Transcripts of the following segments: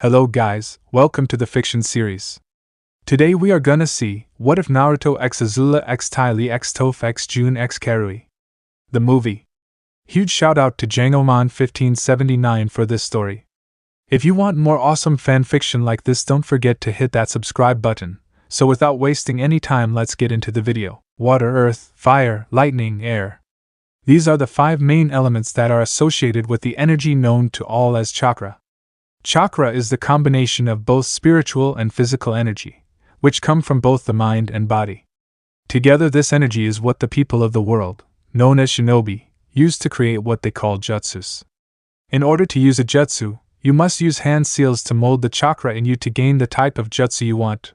Hello guys, welcome to the fiction series. Today we are gonna see, what if Naruto x Azula x Tylee x Toph x June x Karui? The movie. Huge shout out to Jangoman1579 for this story. If you want more awesome fanfiction like this, don't forget to hit that subscribe button. So without wasting any time, let's get into the video. Water, earth, fire, lightning, air. These are the 5 main elements that are associated with the energy known to all as chakra. Chakra is the combination of both spiritual and physical energy, which come from both the mind and body. Together, this energy is what the people of the world, known as shinobi, use to create what they call jutsus. In order to use a jutsu, you must use hand seals to mold the chakra in you to gain the type of jutsu you want.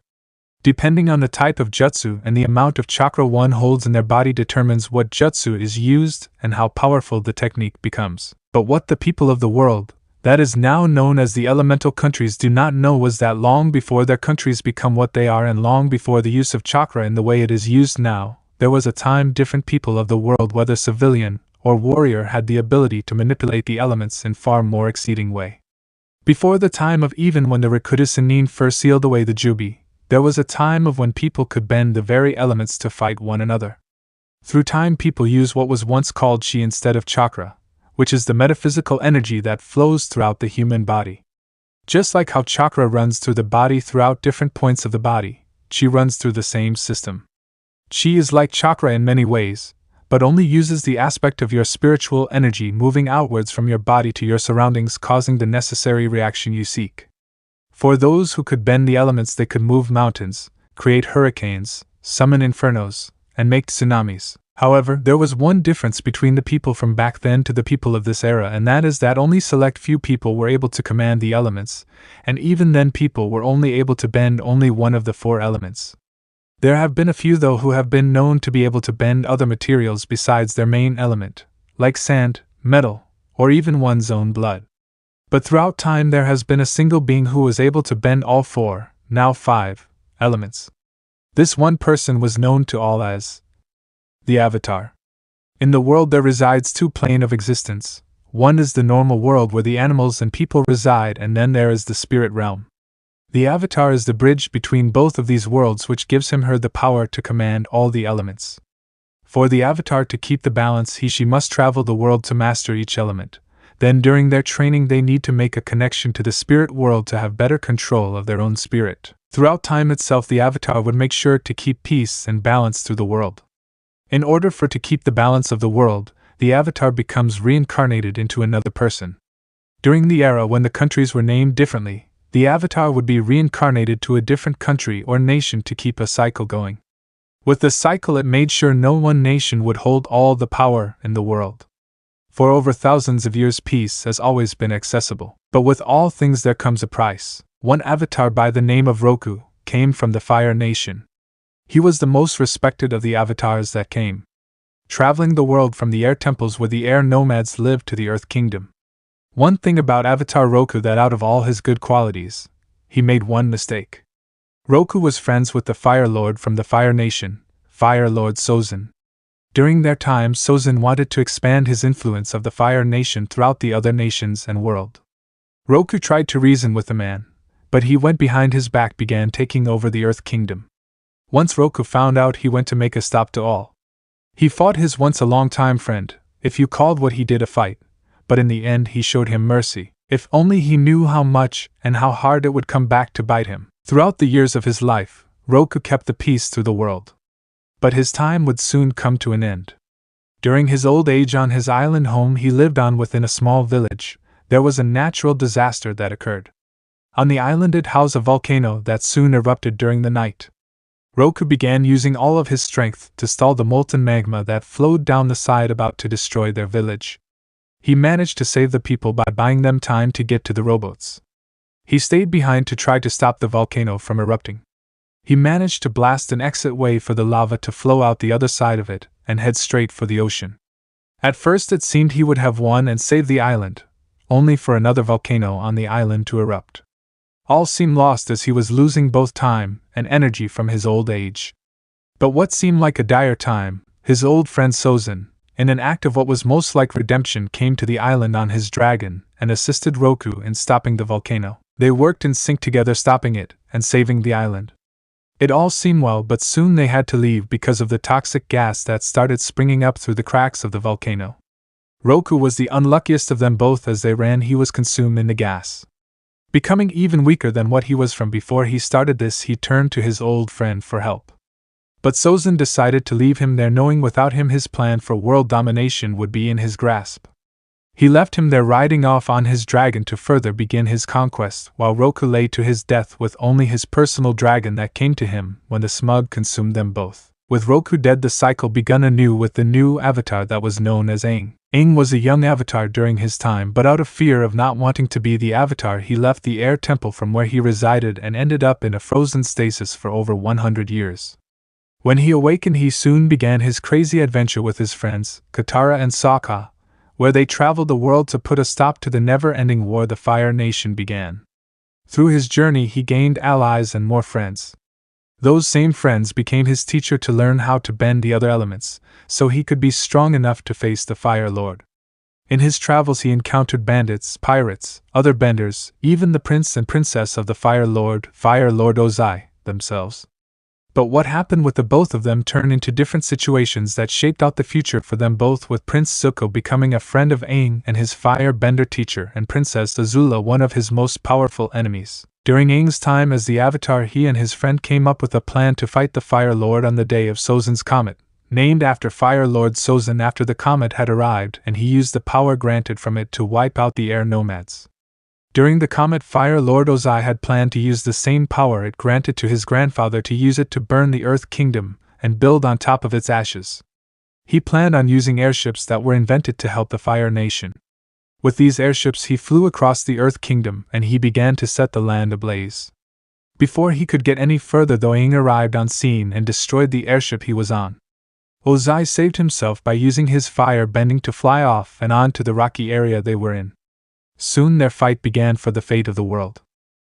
Depending on the type of jutsu and the amount of chakra one holds in their body determines what jutsu is used and how powerful the technique becomes. But what the people of the world, that is now known as the elemental countries, do not know was that long before their countries become what they are and long before the use of chakra in the way it is used now, there was a time different people of the world, whether civilian or warrior, had the ability to manipulate the elements in far more exceeding way. Before the time of even when the Rakuta Sannin first sealed away the Jubi, there was a time of when people could bend the very elements to fight one another. Through time, people used what was once called chi instead of chakra, which is the metaphysical energy that flows throughout the human body. Just like how chakra runs through the body throughout different points of the body, chi runs through the same system. Chi is like chakra in many ways, but only uses the aspect of your spiritual energy moving outwards from your body to your surroundings, causing the necessary reaction you seek. For those who could bend the elements, they could move mountains, create hurricanes, summon infernos, and make tsunamis. However, there was one difference between the people from back then to the people of this era, and that is that only select few people were able to command the elements, and even then people were only able to bend only one of the 4 elements. There have been a few though who have been known to be able to bend other materials besides their main element, like sand, metal, or even one's own blood. But throughout time there has been a single being who was able to bend all 4, now 5, elements. This one person was known to all as the Avatar. In the world there resides 2 planes of existence. One is the normal world where the animals and people reside, and then there is the spirit realm. The Avatar is the bridge between both of these worlds, which gives him/her the power to command all the elements. For the Avatar to keep the balance, she must travel the world to master each element. Then during their training they need to make a connection to the spirit world to have better control of their own spirit. Throughout time itself, the Avatar would make sure to keep peace and balance through the world. In order for to keep the balance of the world, the Avatar becomes reincarnated into another person. During the era when the countries were named differently, the Avatar would be reincarnated to a different country or nation to keep a cycle going. With the cycle, it made sure no one nation would hold all the power in the world. For over thousands of years peace has always been accessible, but with all things there comes a price. One Avatar by the name of Roku came from the Fire Nation. He was the most respected of the avatars that came, traveling the world from the air temples where the air nomads lived to the earth kingdom. One thing about Avatar Roku, that out of all his good qualities, he made one mistake. Roku was friends with the Fire Lord from the Fire Nation, Fire Lord Sozin. During their time, Sozin wanted to expand his influence of the Fire Nation throughout the other nations and world. Roku tried to reason with the man, but he went behind his back, began taking over the earth kingdom. Once Roku found out, he went to make a stop to all. He fought his once a long-time friend, if you called what he did a fight, but in the end he showed him mercy. If only he knew how much and how hard it would come back to bite him. Throughout the years of his life, Roku kept the peace through the world. But his time would soon come to an end. During his old age on his island home he lived on within a small village, there was a natural disaster that occurred. On the island it housed a volcano that soon erupted during the night. Roku began using all of his strength to stall the molten magma that flowed down the side about to destroy their village. He managed to save the people by buying them time to get to the rowboats. He stayed behind to try to stop the volcano from erupting. He managed to blast an exit way for the lava to flow out the other side of it and head straight for the ocean. At first it seemed he would have won and saved the island, only for another volcano on the island to erupt. All seemed lost as he was losing both time and energy from his old age. But what seemed like a dire time, his old friend Sozin, in an act of what was most like redemption, came to the island on his dragon and assisted Roku in stopping the volcano. They worked in sync together, stopping it and saving the island. It all seemed well, but soon they had to leave because of the toxic gas that started springing up through the cracks of the volcano. Roku was the unluckiest of them both. As they ran, he was consumed in the gas. Becoming even weaker than what he was from before he started this, he turned to his old friend for help. But Sozin decided to leave him there, knowing without him his plan for world domination would be in his grasp. He left him there, riding off on his dragon to further begin his conquest, while Roku lay to his death with only his personal dragon that came to him when the smog consumed them both. With Roku dead, the cycle begun anew with the new avatar that was known as Aang. Aang was a young avatar during his time, but out of fear of not wanting to be the avatar, he left the air temple from where he resided and ended up in a frozen stasis for over 100 years. When he awakened, he soon began his crazy adventure with his friends, Katara and Sokka, where they traveled the world to put a stop to the never-ending war the Fire Nation began. Through his journey, he gained allies and more friends. Those same friends became his teacher to learn how to bend the other elements, so he could be strong enough to face the Fire Lord. In his travels, he encountered bandits, pirates, other benders, even the prince and princess of the Fire Lord Ozai, themselves. But what happened with the both of them turned into different situations that shaped out the future for them both, with Prince Zuko becoming a friend of Aang and his firebender teacher, and Princess Azula one of his most powerful enemies. During Aang's time as the Avatar, he and his friend came up with a plan to fight the Fire Lord on the day of Sozin's comet, named after Fire Lord Sozin after the comet had arrived, and he used the power granted from it to wipe out the air nomads. During the comet, Fire Lord Ozai had planned to use the same power it granted to his grandfather to use it to burn the Earth Kingdom and build on top of its ashes. He planned on using airships that were invented to help the Fire Nation. With these airships, he flew across the Earth Kingdom and he began to set the land ablaze. Before he could get any further, though, Aang arrived on scene and destroyed the airship he was on. Ozai saved himself by using his fire bending to fly off and on to the rocky area they were in. Soon their fight began for the fate of the world.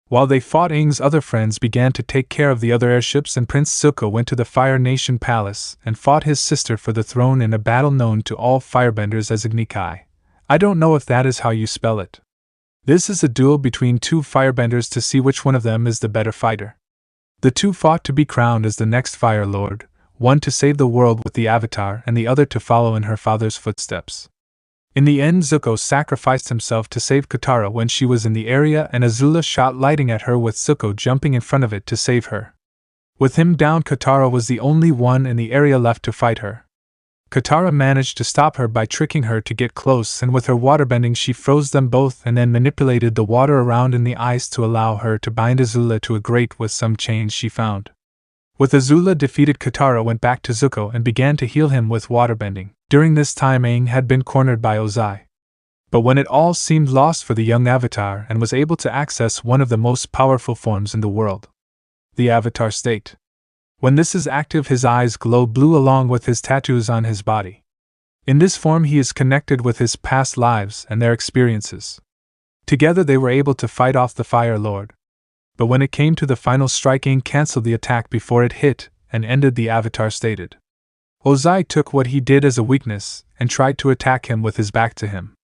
While they fought, Aang's other friends began to take care of the other airships, and Prince Zuko went to the Fire Nation Palace and fought his sister for the throne in a battle known to all firebenders as Ignikai. I don't know if that is how you spell it. This is a duel between two firebenders to see which one of them is the better fighter. The two fought to be crowned as the next Fire Lord, one to save the world with the Avatar and the other to follow in her father's footsteps. In the end, Zuko sacrificed himself to save Katara when she was in the area, and Azula shot lightning at her with Zuko jumping in front of it to save her. With him down, Katara was the only one in the area left to fight her. Katara managed to stop her by tricking her to get close, and with her waterbending she froze them both and then manipulated the water around in the ice to allow her to bind Azula to a grate with some chains she found. With Azula defeated, Katara went back to Zuko and began to heal him with waterbending. During this time, Aang had been cornered by Ozai. But when it all seemed lost for the young Avatar and was able to access one of the most powerful forms in the world, the Avatar state. When this is active, his eyes glow blue along with his tattoos on his body. In this form, he is connected with his past lives and their experiences. Together they were able to fight off the Fire Lord. But when it came to the final strike, Aang cancelled the attack before it hit and ended, the Avatar stated. Ozai took what he did as a weakness and tried to attack him with his back to him.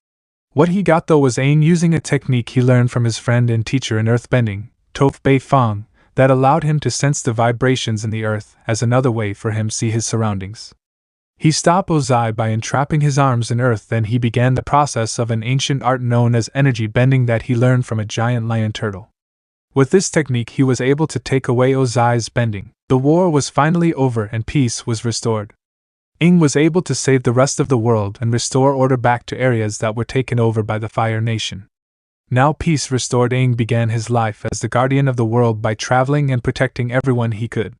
What he got, though, was Aang using a technique he learned from his friend and teacher in earthbending, Toph Beifong, that allowed him to sense the vibrations in the earth as another way for him to see his surroundings. He stopped Ozai by entrapping his arms in earth, then he began the process of an ancient art known as energy bending that he learned from a giant lion turtle. With this technique he was able to take away Ozai's bending. The war was finally over and peace was restored. Aang was able to save the rest of the world and restore order back to areas that were taken over by the Fire Nation. Now peace restored, Aang began his life as the guardian of the world by traveling and protecting everyone he could.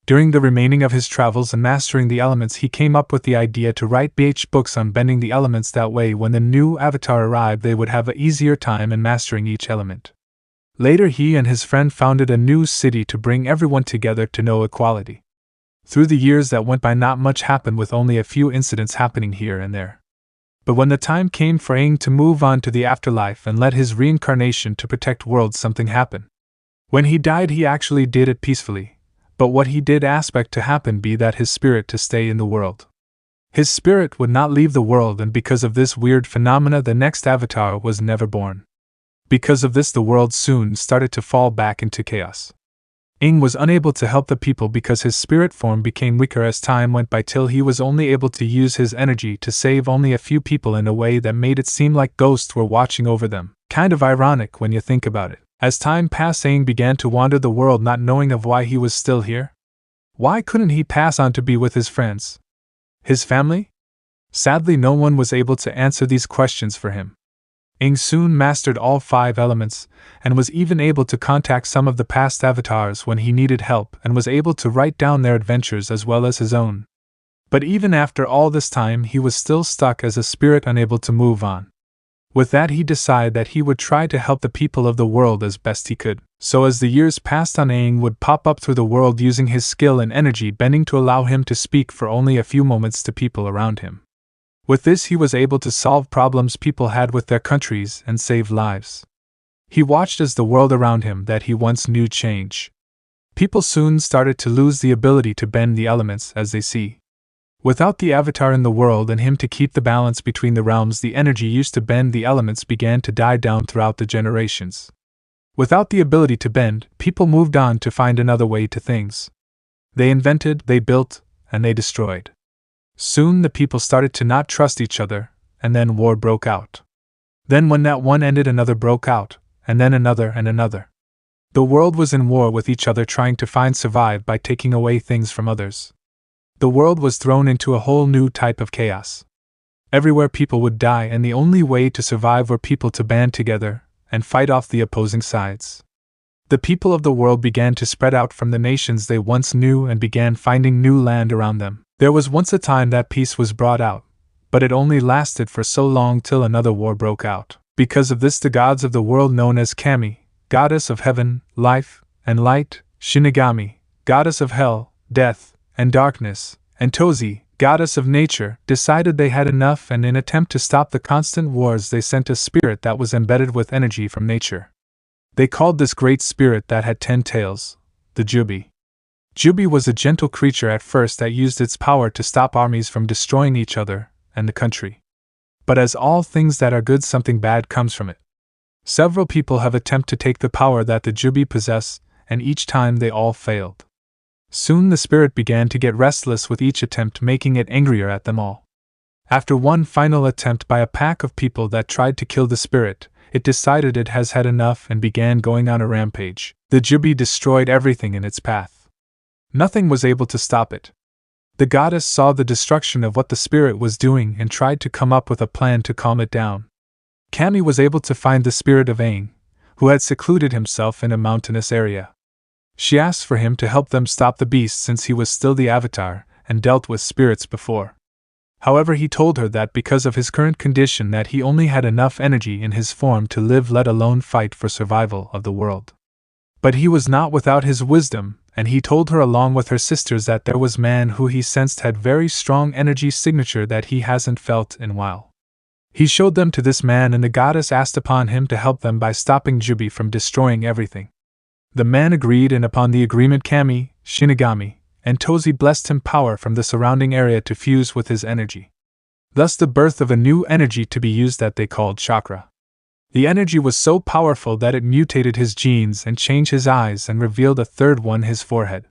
During the remaining of his travels and mastering the elements, he came up with the idea to write books on bending the elements. That way, when the new Avatar arrived, they would have an easier time in mastering each element. Later, he and his friend founded a new city to bring everyone together to know equality. Through the years that went by, not much happened, with only a few incidents happening here and there. But when the time came for Aang to move on to the afterlife and let his reincarnation to protect worlds, something happened. When he died, he actually did it peacefully, but what he did aspect to happen be that his spirit to stay in the world. His spirit would not leave the world, and because of this weird phenomena, the next Avatar was never born. Because of this, the world soon started to fall back into chaos. Aang was unable to help the people because his spirit form became weaker as time went by till he was only able to use his energy to save only a few people in a way that made it seem like ghosts were watching over them. Kind of ironic when you think about it. As time passed, Aang began to wander the world not knowing of why he was still here. Why couldn't he pass on to be with his friends? His family? Sadly, no one was able to answer these questions for him. Aang soon mastered all 5 elements, and was even able to contact some of the past avatars when he needed help and was able to write down their adventures as well as his own. But even after all this time, he was still stuck as a spirit unable to move on. With that, he decided that he would try to help the people of the world as best he could. So as the years passed on, Aang would pop up through the world using his skill and energy bending to allow him to speak for only a few moments to people around him. With this, he was able to solve problems people had with their countries and save lives. He watched as the world around him that he once knew change. People soon started to lose the ability to bend the elements as they see. Without the avatar in the world and him to keep the balance between the realms, the energy used to bend the elements began to die down throughout the generations. Without the ability to bend, people moved on to find another way to things. They invented, they built, and they destroyed. Soon the people started to not trust each other, and then war broke out. Then when that one ended, another broke out, and then another and another. The world was in war with each other, trying to survive by taking away things from others. The world was thrown into a whole new type of chaos. Everywhere people would die, and the only way to survive were people to band together and fight off the opposing sides. The people of the world began to spread out from the nations they once knew and began finding new land around them. There was once a time that peace was brought out, but it only lasted for so long till another war broke out. Because of this, the gods of the world known as Kami, goddess of heaven, life, and light, Shinigami, goddess of hell, death, and darkness, and Tozi, goddess of nature, decided they had enough, and in attempt to stop the constant wars they sent a spirit that was embedded with energy from nature. They called this great spirit that had 10 tails, the Jubi. Jubi was a gentle creature at first that used its power to stop armies from destroying each other and the country. But as all things that are good, something bad comes from it. Several people have attempted to take the power that the Jubi possess, and each time they all failed. Soon the spirit began to get restless with each attempt, making it angrier at them all. After one final attempt by a pack of people that tried to kill the spirit, it decided it has had enough and began going on a rampage. The Jubi destroyed everything in its path. Nothing was able to stop it. The goddess saw the destruction of what the spirit was doing and tried to come up with a plan to calm it down. Kami was able to find the spirit of Aang, who had secluded himself in a mountainous area. She asked for him to help them stop the beast since he was still the avatar and dealt with spirits before. However, he told her that because of his current condition that he only had enough energy in his form to live, let alone fight for survival of the world. But he was not without his wisdom, and he told her along with her sisters that there was man who he sensed had very strong energy signature that he hasn't felt in a while. He showed them to this man, and the goddess asked upon him to help them by stopping Jubi from destroying everything. The man agreed, and upon the agreement Kami, Shinigami, and Tozi blessed him power from the surrounding area to fuse with his energy. Thus the birth of a new energy to be used that they called chakra. The energy was so powerful that it mutated his genes and changed his eyes and revealed a third one, his forehead.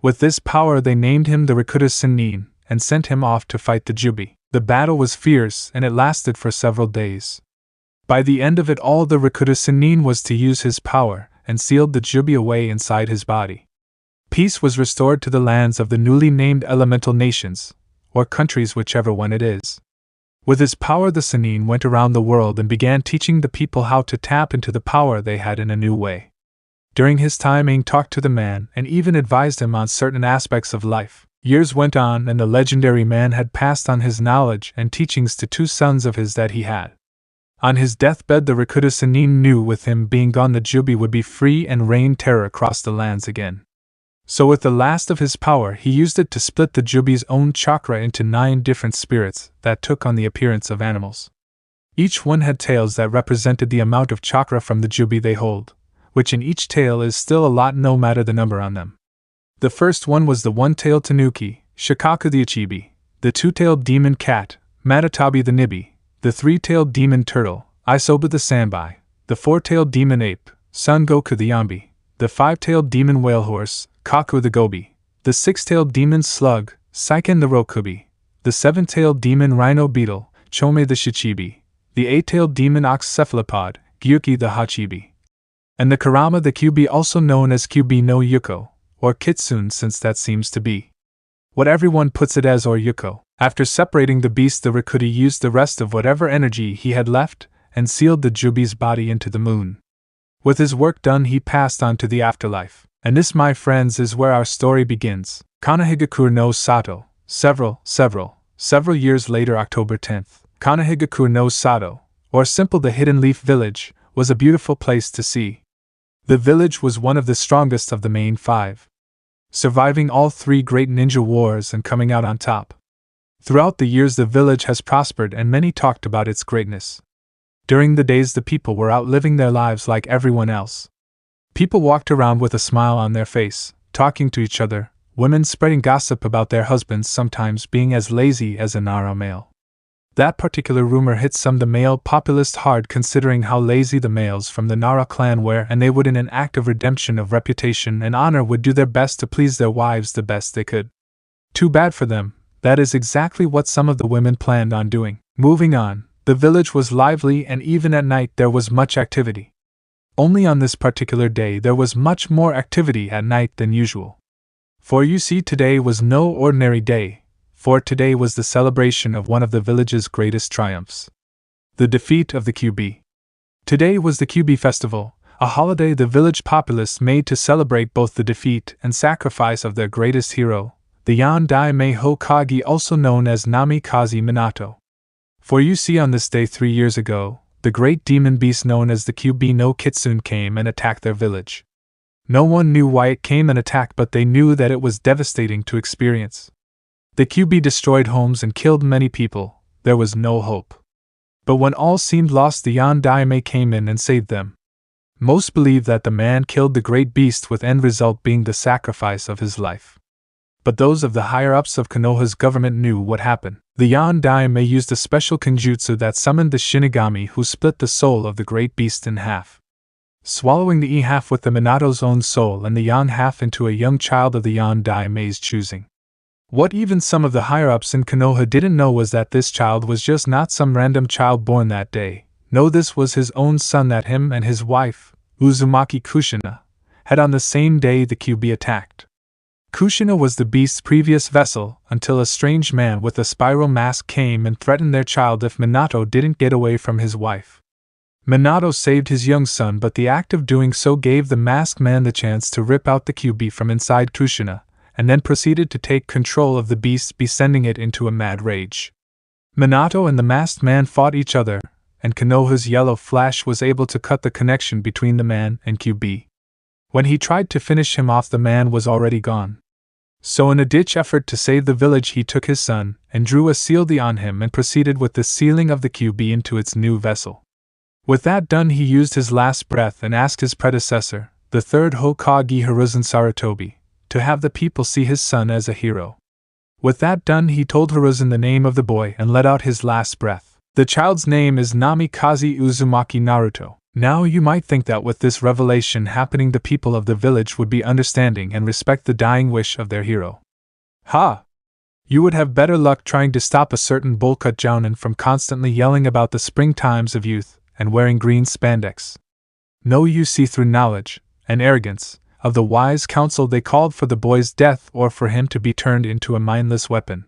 With this power they named him the Rakuta Sennin and sent him off to fight the Jubi. The battle was fierce and it lasted for several days. By the end of it all, the Rakuta Sennin was to use his power and sealed the Jubi away inside his body. Peace was restored to the lands of the newly named elemental nations, or countries, whichever one it is. With his power, the Sennin went around the world and began teaching the people how to tap into the power they had in a new way. During his time, Aang talked to the man and even advised him on certain aspects of life. Years went on, and the legendary man had passed on his knowledge and teachings to 2 sons of his that he had. On his deathbed, the Rakuta Sennin knew with him being gone, the Jubi would be free and rain terror across the lands again. So with the last of his power, he used it to split the Jubi's own chakra into 9 different spirits that took on the appearance of animals. Each one had tails that represented the amount of chakra from the Jubi they hold, which in each tail is still a lot no matter the number on them. The first one was the 1-tailed Tanuki, Shikaku the Ichibi, the 2-tailed demon cat, Matatabi the Nibi, the 3-tailed demon turtle, Isoba the Sanbai, the four-tailed demon ape, Son Goku the Yambi, the five-tailed demon whale horse, Kaku the Gobi, the six-tailed demon slug, Saiken the Rokubi, the seven-tailed demon rhino beetle, Chome the Shichibi, the eight-tailed demon ox cephalopod, Gyuki the Hachibi, and the Kurama the Kyubi, also known as Kyubi no Yuko, or Kitsune, since that seems to be what everyone puts it as, or Yuko. After separating the beast, the Rikuti used the rest of whatever energy he had left and sealed the Jubi's body into the moon. With his work done, he passed on to the afterlife. And this, my friends, is where our story begins. Kanahigakur no Sato. Several years later, October 10th, Kanahigakur no Sato, or simple the Hidden Leaf Village, was a beautiful place to see. The village was one of the strongest of the main five, surviving all three great ninja wars and coming out on top. Throughout the years, the village has prospered and many talked about its greatness. During the days, the people were out living their lives like everyone else. People walked around with a smile on their face, talking to each other, women spreading gossip about their husbands sometimes being as lazy as a Nara male. That particular rumor hit some the male populace hard, considering how lazy the males from the Nara clan were, and they would, in an act of redemption of reputation and honor, would do their best to please their wives the best they could. Too bad for them. That is exactly what some of the women planned on doing. Moving on, the village was lively, and even at night there was much activity. Only on this particular day there was much more activity at night than usual. For you see, today was no ordinary day, for today was the celebration of one of the village's greatest triumphs, the defeat of the QB. Today was the QB festival, a holiday the village populace made to celebrate both the defeat and sacrifice of their greatest hero, the Yandai Mei Hokage, also known as Namikaze Minato. For you see, on this day 3 years ago, the great demon beast known as the QB no Kitsune came and attacked their village. No one knew why it came and attacked, but they knew that it was devastating to experience. The QB destroyed homes and killed many people. There was no hope. But when all seemed lost, the Yandai came in and saved them. Most believe that the man killed the great beast, with end result being the sacrifice of his life. But those of the higher-ups of Konoha's government knew what happened. The Yandai used a special kenjutsu that summoned the Shinigami, who split the soul of the great beast in half, swallowing the E half with the Minato's own soul and the Yang half into a young child of the Yandai's choosing. What even some of the higher-ups in Konoha didn't know was that this child was just not some random child born that day. No, this was his own son that him and his wife, Uzumaki Kushina, had on the same day the QB attacked. Kushina was the beast's previous vessel, until a strange man with a spiral mask came and threatened their child if Minato didn't get away from his wife. Minato saved his young son, but the act of doing so gave the masked man the chance to rip out the QB from inside Kushina, and then proceeded to take control of the beast, sending it into a mad rage. Minato and the masked man fought each other, and Konoha's yellow flash was able to cut the connection between the man and QB. When he tried to finish him off, the man was already gone. So in a ditch effort to save the village, he took his son and drew a seal on him and proceeded with the sealing of the QB into its new vessel. With that done, he used his last breath and asked his predecessor, the third Hokage Hiruzen Sarutobi, to have the people see his son as a hero. With that done, he told Hiruzen the name of the boy and let out his last breath. The child's name is Namikaze Uzumaki Naruto. Now you might think that with this revelation happening, the people of the village would be understanding and respect the dying wish of their hero. Ha! You would have better luck trying to stop a certain bowl-cut jounin from constantly yelling about the spring times of youth and wearing green spandex. No, you see, through knowledge and arrogance of the wise counsel, they called for the boy's death or for him to be turned into a mindless weapon.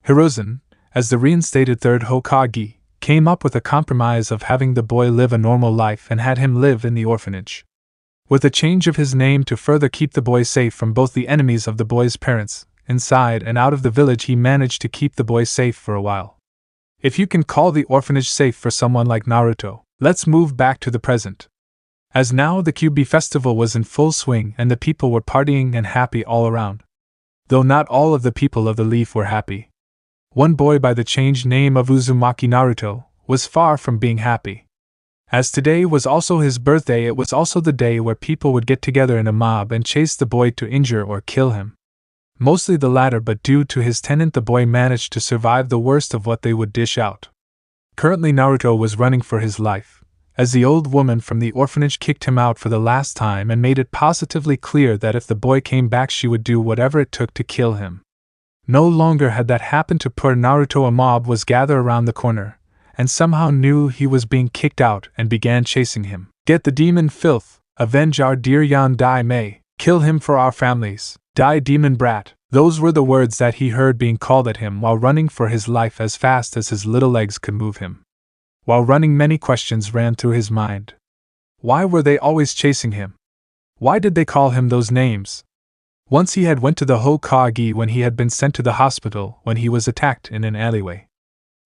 Hiruzen, as the reinstated third Hokage, came up with a compromise of having the boy live a normal life and had him live in the orphanage. With a change of his name to further keep the boy safe from both the enemies of the boy's parents, inside and out of the village, he managed to keep the boy safe for a while. If you can call the orphanage safe for someone like Naruto, let's move back to the present. As now the QB festival was in full swing and the people were partying and happy all around. Though not all of the people of the Leaf were happy. One boy by the changed name of Uzumaki Naruto was far from being happy. As today was also his birthday, it was also the day where people would get together in a mob and chase the boy to injure or kill him. Mostly the latter, but due to his tenant, the boy managed to survive the worst of what they would dish out. Currently Naruto was running for his life, as the old woman from the orphanage kicked him out for the last time and made it positively clear that if the boy came back she would do whatever it took to kill him. No longer had that happened to poor Naruto. A mob was gathered around the corner, and somehow knew he was being kicked out and began chasing him. Get the demon filth, avenge our dear Yan Dai Mei, kill him for our families, die demon brat. Those were the words that he heard being called at him while running for his life as fast as his little legs could move him. While running, many questions ran through his mind. Why were they always chasing him? Why did they call him those names? Once he had went to the Hokage when he had been sent to the hospital when he was attacked in an alleyway.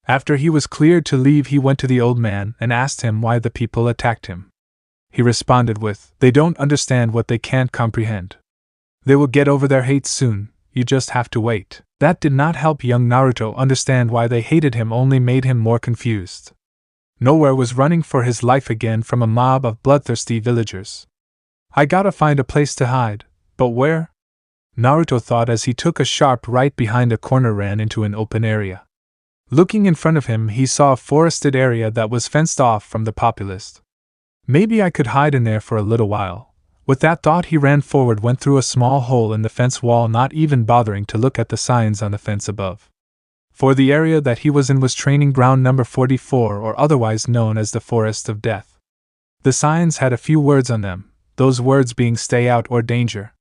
After he was cleared to leave, he went to the old man and asked him why the people attacked him. He responded with, "They don't understand what they can't comprehend. They will get over their hate soon, you just have to wait." That did not help young Naruto understand why they hated him, only made him more confused. Nowhere was running for his life again from a mob of bloodthirsty villagers. I gotta find a place to hide, but where? Naruto thought as he took a sharp right behind a corner, ran into an open area. Looking in front of him, he saw a forested area that was fenced off from the populace. Maybe I could hide in there for a little while. With that thought, he ran forward, went through a small hole in the fence wall, not even bothering to look at the signs on the fence above. For the area that he was in was training ground number 44, or otherwise known as the Forest of Death. The signs had a few words on them, those words being stay out or danger.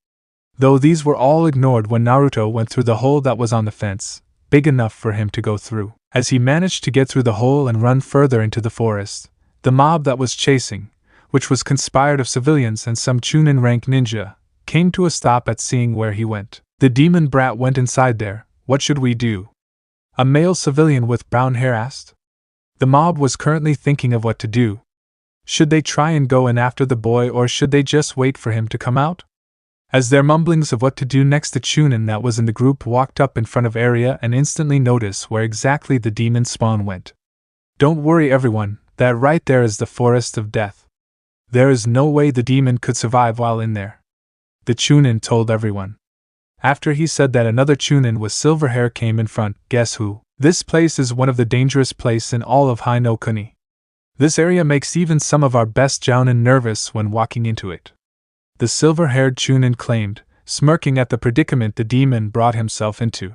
Though these were all ignored when Naruto went through the hole that was on the fence, big enough for him to go through. As he managed to get through the hole and run further into the forest, the mob that was chasing, which was conspired of civilians and some Chunin rank ninja, came to a stop at seeing where he went. The demon brat went inside there. What should we do? A male civilian with brown hair asked. The mob was currently thinking of what to do. Should they try and go in after the boy, or should they just wait for him to come out? As their mumblings of what to do next, the Chunin that was in the group walked up in front of area and instantly noticed where exactly the demon spawn went. Don't worry everyone, that right there is the Forest of Death. There is no way the demon could survive while in there, the Chunin told everyone. After he said that, another Chunin with silver hair came in front. Guess who? This place is one of the dangerous places in all of Hai no Kuni. This area makes even some of our best jounin nervous when walking into it. The silver-haired Chunin claimed, smirking at the predicament the demon brought himself into.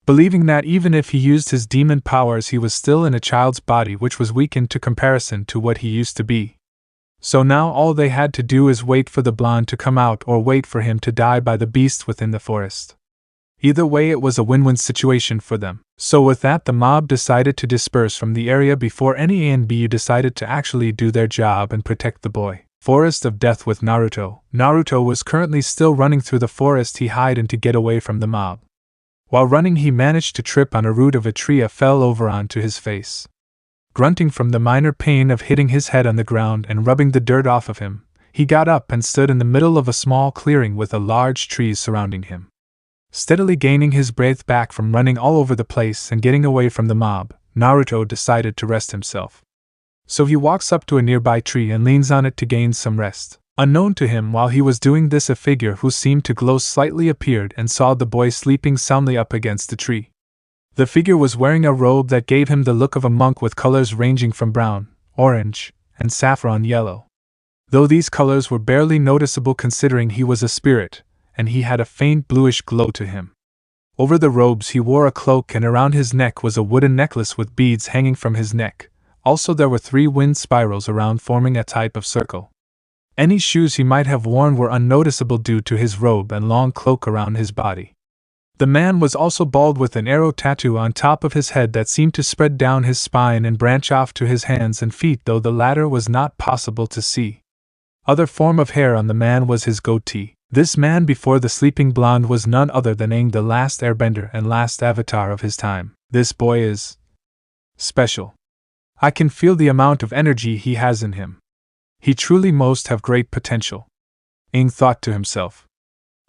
Believing that even if he used his demon powers, he was still in a child's body which was weakened to comparison to what he used to be. So now all they had to do is wait for the blonde to come out or wait for him to die by the beast within the forest. Either way, it was a win-win situation for them. So with that, the mob decided to disperse from the area before any ANBU decided to actually do their job and protect the boy. Forest of Death with Naruto. Naruto was currently still running through the forest he hid in to get away from the mob. While running, he managed to trip on a root of a tree and fell over onto his face. Grunting from the minor pain of hitting his head on the ground and rubbing the dirt off of him, he got up and stood in the middle of a small clearing with a large trees surrounding him. Steadily gaining his breath back from running all over the place and getting away from the mob, Naruto decided to rest himself. So he walks up to a nearby tree and leans on it to gain some rest. Unknown to him, while he was doing this, a figure who seemed to glow slightly appeared and saw the boy sleeping soundly up against the tree. The figure was wearing a robe that gave him the look of a monk with colors ranging from brown, orange, and saffron yellow. Though these colors were barely noticeable considering he was a spirit, and he had a faint bluish glow to him. Over the robes he wore a cloak, and around his neck was a wooden necklace with beads hanging from his neck. Also there were 3 wind spirals around, forming a type of circle. Any shoes he might have worn were unnoticeable due to his robe and long cloak around his body. The man was also bald with an arrow tattoo on top of his head that seemed to spread down his spine and branch off to his hands and feet, though the latter was not possible to see. Other form of hair on the man was his goatee. This man before the sleeping blonde was none other than Aang, the last Airbender and last avatar of his time. This boy is special. I can feel the amount of energy he has in him. He truly must have great potential, Aang thought to himself.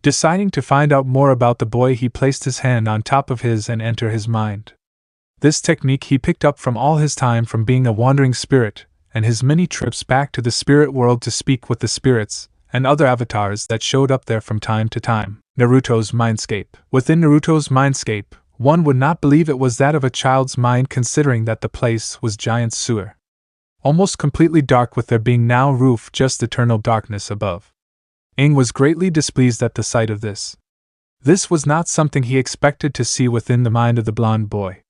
Deciding to find out more about the boy, he placed his hand on top of his and entered his mind. This technique he picked up from all his time from being a wandering spirit, and his many trips back to the spirit world to speak with the spirits and other avatars that showed up there from time to time. Naruto's mindscape. Within Naruto's mindscape, one would not believe it was that of a child's mind, considering that the place was giant sewer. almost completely dark with there being no roof, just eternal darkness above. Aang was greatly displeased at the sight of this. This was not something he expected to see within the mind of the blonde boy.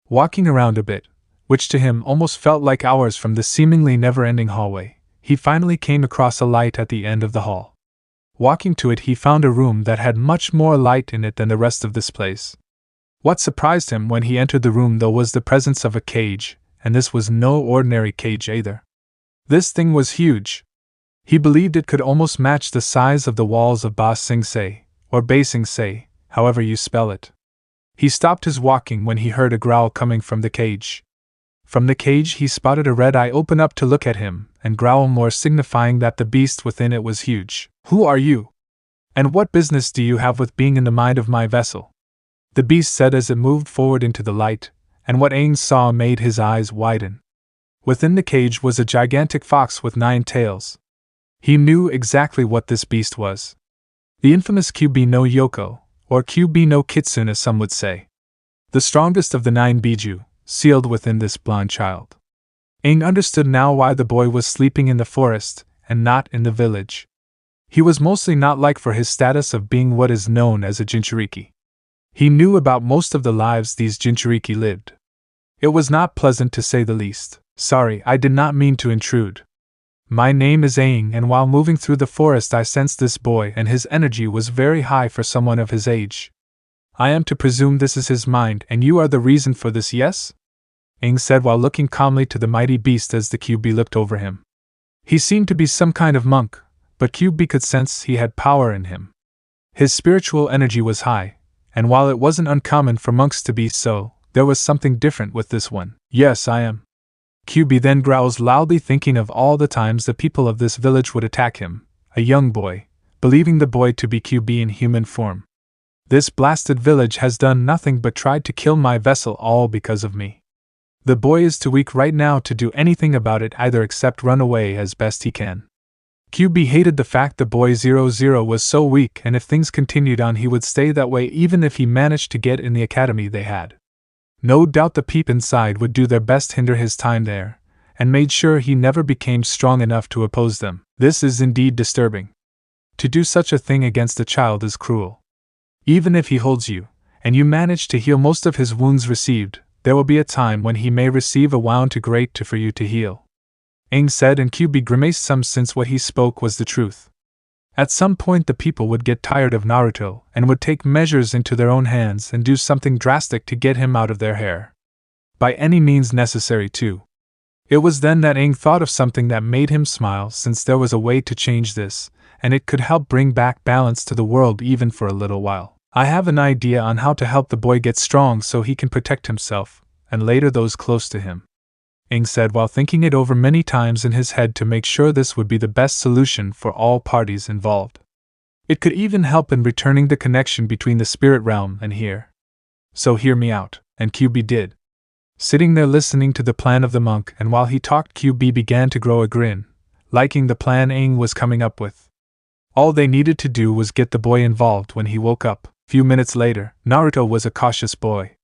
Walking around a bit, which to him almost felt like hours from the seemingly never-ending hallway, he finally came across a light at the end of the hall. Walking to it, he found a room that had much more light in it than the rest of this place. What surprised him when he entered the room, though, was the presence of a cage, and this was no ordinary cage either. This thing was huge. He believed it could almost match the size of the walls of Ba Sing Se, or Ba Sing Se, however you spell it. He stopped his walking when he heard a growl coming from the cage. From the cage he spotted a red eye open up to look at him, and growl more, signifying that the beast within it was huge. "Who are you? And what business do you have with being in the mind of my vessel?" the beast said as it moved forward into the light, and what Aang saw made his eyes widen. Within the cage was a gigantic fox with 9 tails. He knew exactly what this beast was. The infamous Kyubi no Yoko, or Kyubi no Kitsune as some would say. The strongest of the 9 Biju, sealed within this blonde child. Aang understood now why the boy was sleeping in the forest, and not in the village. He was mostly not liked for his status of being what is known as a Jinchuriki. He knew about most of the lives these Jinchuriki lived. It was not pleasant to say the least. "Sorry, I did not mean to intrude. My name is Aang, and while moving through the forest I sensed this boy, and his energy was very high for someone of his age. I am to presume this is his mind, and you are the reason for this, yes?" Aang said while looking calmly to the mighty beast as the Kyubi looked over him. He seemed to be some kind of monk, but Kyubi could sense he had power in him. His spiritual energy was high, and while it wasn't uncommon for monks to be so, there was something different with this one. "Yes, I am." Kyubi then growls loudly, thinking of all the times the people of this village would attack him, a young boy, believing the boy to be Kyubi in human form. "This blasted village has done nothing but tried to kill my vessel, all because of me. The boy is too weak right now to do anything about it either except run away as best he can." Kyubi hated the fact the boy 00 was so weak, and if things continued on he would stay that way even if he managed to get in the academy they had. No doubt the peep inside would do their best to hinder his time there, and made sure he never became strong enough to oppose them. This is indeed disturbing. To do such a thing against a child is cruel. Even if he holds you, and you manage to heal most of his wounds received, there will be a time when he may receive a wound too great for you to heal. Aang said, and Kyubi grimaced some, since what he spoke was the truth. At some point the people would get tired of Naruto and would take measures into their own hands and do something drastic to get him out of their hair. By any means necessary too. It was then that Aang thought of something that made him smile, since there was a way to change this, and it could help bring back balance to the world even for a little while. "I have an idea on how to help the boy get strong so he can protect himself, and later those close to him," Aang said while thinking it over many times in his head to make sure this would be the best solution for all parties involved. It could even help in returning the connection between the spirit realm and here. "So hear me out," and Kyubi did. Sitting there listening to the plan of the monk, and while he talked Kyubi began to grow a grin, liking the plan Aang was coming up with. All they needed to do was get the boy involved when he woke up. Few minutes later, Naruto was a cautious boy.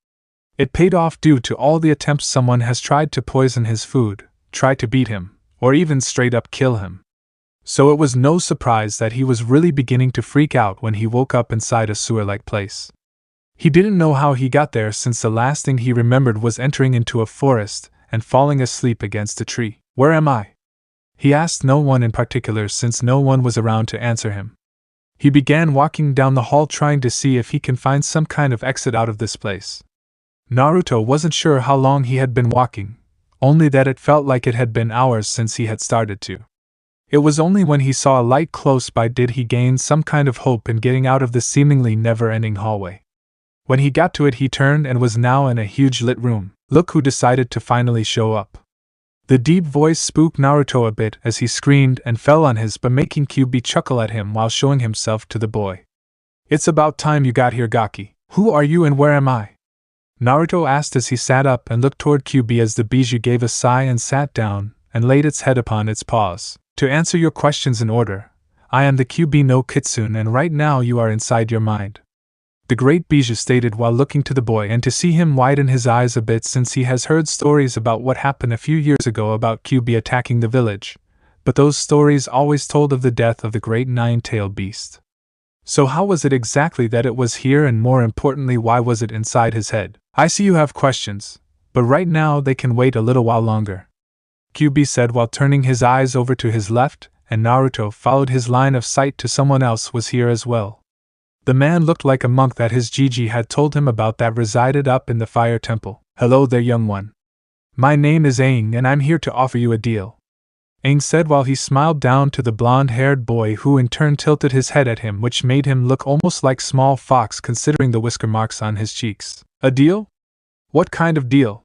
It paid off due to all the attempts someone has tried to poison his food, try to beat him, or even straight up kill him. So it was no surprise that he was really beginning to freak out when he woke up inside a sewer-like place. He didn't know how he got there, since the last thing he remembered was entering into a forest and falling asleep against a tree. "Where am I?" he asked no one in particular, since no one was around to answer him. He began walking down the hall, trying to see if he can find some kind of exit out of this place. Naruto wasn't sure how long he had been walking, only that it felt like it had been hours since he had started to. It was only when he saw a light close by did he gain some kind of hope in getting out of the seemingly never-ending hallway. When he got to it, he turned and was now in a huge lit room. Look who decided to finally show up. The deep voice spooked Naruto a bit as he screamed and fell on his butt, making Kyubi chuckle at him while showing himself to the boy. "It's about time you got here, Gaki. Who are you and where am I?" Naruto asked as he sat up and looked toward Kyubi as the Biju gave a sigh and sat down and laid its head upon its paws. "To answer your questions in order, I am the Kyubi no Kitsune, and right now you are inside your mind. the great Bijou stated while looking to the boy, and to see him widen his eyes a bit since he has heard stories about what happened a few years ago about QB attacking the village, but those stories always told of the death of the great nine-tailed beast. So how was it exactly that it was here, and more importantly, why was it inside his head? I see you have questions, but right now they can wait a little while longer, QB said while turning his eyes over to his left, and Naruto followed his line of sight to someone else was here as well. The man looked like a monk that his Gigi had told him about that resided up in the fire temple. Hello there, young one. My name is Aang and I'm here to offer you a deal, Aang said while he smiled down to the blonde-haired boy, who in turn tilted his head at him, which made him look almost like small fox considering the whisker marks on his cheeks. A deal? What kind of deal?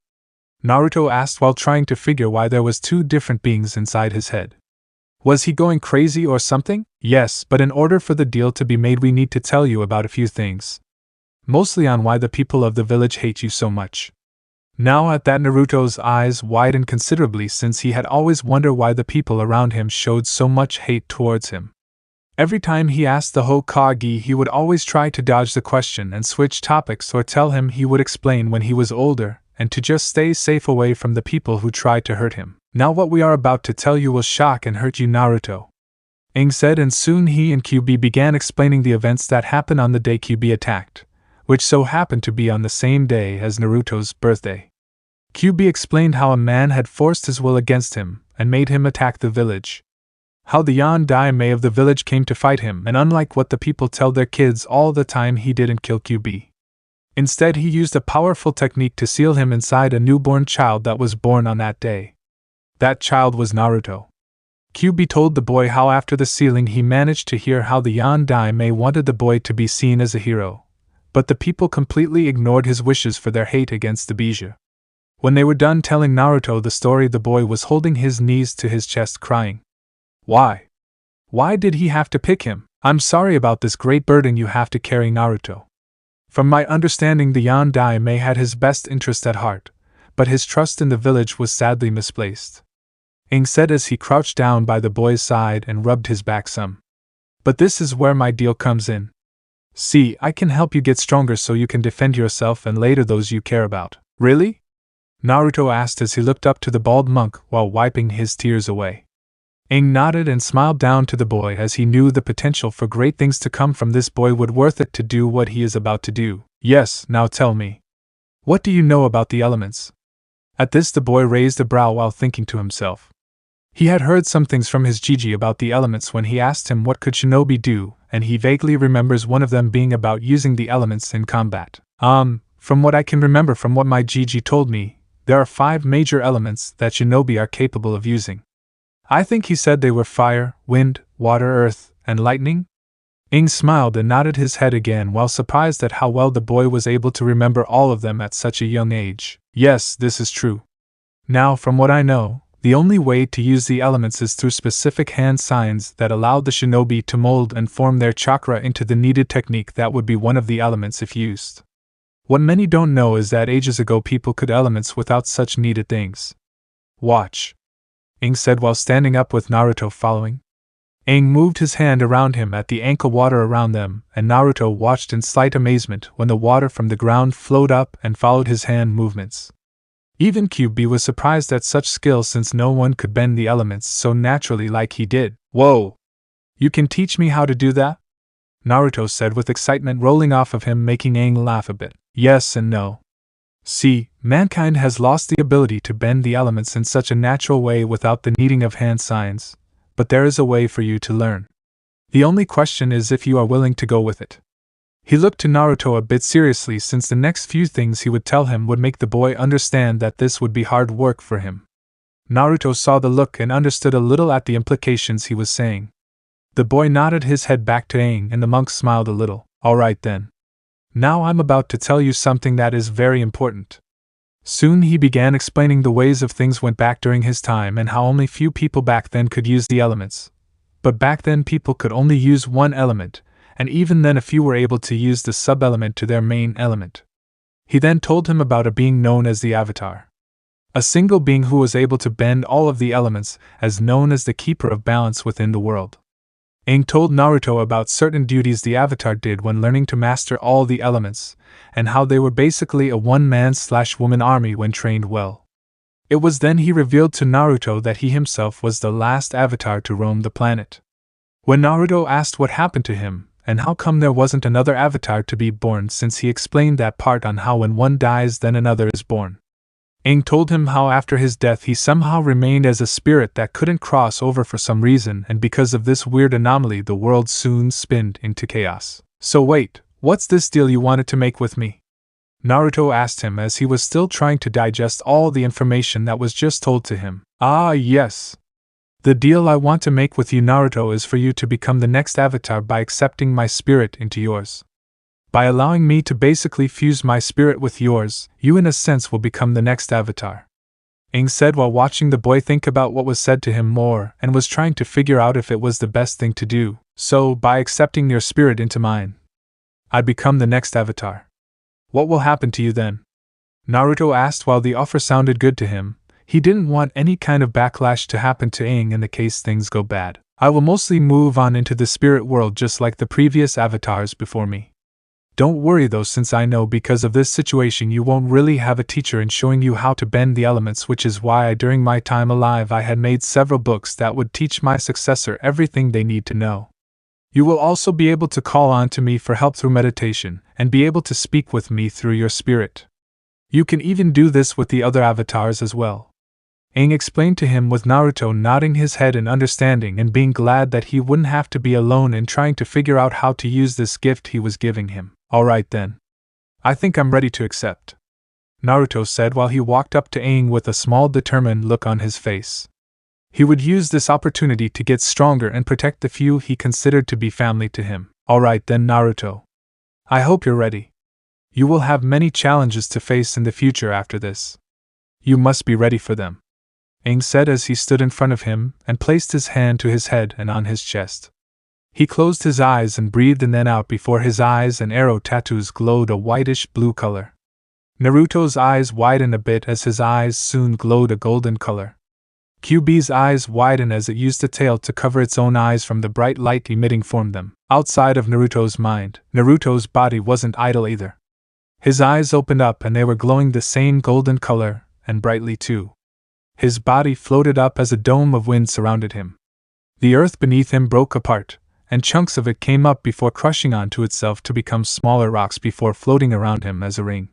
Naruto asked while trying to figure why there was two different beings inside his head. Was he going crazy or something? Yes, but in order for the deal to be made we need to tell you about a few things. Mostly on why the people of the village hate you so much. Now at that, Naruto's eyes widened considerably since he had always wondered why the people around him showed so much hate towards him. Every time he asked the Hokage, he would always try to dodge the question and switch topics, or tell him he would explain when he was older, and to just stay safe away from the people who tried to hurt him. Now what we are about to tell you will shock and hurt you, Naruto, Aang said, and soon he and QB began explaining the events that happened on the day QB attacked, which so happened to be on the same day as Naruto's birthday. QB explained how a man had forced his will against him and made him attack the village. How the Yondaime of the village came to fight him, and unlike what the people tell their kids all the time, he didn't kill QB. Instead, he used a powerful technique to seal him inside a newborn child that was born on that day. That child was Naruto. QB told the boy how after the sealing he managed to hear how the Yondaime wanted the boy to be seen as a hero, but the people completely ignored his wishes for their hate against the Bijou. When they were done telling Naruto the story, the boy was holding his knees to his chest crying. Why? Why did he have to pick him? I'm sorry about this great burden you have to carry, Naruto. From my understanding, the Yondaime had his best interest at heart, but his trust in the village was sadly misplaced, Aang said as he crouched down by the boy's side and rubbed his back some. But this is where my deal comes in. See, I can help you get stronger so you can defend yourself and later those you care about. Really? Naruto asked as he looked up to the bald monk while wiping his tears away. Aang nodded and smiled down to the boy as he knew the potential for great things to come from this boy would worth it to do what he is about to do. Yes, now tell me. What do you know about the elements? At this, the boy raised a brow while thinking to himself. He had heard some things from his Gigi about the elements when he asked him what could shinobi do, and he vaguely remembers one of them being about using the elements in combat. From what I can remember from what my Gigi told me, there are 5 major elements that shinobi are capable of using. I think he said they were fire, wind, water, earth, and lightning? Aang smiled and nodded his head again while surprised at how well the boy was able to remember all of them at such a young age. Yes, this is true. Now, from what I know, the only way to use the elements is through specific hand signs that allow the shinobi to mold and form their chakra into the needed technique that would be one of the elements if used. What many don't know is that ages ago people could elements without such needed things. Watch, Aang said while standing up with Naruto following. Aang moved his hand around him at the ankle water around them, and Naruto watched in slight amazement when the water from the ground flowed up and followed his hand movements. Even QB was surprised at such skill since no one could bend the elements so naturally like he did. Whoa! You can teach me how to do that? Naruto said with excitement rolling off of him, making Aang laugh a bit. Yes and no. See, mankind has lost the ability to bend the elements in such a natural way without the needing of hand signs, but there is a way for you to learn. The only question is if you are willing to go with it. He looked to Naruto a bit seriously since the next few things he would tell him would make the boy understand that this would be hard work for him. Naruto saw the look and understood a little at the implications he was saying. The boy nodded his head back to Aang and the monk smiled a little. All right then. Now I'm about to tell you something that is very important. Soon he began explaining the ways of things went back during his time and how only few people back then could use the elements. But back then people could only use one element, and even then a few were able to use the sub-element to their main element. He then told him about a being known as the Avatar. A single being who was able to bend all of the elements, as known as the keeper of balance within the world. Aang told Naruto about certain duties the Avatar did when learning to master all the elements, and how they were basically a one-man/woman army when trained well. It was then he revealed to Naruto that he himself was the last Avatar to roam the planet. When Naruto asked what happened to him, and how come there wasn't another Avatar to be born, since he explained that part on how when one dies then another is born. Aang told him how after his death he somehow remained as a spirit that couldn't cross over for some reason, and because of this weird anomaly the world soon spinned into chaos. So wait, what's this deal you wanted to make with me? Naruto asked him as he was still trying to digest all the information that was just told to him. Ah yes. The deal I want to make with you, Naruto, is for you to become the next Avatar by accepting my spirit into yours. By allowing me to basically fuse my spirit with yours, you in a sense will become the next Avatar. Aang said while watching the boy think about what was said to him more and was trying to figure out if it was the best thing to do. So, by accepting your spirit into mine, I become the next Avatar. What will happen to you then? Naruto asked while the offer sounded good to him. He didn't want any kind of backlash to happen to Aang in the case things go bad. I will mostly move on into the spirit world just like the previous avatars before me. Don't worry though, since I know because of this situation you won't really have a teacher in showing you how to bend the elements, which is why during my time alive I had made several books that would teach my successor everything they need to know. You will also be able to call on to me for help through meditation, and be able to speak with me through your spirit. You can even do this with the other avatars as well. Aang explained to him, with Naruto nodding his head in understanding and being glad that he wouldn't have to be alone in trying to figure out how to use this gift he was giving him. Alright then. I think I'm ready to accept, Naruto said while he walked up to Aang with a small determined look on his face. He would use this opportunity to get stronger and protect the few he considered to be family to him. Alright then, Naruto. I hope you're ready. You will have many challenges to face in the future after this. You must be ready for them, Aang said as he stood in front of him and placed his hand to his head and on his chest. He closed his eyes and breathed in then out before his eyes and arrow tattoos glowed a whitish blue color. Naruto's eyes widened a bit as his eyes soon glowed a golden color. QB's eyes widened as it used a tail to cover its own eyes from the bright light emitting from them. Outside of Naruto's mind, Naruto's body wasn't idle either. His eyes opened up and they were glowing the same golden color, and brightly too. His body floated up as a dome of wind surrounded him. The earth beneath him broke apart, and chunks of it came up before crushing onto itself to become smaller rocks before floating around him as a ring.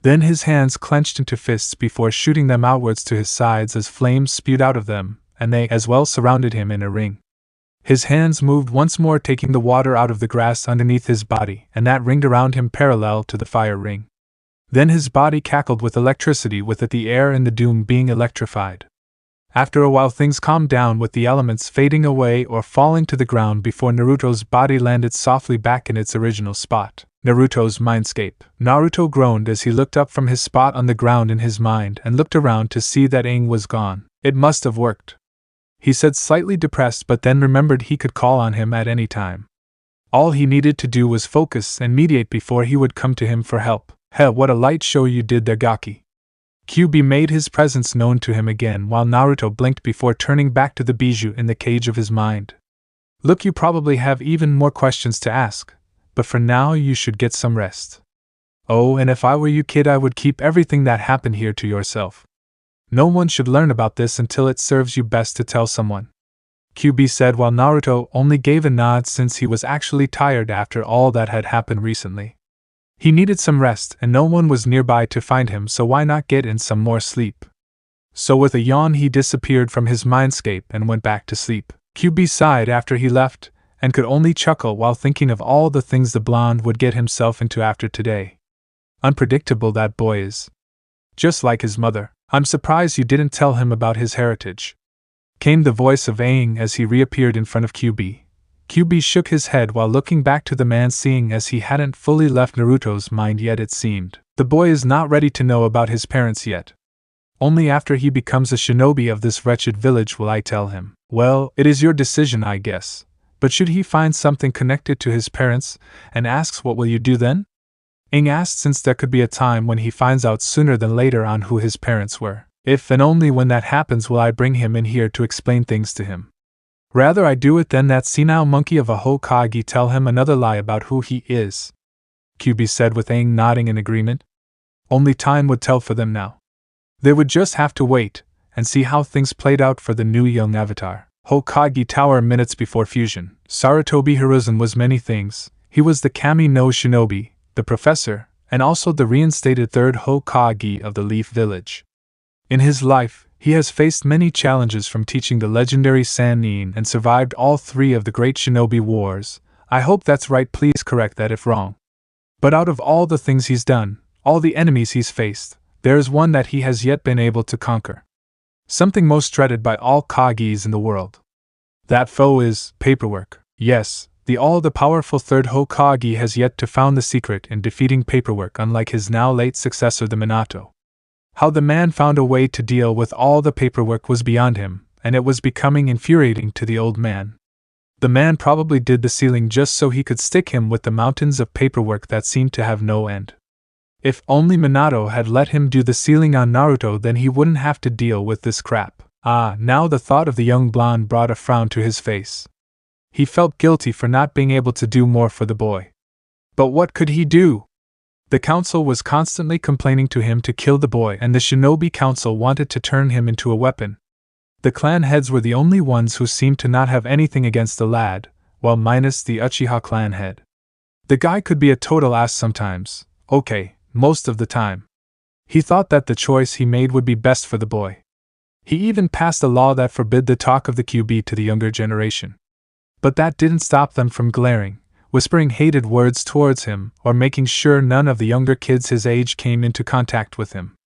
Then his hands clenched into fists before shooting them outwards to his sides as flames spewed out of them, and they as well surrounded him in a ring. His hands moved once more, taking the water out of the grass underneath his body, and that ringed around him parallel to the fire ring. Then his body cackled with electricity, with it the air in the dome being electrified. After a while things calmed down, with the elements fading away or falling to the ground before Naruto's body landed softly back in its original spot. Naruto's mindscape. Naruto groaned as he looked up from his spot on the ground in his mind and looked around to see that Aang was gone. It must have worked, he said, slightly depressed, but then remembered he could call on him at any time. All he needed to do was focus and meditate before he would come to him for help. Heh, what a light show you did there, Gaki. QB made his presence known to him again while Naruto blinked before turning back to the bijou in the cage of his mind. Look, you probably have even more questions to ask, but for now you should get some rest. Oh, and if I were you, kid, I would keep everything that happened here to yourself. No one should learn about this until it serves you best to tell someone, QB said while Naruto only gave a nod since he was actually tired after all that had happened recently. He needed some rest and no one was nearby to find him, so why not get in some more sleep? So with a yawn he disappeared from his mindscape and went back to sleep. QB sighed after he left, and could only chuckle while thinking of all the things the blonde would get himself into after today. Unpredictable that boy is. Just like his mother. I'm surprised you didn't tell him about his heritage, came the voice of Aang as he reappeared in front of QB. QB shook his head while looking back to the man, seeing as he hadn't fully left Naruto's mind yet. It seemed the boy is not ready to know about his parents yet. Only after he becomes a shinobi of this wretched village will I tell him. Well, it is your decision, I guess. But should he find something connected to his parents and asks, what will you do then? Aang asked, since there could be a time when he finds out sooner than later on who his parents were. If and only when that happens will I bring him in here to explain things to him. Rather I do it than that senile monkey of a Hokage tell him another lie about who he is, Kyuubi said with Aang nodding in agreement. Only time would tell for them now. They would just have to wait and see how things played out for the new young Avatar. Hokage Tower minutes before fusion. Sarutobi Hiruzen was many things. He was the Kami no Shinobi, the professor, and also the reinstated third Hokage of the Leaf Village. In his life, he has faced many challenges from teaching the legendary Sannin and survived all 3 of the great shinobi wars. I hope that's right, please correct that if wrong. But out of all the things he's done, all the enemies he's faced, there is one that he has yet been able to conquer. Something most dreaded by all Kages in the world. That foe is paperwork. Yes, the all-the-powerful third Hokage has yet to found the secret in defeating paperwork, unlike his now late successor the Minato. How the man found a way to deal with all the paperwork was beyond him, and it was becoming infuriating to the old man. The man probably did the sealing just so he could stick him with the mountains of paperwork that seemed to have no end. If only Minato had let him do the sealing on Naruto, then he wouldn't have to deal with this crap. Now the thought of the young blonde brought a frown to his face. He felt guilty for not being able to do more for the boy. But what could he do? The council was constantly complaining to him to kill the boy, and the shinobi council wanted to turn him into a weapon. The clan heads were the only ones who seemed to not have anything against the lad, well, minus the Uchiha clan head. The guy could be a total ass sometimes, okay, most of the time. He thought that the choice he made would be best for the boy. He even passed a law that forbid the talk of the QB to the younger generation. But that didn't stop them from glaring, whispering hated words towards him, or making sure none of the younger kids his age came into contact with him.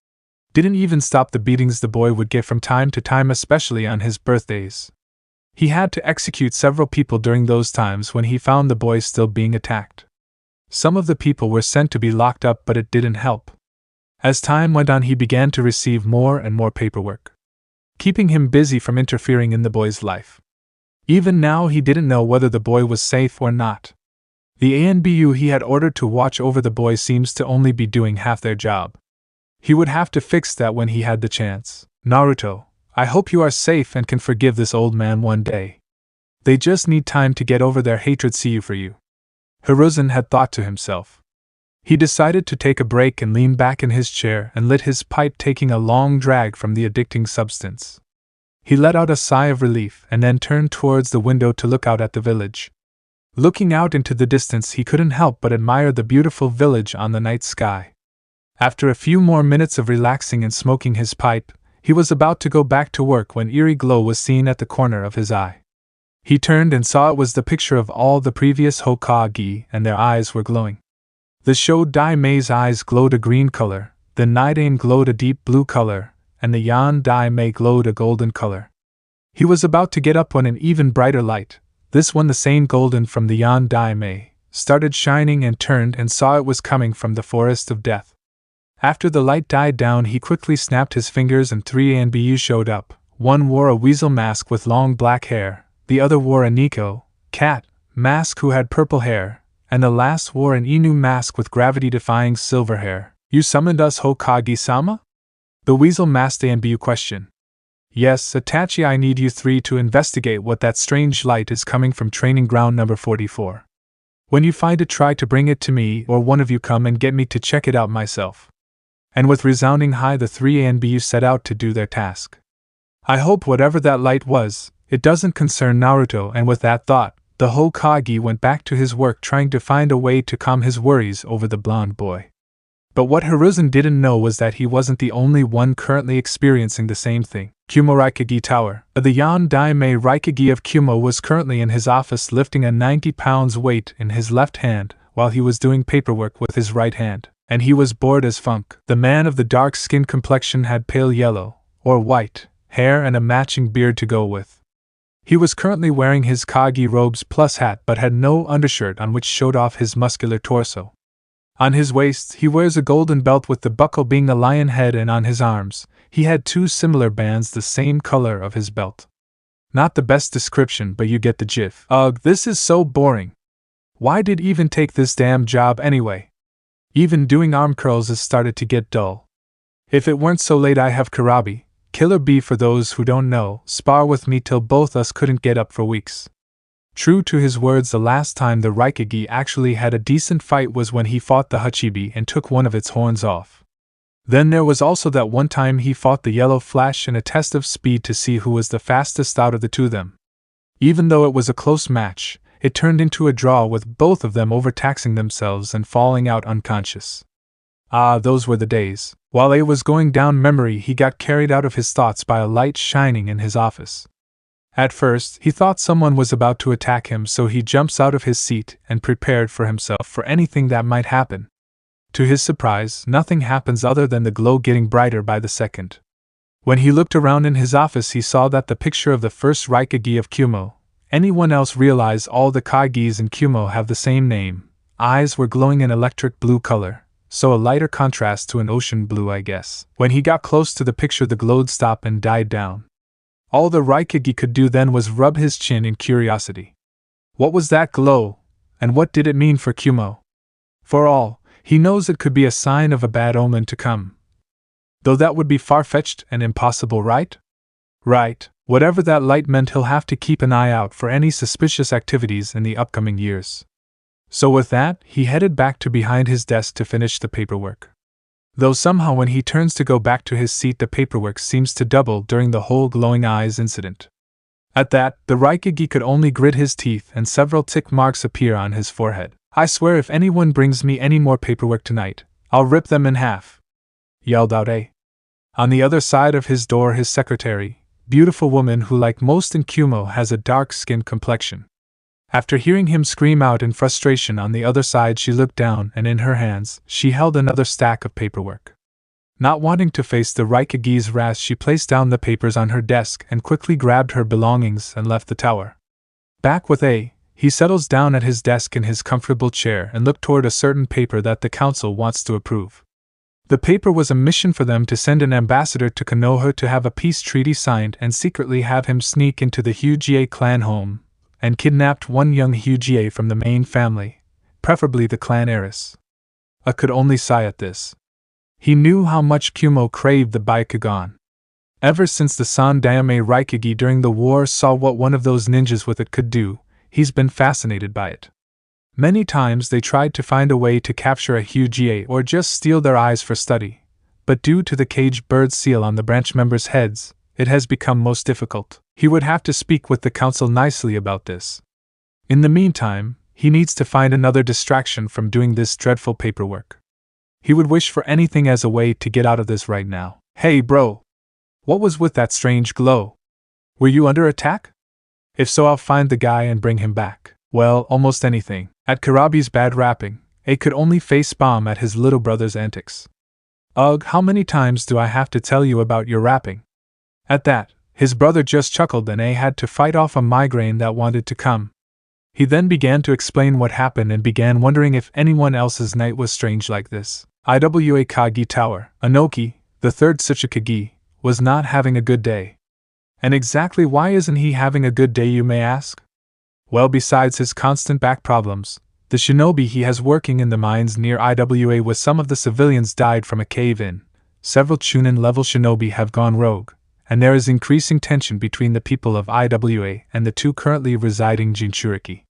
Didn't even stop the beatings the boy would get from time to time, especially on his birthdays. He had to execute several people during those times when he found the boy still being attacked. Some of the people were sent to be locked up, but it didn't help. As time went on, he began to receive more and more paperwork, keeping him busy from interfering in the boy's life. Even now he didn't know whether the boy was safe or not. The ANBU he had ordered to watch over the boy seems to only be doing half their job. He would have to fix that when he had the chance. Naruto, I hope you are safe and can forgive this old man one day. They just need time to get over their hatred. See you for you. Hiruzen had thought to himself. He decided to take a break and lean back in his chair and lit his pipe, taking a long drag from the addicting substance. He let out a sigh of relief and then turned towards the window to look out at the village. Looking out into the distance, he couldn't help but admire the beautiful village on the night sky. After a few more minutes of relaxing and smoking his pipe, he was about to go back to work when eerie glow was seen at the corner of his eye. He turned and saw it was the picture of all the previous Hokage, and their eyes were glowing. The Sho-Dai-Mei's eyes glowed a green color, the Nidain glowed a deep blue color, and the Yan-Dai-Mei glowed a golden color. He was about to get up when an even brighter light, this one the same golden from the Yan-Dai-Mei, started shining and turned and saw it was coming from the Forest of Death. After the light died down, he quickly snapped his fingers and 3 ANBU showed up. One wore a weasel mask with long black hair, the other wore a Nico, cat, mask who had purple hair, and the last wore an Inu mask with gravity-defying silver hair. You summoned us, Hokage-sama? The weasel masked ANBU questioned. Yes, Itachi, I need you 3 to investigate what that strange light is coming from training ground number 44. When you find it, try to bring it to me, or one of you come and get me to check it out myself. And with resounding high, the 3 ANBU set out to do their task. I hope whatever that light was, it doesn't concern Naruto, and with that thought, the Hokage went back to his work trying to find a way to calm his worries over the blonde boy. But what Hiruzen didn't know was that he wasn't the only one currently experiencing the same thing. Kumo Raikage Tower. The Yan-Dai-Mei Raikage of Kumo was currently in his office lifting a 90 pounds weight in his left hand while he was doing paperwork with his right hand, and he was bored as funk. The man of the dark skin complexion had pale yellow, or white, hair and a matching beard to go with. He was currently wearing his Kage robes plus hat but had no undershirt on, which showed off his muscular torso. On his waist he wears a golden belt with the buckle being a lion head, and on his arms he had 2 similar bands the same color of his belt. Not the best description, but you get the gif. Ugh, this is so boring. Why did even take this damn job anyway? Even doing arm curls has started to get dull. If it weren't so late, I have Karabi, Killer bee for those who don't know, spar with me till both us couldn't get up for weeks. True to his words, the last time the Raikage actually had a decent fight was when he fought the Hachibi and took one of its horns off. Then there was also that one time he fought the Yellow Flash in a test of speed to see who was the fastest out of the two of them. Even though it was a close match, it turned into a draw with both of them overtaxing themselves and falling out unconscious. Ah, those were the days. While A was going down memory, he got carried out of his thoughts by a light shining in his office. At first, he thought someone was about to attack him, so he jumps out of his seat and prepared for himself for anything that might happen. To his surprise, nothing happens other than the glow getting brighter by the second. When he looked around in his office, he saw that the picture of the first Raikage of Kumo. Anyone else realize all the Kages in Kumo have the same name. Eyes were glowing an electric blue color, so a lighter contrast to an ocean blue, I guess. When he got close to the picture, the glow stopped and died down. All the Raikage could do then was rub his chin in curiosity. What was that glow, and what did it mean for Kumo? For all he knows, it could be a sign of a bad omen to come. Though that would be far-fetched and impossible, right? Right. Whatever that light meant, he'll have to keep an eye out for any suspicious activities in the upcoming years. So with that, he headed back to behind his desk to finish the paperwork. Though somehow when he turns to go back to his seat, the paperwork seems to double during the whole glowing eyes incident. At that, the Raikage could only grit his teeth and several tick marks appear on his forehead. I swear if anyone brings me any more paperwork tonight, I'll rip them in half, yelled out A. On the other side of his door, his secretary, beautiful woman who, like most in Kumo, has a dark-skinned complexion. After hearing him scream out in frustration on the other side, she looked down and in her hands, she held another stack of paperwork. Not wanting to face the Raikage's wrath, she placed down the papers on her desk and quickly grabbed her belongings and left the tower. Back with A, he settles down at his desk in his comfortable chair and looked toward a certain paper that the council wants to approve. The paper was a mission for them to send an ambassador to Konoha to have a peace treaty signed and secretly have him sneak into the Huga clan home and kidnapped one young Huga from the main family, preferably the clan heiress. A could only sigh at this. He knew how much Kumo craved the Byakugan. Ever since the Sandaime Raikage during the war saw what one of those ninjas with it could do, he's been fascinated by it. Many times they tried to find a way to capture a Huga or just steal their eyes for study, but due to the caged bird seal on the branch members' heads, it has become most difficult. He would have to speak with the council nicely about this. In the meantime, he needs to find another distraction from doing this dreadful paperwork. He would wish for anything as a way to get out of this right now. Hey bro! What was with that strange glow? Were you under attack? If so, I'll find the guy and bring him back. Well, almost anything. At Karabi's bad rapping, A could only face bomb at his little brother's antics. Ugh, how many times do I have to tell you about your rapping? At that, his brother just chuckled and A had to fight off a migraine that wanted to come. He then began to explain what happened and began wondering if anyone else's night was strange like this. Iwa Kage Tower, Anoki, the third Tsuchikage, was not having a good day. And exactly why isn't he having a good day, you may ask? Well, besides his constant back problems, the shinobi he has working in the mines near Iwa with some of the civilians died from a cave-in, several Chunin-level shinobi have gone rogue, and there is increasing tension between the people of Iwa and the two currently residing Jinchuriki.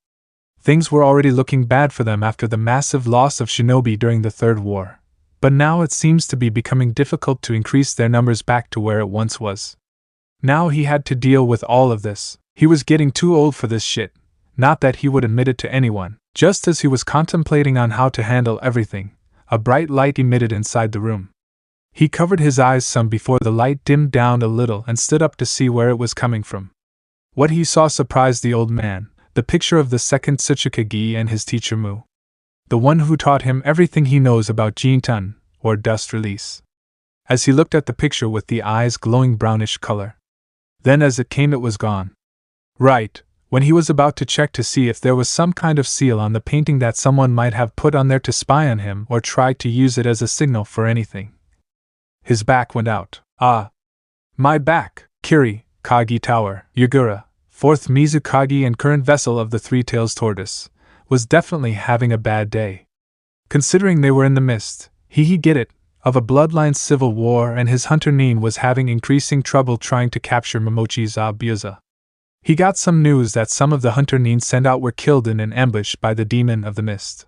Things were already looking bad for them after the massive loss of shinobi during the Third War, but now it seems to be becoming difficult to increase their numbers back to where it once was. Now he had to deal with all of this. He was getting too old for this shit. Not that he would admit it to anyone. Just as he was contemplating on how to handle everything, a bright light emitted inside the room. He covered his eyes some before the light dimmed down a little and stood up to see where it was coming from. What he saw surprised the old man, the picture of the second Tsuchikage and his teacher Mu. The one who taught him everything he knows about Jintan, or dust release. As he looked at the picture with the eyes glowing brownish color. Then as it came, it was gone. Right, when he was about to check to see if there was some kind of seal on the painting that someone might have put on there to spy on him or try to use it as a signal for anything. His back went out. Ah! My back! Kiri, Kage Tower, Yagura, 4th Mizukage and current vessel of the Three-Tails Tortoise, was definitely having a bad day. Considering they were in the mist, he get it, of a bloodline civil war, and his hunter Nin was having increasing trouble trying to capture Momochi's Abusa. He got some news that some of the hunter Nin sent out were killed in an ambush by the Demon of the Mist.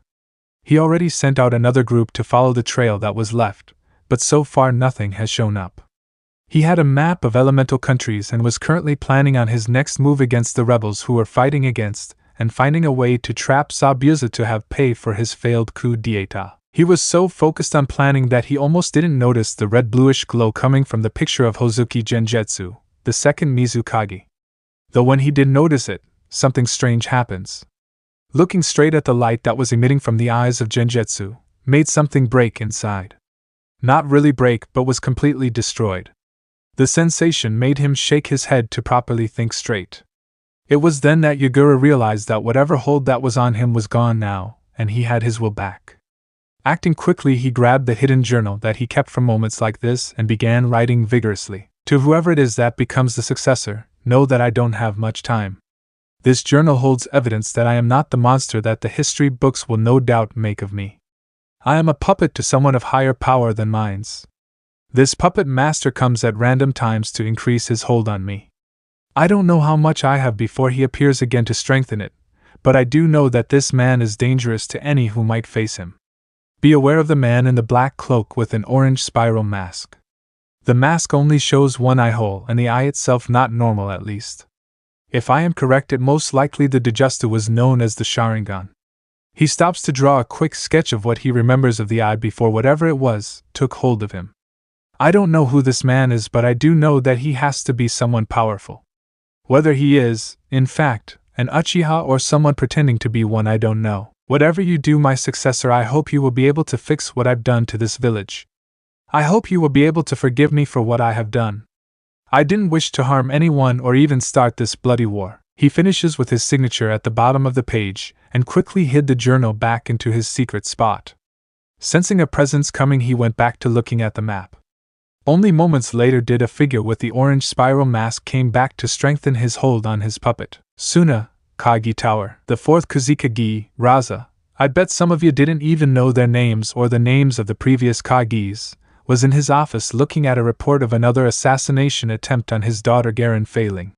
He already sent out another group to follow the trail that was left, but so far nothing has shown up. He had a map of elemental countries and was currently planning on his next move against the rebels who were fighting against, and finding a way to trap Zabuza to have pay for his failed coup d'etat. He was so focused on planning that he almost didn't notice the red-bluish glow coming from the picture of Hozuki Genjutsu, the second Mizukage. Though when he did notice it, something strange happens. Looking straight at the light that was emitting from the eyes of Genjutsu, made something break inside. Not really break, but was completely destroyed. The sensation made him shake his head to properly think straight. It was then that Yagura realized that whatever hold that was on him was gone now, and he had his will back. Acting quickly, he grabbed the hidden journal that he kept for moments like this and began writing vigorously. To whoever it is that becomes the successor, know that I don't have much time. This journal holds evidence that I am not the monster that the history books will no doubt make of me. I am a puppet to someone of higher power than mine's. This puppet master comes at random times to increase his hold on me. I don't know how much I have before he appears again to strengthen it, but I do know that this man is dangerous to any who might face him. Be aware of the man in the black cloak with an orange spiral mask. The mask only shows one eye hole, and the eye itself not normal at least. If I am correct, it most likely the Dijustu was known as the Sharingan. He stops to draw a quick sketch of what he remembers of the eye before whatever it was took hold of him. I don't know who this man is, but I do know that he has to be someone powerful. Whether he is, in fact, an Uchiha or someone pretending to be one, I don't know. Whatever you do, my successor, I hope you will be able to fix what I've done to this village. I hope you will be able to forgive me for what I have done. I didn't wish to harm anyone or even start this bloody war. He finishes with his signature at the bottom of the page, and quickly hid the journal back into his secret spot. Sensing a presence coming, he went back to looking at the map. Only moments later did a figure with the orange spiral mask came back to strengthen his hold on his puppet. Suna, Kagi Tower, the fourth Kazekage, Raza, I'd bet some of you didn't even know their names or the names of the previous Kagis, was in his office looking at a report of another assassination attempt on his daughter Garen failing.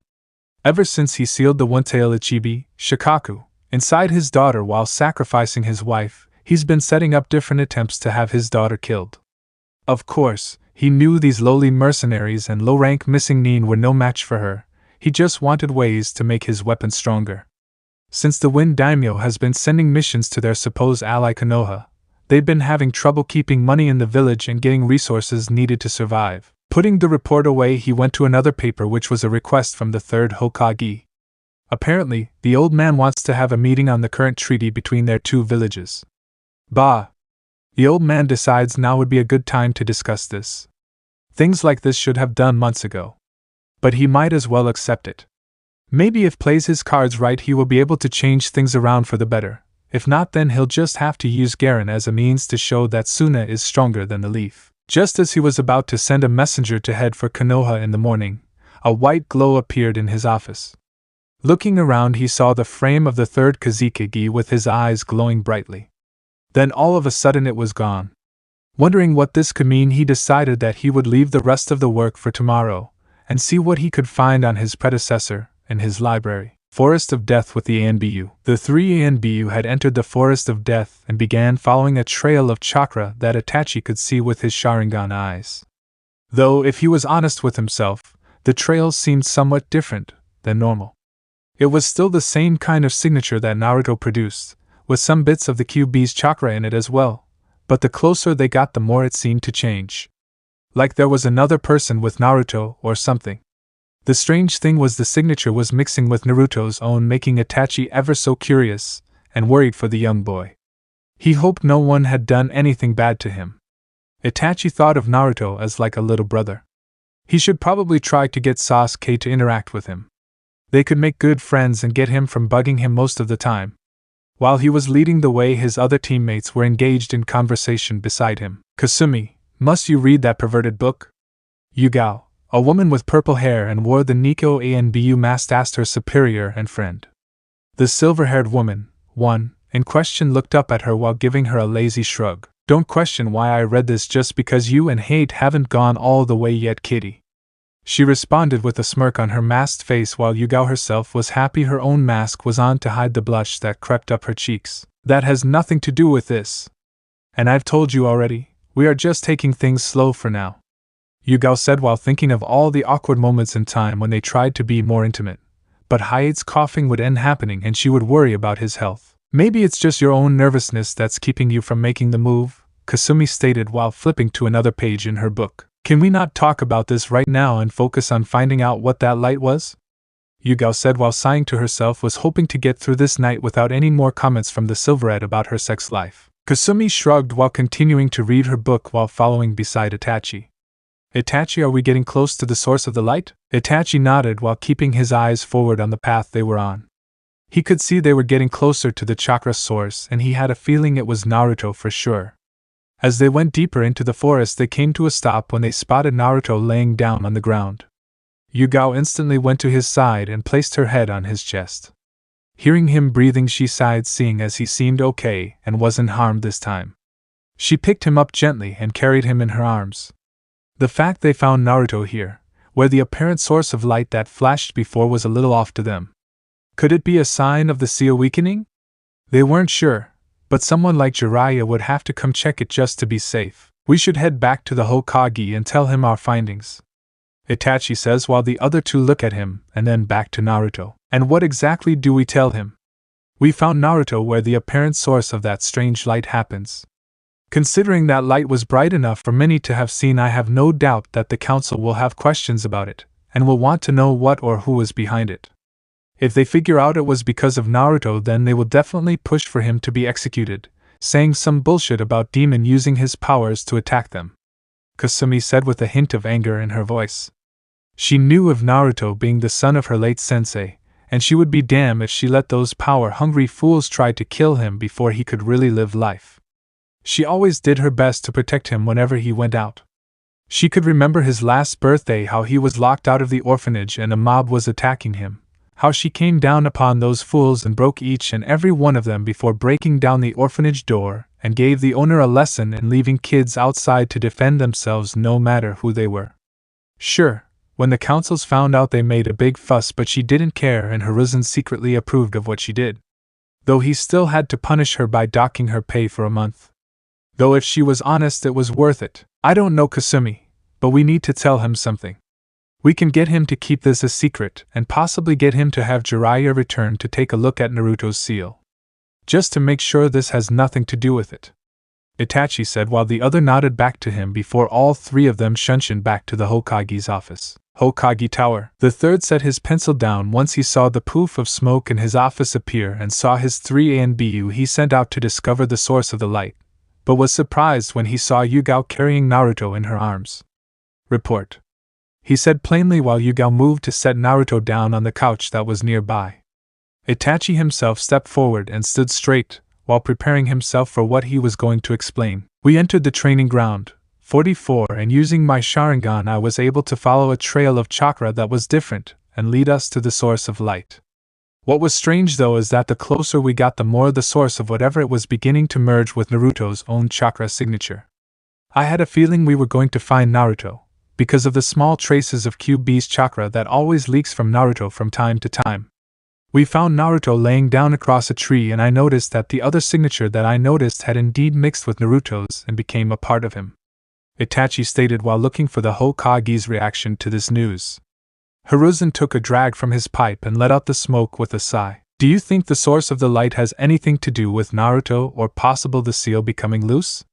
Ever since he sealed the one-tail Ichibi, Shikaku, inside his daughter while sacrificing his wife, he's been setting up different attempts to have his daughter killed. Of course, he knew these lowly mercenaries and low-rank missing Nin were no match for her. He just wanted ways to make his weapon stronger. Since the Wind Daimyo has been sending missions to their supposed ally Konoha, they've been having trouble keeping money in the village and getting resources needed to survive. Putting the report away, he went to another paper, which was a request from the third Hokage. Apparently, the old man wants to have a meeting on the current treaty between their two villages. Bah! The old man decides now would be a good time to discuss this. Things like this should have done months ago. But he might as well accept it. Maybe if plays his cards right, he will be able to change things around for the better. If not, then he'll just have to use Garen as a means to show that Suna is stronger than the leaf. Just as he was about to send a messenger to head for Konoha in the morning, a white glow appeared in his office. Looking around, he saw the frame of the third Kazekage with his eyes glowing brightly. Then all of a sudden it was gone. Wondering what this could mean, he decided that he would leave the rest of the work for tomorrow, and see what he could find on his predecessor in his library. Forest of Death with the ANBU. The three ANBU had entered the Forest of Death and began following a trail of chakra that Itachi could see with his Sharingan eyes. Though, if he was honest with himself, the trail seemed somewhat different than normal. It was still the same kind of signature that Naruto produced, with some bits of the QB's chakra in it as well, but the closer they got, the more it seemed to change. Like there was another person with Naruto or something. The strange thing was the signature was mixing with Naruto's own, making Itachi ever so curious and worried for the young boy. He hoped no one had done anything bad to him. Itachi thought of Naruto as like a little brother. He should probably try to get Sasuke to interact with him. They could make good friends and get him from bugging him most of the time. While he was leading the way, his other teammates were engaged in conversation beside him. Kasumi, must you read that perverted book? Yugao, a woman with purple hair and wore the Nikko ANBU mask, asked her superior and friend. The silver-haired woman, one, in question, looked up at her while giving her a lazy shrug. Don't question why I read this just because you and hate haven't gone all the way yet, kitty. She responded with a smirk on her masked face while Yuga herself was happy her own mask was on to hide the blush that crept up her cheeks. That has nothing to do with this. And I've told you already, we are just taking things slow for now. Yuga said while thinking of all the awkward moments in time when they tried to be more intimate. But Hayate's coughing would end happening and she would worry about his health. Maybe it's just your own nervousness that's keeping you from making the move, Kasumi stated while flipping to another page in her book. Can we not talk about this right now and focus on finding out what that light was? Yuga said while sighing to herself, was hoping to get through this night without any more comments from the Silverette about her sex life. Kasumi shrugged while continuing to read her book while following beside Itachi. Itachi, are we getting close to the source of the light? Itachi nodded while keeping his eyes forward on the path they were on. He could see they were getting closer to the chakra source and he had a feeling it was Naruto for sure. As they went deeper into the forest, they came to a stop when they spotted Naruto laying down on the ground. Yuga instantly went to his side and placed her head on his chest. Hearing him breathing, she sighed, seeing as he seemed okay and wasn't harmed this time. She picked him up gently and carried him in her arms. The fact they found Naruto here, where the apparent source of light that flashed before was a little off to them. Could it be a sign of the seal weakening? They weren't sure, but someone like Jiraiya would have to come check it just to be safe. We should head back to the Hokage and tell him our findings, Itachi says while the other two look at him and then back to Naruto. And what exactly do we tell him? We found Naruto where the apparent source of that strange light happens. Considering that light was bright enough for many to have seen, I have no doubt that the council will have questions about it, and will want to know what or who was behind it. If they figure out it was because of Naruto, then they will definitely push for him to be executed, saying some bullshit about Demon using his powers to attack them, Kasumi said with a hint of anger in her voice. She knew of Naruto being the son of her late sensei, and she would be damned if she let those power-hungry fools try to kill him before he could really live life. She always did her best to protect him whenever he went out. She could remember his last birthday, how he was locked out of the orphanage and a mob was attacking him, how she came down upon those fools and broke each and every one of them before breaking down the orphanage door, and gave the owner a lesson in leaving kids outside to defend themselves no matter who they were. Sure, when the councils found out they made a big fuss, but she didn't care and Hiruzen secretly approved of what she did. Though he still had to punish her by docking her pay for a month. Though if she was honest, it was worth it. I don't know Kasumi, but we need to tell him something. We can get him to keep this a secret and possibly get him to have Jiraiya return to take a look at Naruto's seal. Just to make sure this has nothing to do with it, Itachi said while the other nodded back to him before all three of them shunshin back to the Hokage's office. Hokage Tower. The third set his pencil down once he saw the poof of smoke in his office appear and saw his 3 ANBU he sent out to discover the source of the light, but was surprised when he saw Yuga carrying Naruto in her arms. Report, he said plainly while Yuga moved to set Naruto down on the couch that was nearby. Itachi himself stepped forward and stood straight, while preparing himself for what he was going to explain. We entered the training ground, 44, and using my Sharingan I was able to follow a trail of chakra that was different, and lead us to the source of light. What was strange though is that the closer we got, the more the source of whatever it was beginning to merge with Naruto's own chakra signature. I had a feeling we were going to find Naruto, because of the small traces of QB's chakra that always leaks from Naruto from time to time. We found Naruto laying down across a tree, and I noticed that the other signature that I noticed had indeed mixed with Naruto's and became a part of him, Itachi stated while looking for the Hokage's reaction to this news. Hiruzen took a drag from his pipe and let out the smoke with a sigh. Do you think the source of the light has anything to do with Naruto or possible the seal becoming loose?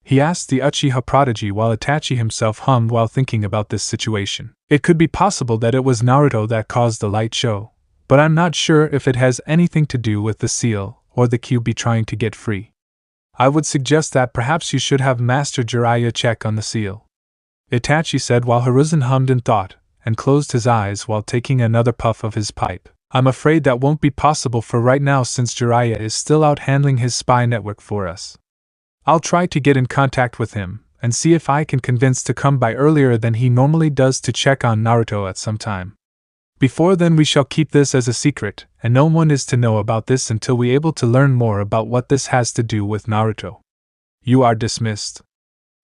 He asked the Uchiha prodigy while Itachi himself hummed while thinking about this situation. It could be possible that it was Naruto that caused the light show, but I'm not sure if it has anything to do with the seal or the QB trying to get free. I would suggest that perhaps you should have Master Jiraiya check on the seal, Itachi said while Hiruzen hummed in thought and closed his eyes while taking another puff of his pipe. I'm afraid that won't be possible for right now since Jiraiya is still out handling his spy network for us. I'll try to get in contact with him and see if I can convince to come by earlier than he normally does to check on Naruto at some time. Before then we shall keep this as a secret, and no one is to know about this until we are able to learn more about what this has to do with Naruto. You are dismissed.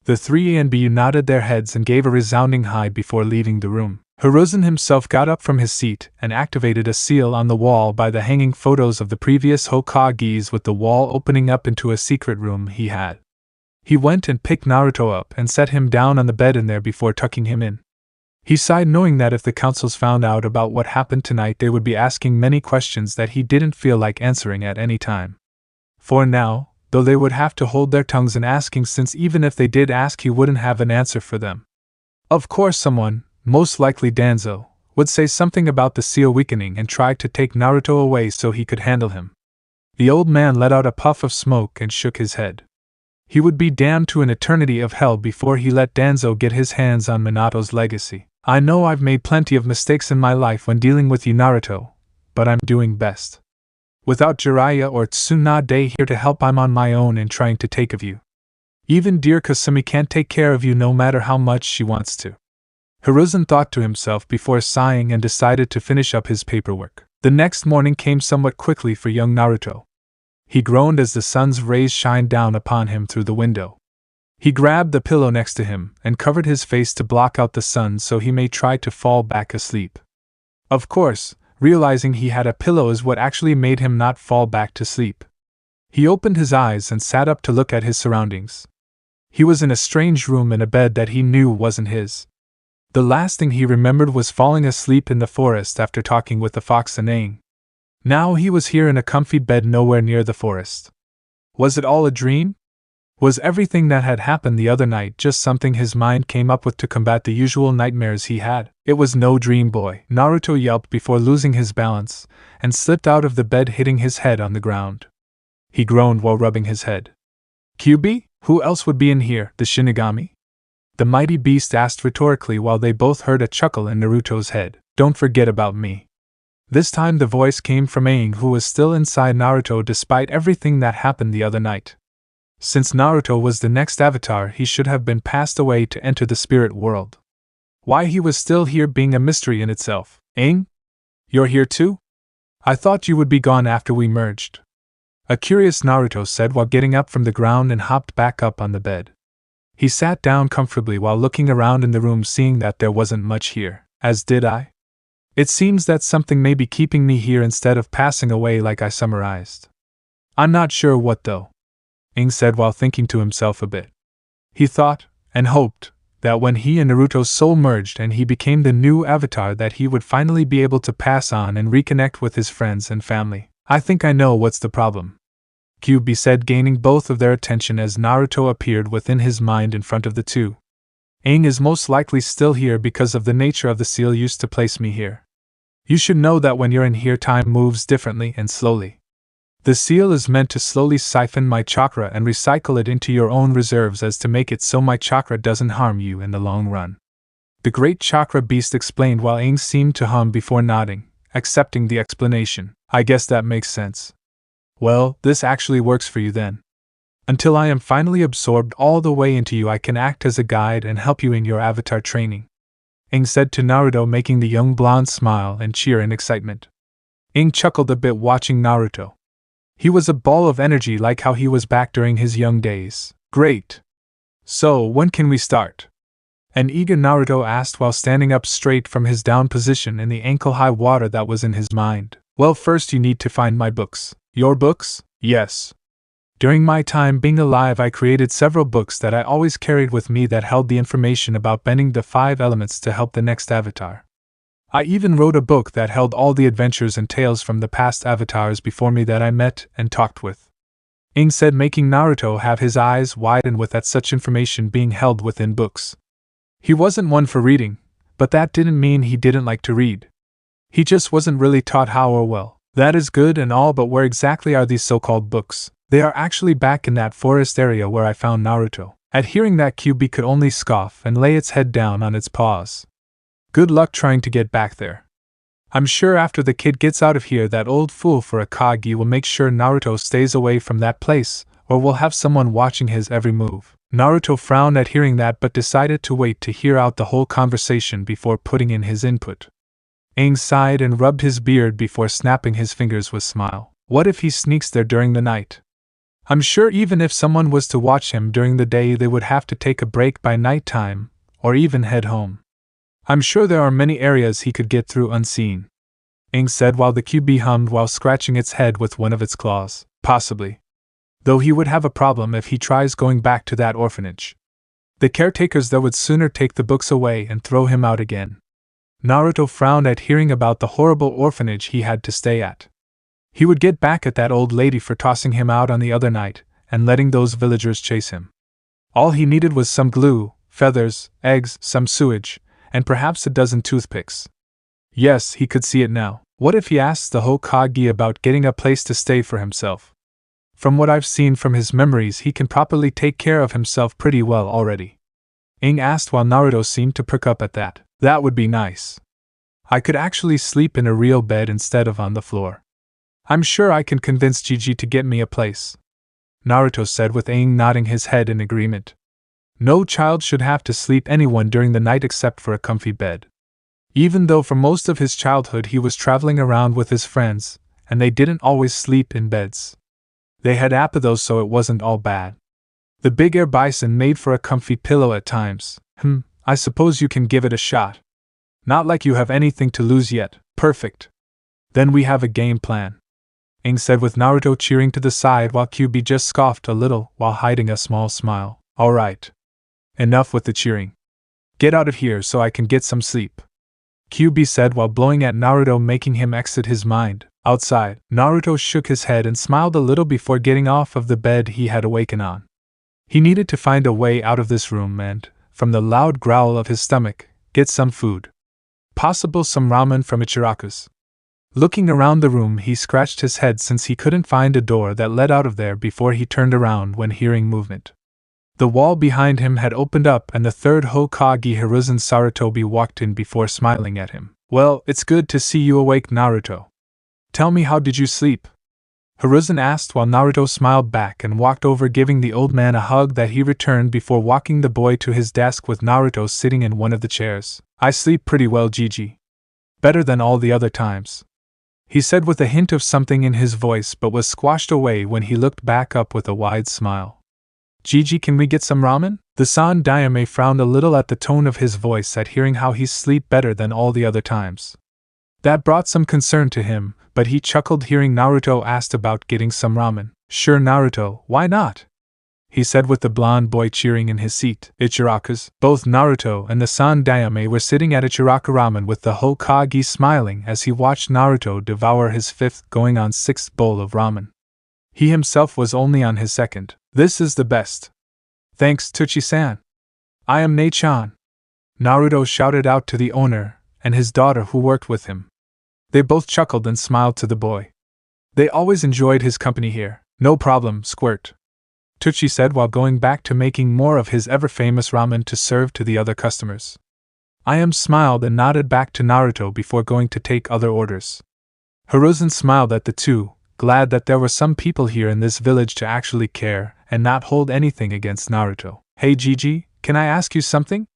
The three ANBU nodded their heads and gave a resounding hi before leaving the room. Hiruzen himself got up from his seat and activated a seal on the wall by the hanging photos of the previous Hokages, with the wall opening up into a secret room he had. He went and picked Naruto up and set him down on the bed in there before tucking him in. He sighed, knowing that if the councils found out about what happened tonight, they would be asking many questions that he didn't feel like answering at any time. For now, though, they would have to hold their tongues in asking, since even if they did ask, he wouldn't have an answer for them. Of course someone, most likely Danzo, would say something about the seal weakening and try to take Naruto away so he could handle him. The old man let out a puff of smoke and shook his head. He would be damned to an eternity of hell before he let Danzo get his hands on Minato's legacy. I know I've made plenty of mistakes in my life when dealing with you, Naruto, but I'm doing best. Without Jiraiya or Tsunade here to help, I'm on my own in trying to take of you. Even dear Kasumi can't take care of you no matter how much she wants to. Hiruzen thought to himself before sighing and decided to finish up his paperwork. The next morning came somewhat quickly for young Naruto. He groaned as the sun's rays shined down upon him through the window. He grabbed the pillow next to him and covered his face to block out the sun so he may try to fall back asleep. Of course, realizing he had a pillow is what actually made him not fall back to sleep. He opened his eyes and sat up to look at his surroundings. He was in a strange room in a bed that he knew wasn't his. The last thing he remembered was falling asleep in the forest after talking with the fox and Aang. Now he was here in a comfy bed nowhere near the forest. Was it all a dream? Was everything that had happened the other night just something his mind came up with to combat the usual nightmares he had? It was no dream, boy. Naruto yelped before losing his balance, and slipped out of the bed, hitting his head on the ground. He groaned while rubbing his head. Kyuubi? Who else would be in here, the Shinigami? The mighty beast asked rhetorically while they both heard a chuckle in Naruto's head. Don't forget about me. This time the voice came from Aang, who was still inside Naruto despite everything that happened the other night. Since Naruto was the next avatar, he should have been passed away to enter the spirit world. Why he was still here being a mystery in itself. Aang? You're here too? I thought you would be gone after we merged. A curious Naruto said while getting up from the ground and hopped back up on the bed. He sat down comfortably while looking around in the room, seeing that there wasn't much here. As did I. It seems that something may be keeping me here instead of passing away like I summarized. I'm not sure what though, Aang said while thinking to himself a bit. He thought, and hoped, that when he and Naruto's soul merged and he became the new avatar, that he would finally be able to pass on and reconnect with his friends and family. I think I know what's the problem, Kyuubi said, gaining both of their attention as Naruto appeared within his mind in front of the two. Aang is most likely still here because of the nature of the seal used to place me here. You should know that when you're in here, time moves differently and slowly. The seal is meant to slowly siphon my chakra and recycle it into your own reserves as to make it so my chakra doesn't harm you in the long run. The great chakra beast explained while Aang seemed to hum before nodding, accepting the explanation. I guess that makes sense. Well, this actually works for you then. Until I am finally absorbed all the way into you, I can act as a guide and help you in your avatar training, Aang said to Naruto, making the young blonde smile and cheer in excitement. Aang chuckled a bit watching Naruto. He was a ball of energy like how he was back during his young days. Great. So, when can we start? An eager Naruto asked while standing up straight from his down position in the ankle-high water that was in his mind. Well, first you need to find my books. Your books? Yes. During my time being alive, I created several books that I always carried with me that held the information about bending the 5 elements to help the next avatar. I even wrote a book that held all the adventures and tales from the past avatars before me that I met and talked with, Aang said, making Naruto have his eyes widen with that such information being held within books. He wasn't one for reading, but that didn't mean he didn't like to read. He just wasn't really taught how or well. That is good and all, but where exactly are these so-called books? They are actually back in that forest area where I found Naruto. At hearing that, Kyuubi could only scoff and lay its head down on its paws. Good luck trying to get back there. I'm sure after the kid gets out of here, that old fool for a Kage will make sure Naruto stays away from that place, or we'll have someone watching his every move. Naruto frowned at hearing that but decided to wait to hear out the whole conversation before putting in his input. Aang sighed and rubbed his beard before snapping his fingers with a smile. What if he sneaks there during the night? I'm sure even if someone was to watch him during the day, they would have to take a break by night time, or even head home. I'm sure there are many areas he could get through unseen. Aang said while the QB hummed while scratching its head with one of its claws. Possibly. Though he would have a problem if he tries going back to that orphanage. The caretakers there would sooner take the books away and throw him out again. Naruto frowned at hearing about the horrible orphanage he had to stay at. He would get back at that old lady for tossing him out on the other night, and letting those villagers chase him. All he needed was some glue, feathers, eggs, some sewage, and perhaps a dozen toothpicks. Yes, he could see it now. What if he asked the Hokage about getting a place to stay for himself? From what I've seen from his memories, he can properly take care of himself pretty well already. Aang asked while Naruto seemed to perk up at that. That would be nice. I could actually sleep in a real bed instead of on the floor. I'm sure I can convince Gigi to get me a place, Naruto said with Aang nodding his head in agreement. No child should have to sleep anyone during the night except for a comfy bed. Even though for most of his childhood he was traveling around with his friends, and they didn't always sleep in beds. They had apithos, so it wasn't all bad. The big air bison made for a comfy pillow at times. I suppose you can give it a shot. Not like you have anything to lose yet. Perfect. Then we have a game plan, Aang said with Naruto cheering to the side while QB just scoffed a little while hiding a small smile. Alright. Enough with the cheering. Get out of here so I can get some sleep, QB said while blowing at Naruto, making him exit his mind. Outside, Naruto shook his head and smiled a little before getting off of the bed he had awakened on. He needed to find a way out of this room and, from the loud growl of his stomach, get some food. Possible some ramen from Ichiraku's. Looking around the room, he scratched his head since he couldn't find a door that led out of there before he turned around when hearing movement. The wall behind him had opened up and the third Hokage Hiruzen Sarutobi walked in before smiling at him. Well, it's good to see you awake, Naruto. Tell me, how did you sleep? Hiruzen asked while Naruto smiled back and walked over, giving the old man a hug that he returned before walking the boy to his desk with Naruto sitting in one of the chairs. I sleep pretty well, Gigi. Better than all the other times, he said with a hint of something in his voice, but was squashed away when he looked back up with a wide smile. Gigi, can we get some ramen? The Sandaime frowned a little at the tone of his voice at hearing how he sleep better than all the other times. That brought some concern to him, but he chuckled hearing Naruto asked about getting some ramen. Sure, Naruto, why not? He said with the blonde boy cheering in his seat. Ichiraku's. Both Naruto and the Sandaime were sitting at Ichiraku ramen with the Hokage smiling as he watched Naruto devour his fifth going on sixth bowl of ramen. He himself was only on his second. This is the best. Thanks, Tuchi-san. I am Ne-chan, Naruto shouted out to the owner and his daughter who worked with him. They both chuckled and smiled to the boy. They always enjoyed his company here. No problem, Squirt, Tuchi said while going back to making more of his ever-famous ramen to serve to the other customers. I am smiled and nodded back to Naruto before going to take other orders. Hiruzen smiled at the two, glad that there were some people here in this village to actually care and not hold anything against Naruto. Hey Gigi, can I ask you something?